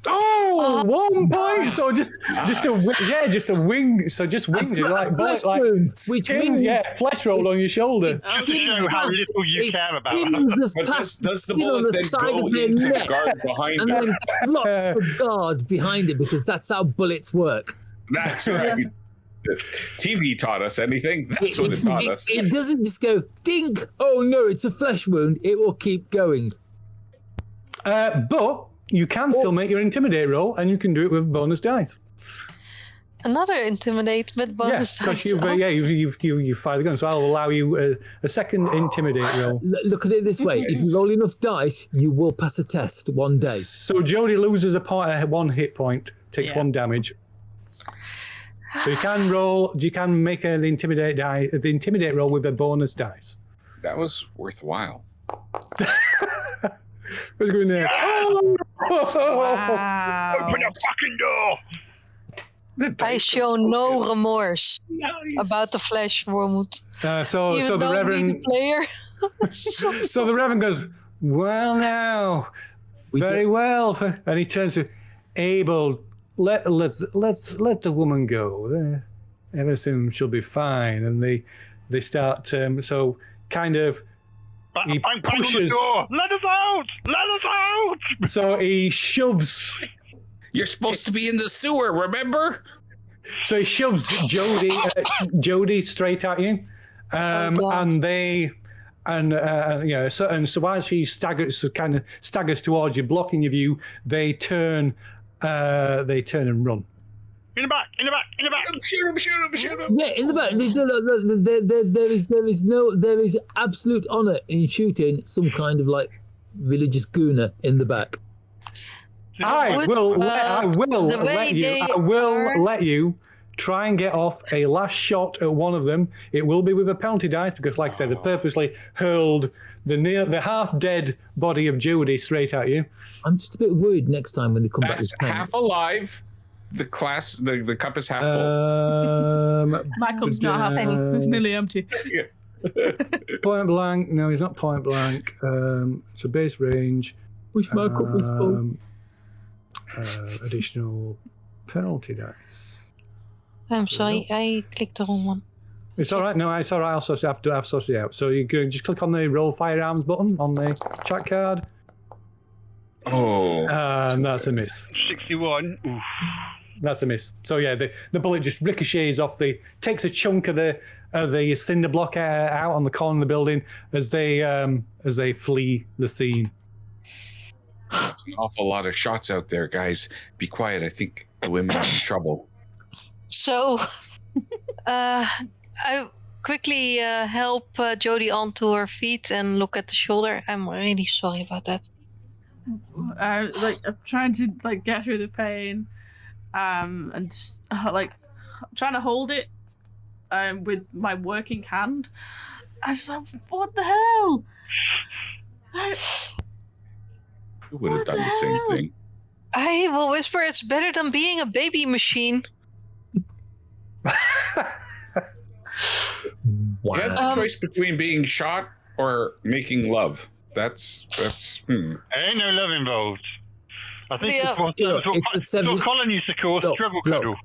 Oh, 1 point. So just a wing. So just winged it like flesh like wound, which skins, means yeah, flesh rolled on your shoulder. Just to show how little you care about her. But does the bullet then go into the guard behind and her? then flops the guard behind it because that's how bullets work. That's right. TV taught us anything. That's what it taught us. It doesn't just go dink. Oh no, it's a flesh wound. It will keep going. But you can still make your intimidate roll, and you can do it with bonus dice. Another intimidate with bonus Because dice. you've fired the gun, so I'll allow you a second intimidate roll. Look at it this way: if you roll enough dice, you will pass a test one day. So Jody loses a 1 hit point, takes Yeah. 1 damage. So you can make the intimidate roll with a bonus dice. That was worthwhile. Let's go in there. Oh! Wow. Open the fucking door. I show no remorse about the flesh wound. So Even the though Reverend, the player. so the Reverend goes, well now, very well, and he turns to Abel. Let the woman go. Everything shall be fine. And they start. So kind of. He Bang, bang on the pushes. door. Let us out. Let us out. So he shoves. You're supposed to be in the sewer, remember? So he shoves Jody straight at you, God. and they. So while she staggers towards you, blocking your view, they turn and run. In the back. Shoot him. Yeah, in the back. There is absolute honor in shooting some kind of like religious gooner in the back. I will the way they are- let you try and get off a last shot at one of them. It will be with a penalty dice because, like I said, they purposely hurled the half-dead body of Jody straight at you. I'm just a bit worried next time when they come back That's with pants. half alive. The cup is half full. My cup's not half full. It's nearly empty. Point blank. No, he's not point blank. So base range. Wish my cup was full. Additional penalty dice. I'm sorry, I clicked the wrong one. It's all right. No, it's all right. I'll sort it out. So you can just click on the roll firearms button on the chat card. Oh. And that's a miss. 61. Oof. That's a miss. So yeah, the bullet just ricochets off takes a chunk of the cinder block out on the corner of the building as they flee the scene. There's an awful lot of shots out there, guys. Be quiet. I think the women are in trouble. So, I quickly help Jody onto her feet and look at the shoulder. I'm really sorry about that. I'm trying to get through the pain, and just trying to hold it, with my working hand. I was like, what the hell? You would have What done the the same hell? thing. I will whisper it's better than being a baby machine. Wow. You have the choice between being shot or making love. That's. There ain't no love involved. I think Yeah. that's what It's the 70s. Colin used to call No, struggle no. cuddle.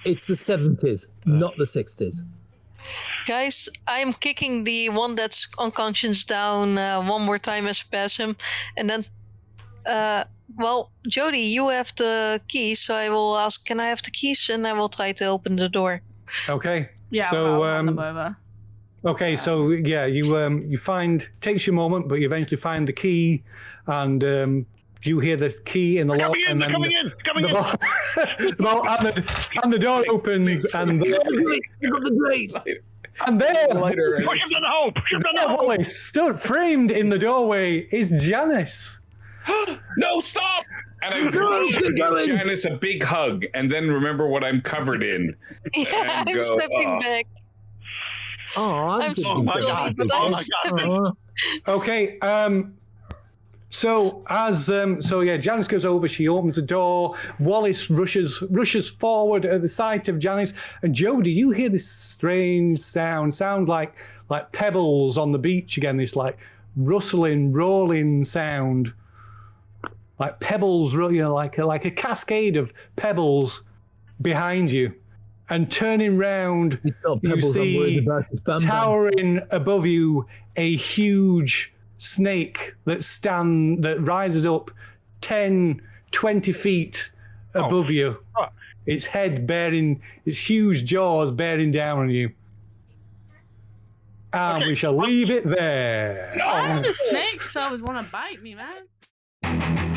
It's the 70s, not the 60s. Guys, I'm kicking the one that's unconscious down one more time as a pass him. And then, Jody, you have the keys, so I will ask, can I have the keys? And I will try to open the door. Okay. Yeah, So I'll hand them over. okay. So yeah, you find takes you a moment, but you eventually find the key, and you hear the key in the lock, Coming in, and they're then coming in, coming in. and the door opens, and You got the grate. there, Push him down the hole, push him down the there, hole. Wallace, stood framed in the doorway is Janice. No, stop! And I rush to give Janice a big hug, and then remember what I'm covered in. Yeah, And I'm go, stepping back. Oh, I'm just so my sorry, God. but Oh I'm my God. stepping. Okay. So Janice goes over. She opens the door. Wallace rushes forward at the sight of Janice, and Jody, you hear this strange sound like pebbles on the beach again. This like rustling, rolling sound, like pebbles, like a cascade of pebbles behind you. And turning round, It's not you pebbles I'm worried see about. It's Bam Bam. towering above you a huge snake that rises up 10, 20 feet above you. Oh. Its head its huge jaws bearing down on you. And we shall leave it there. The snakes always want to bite me, man.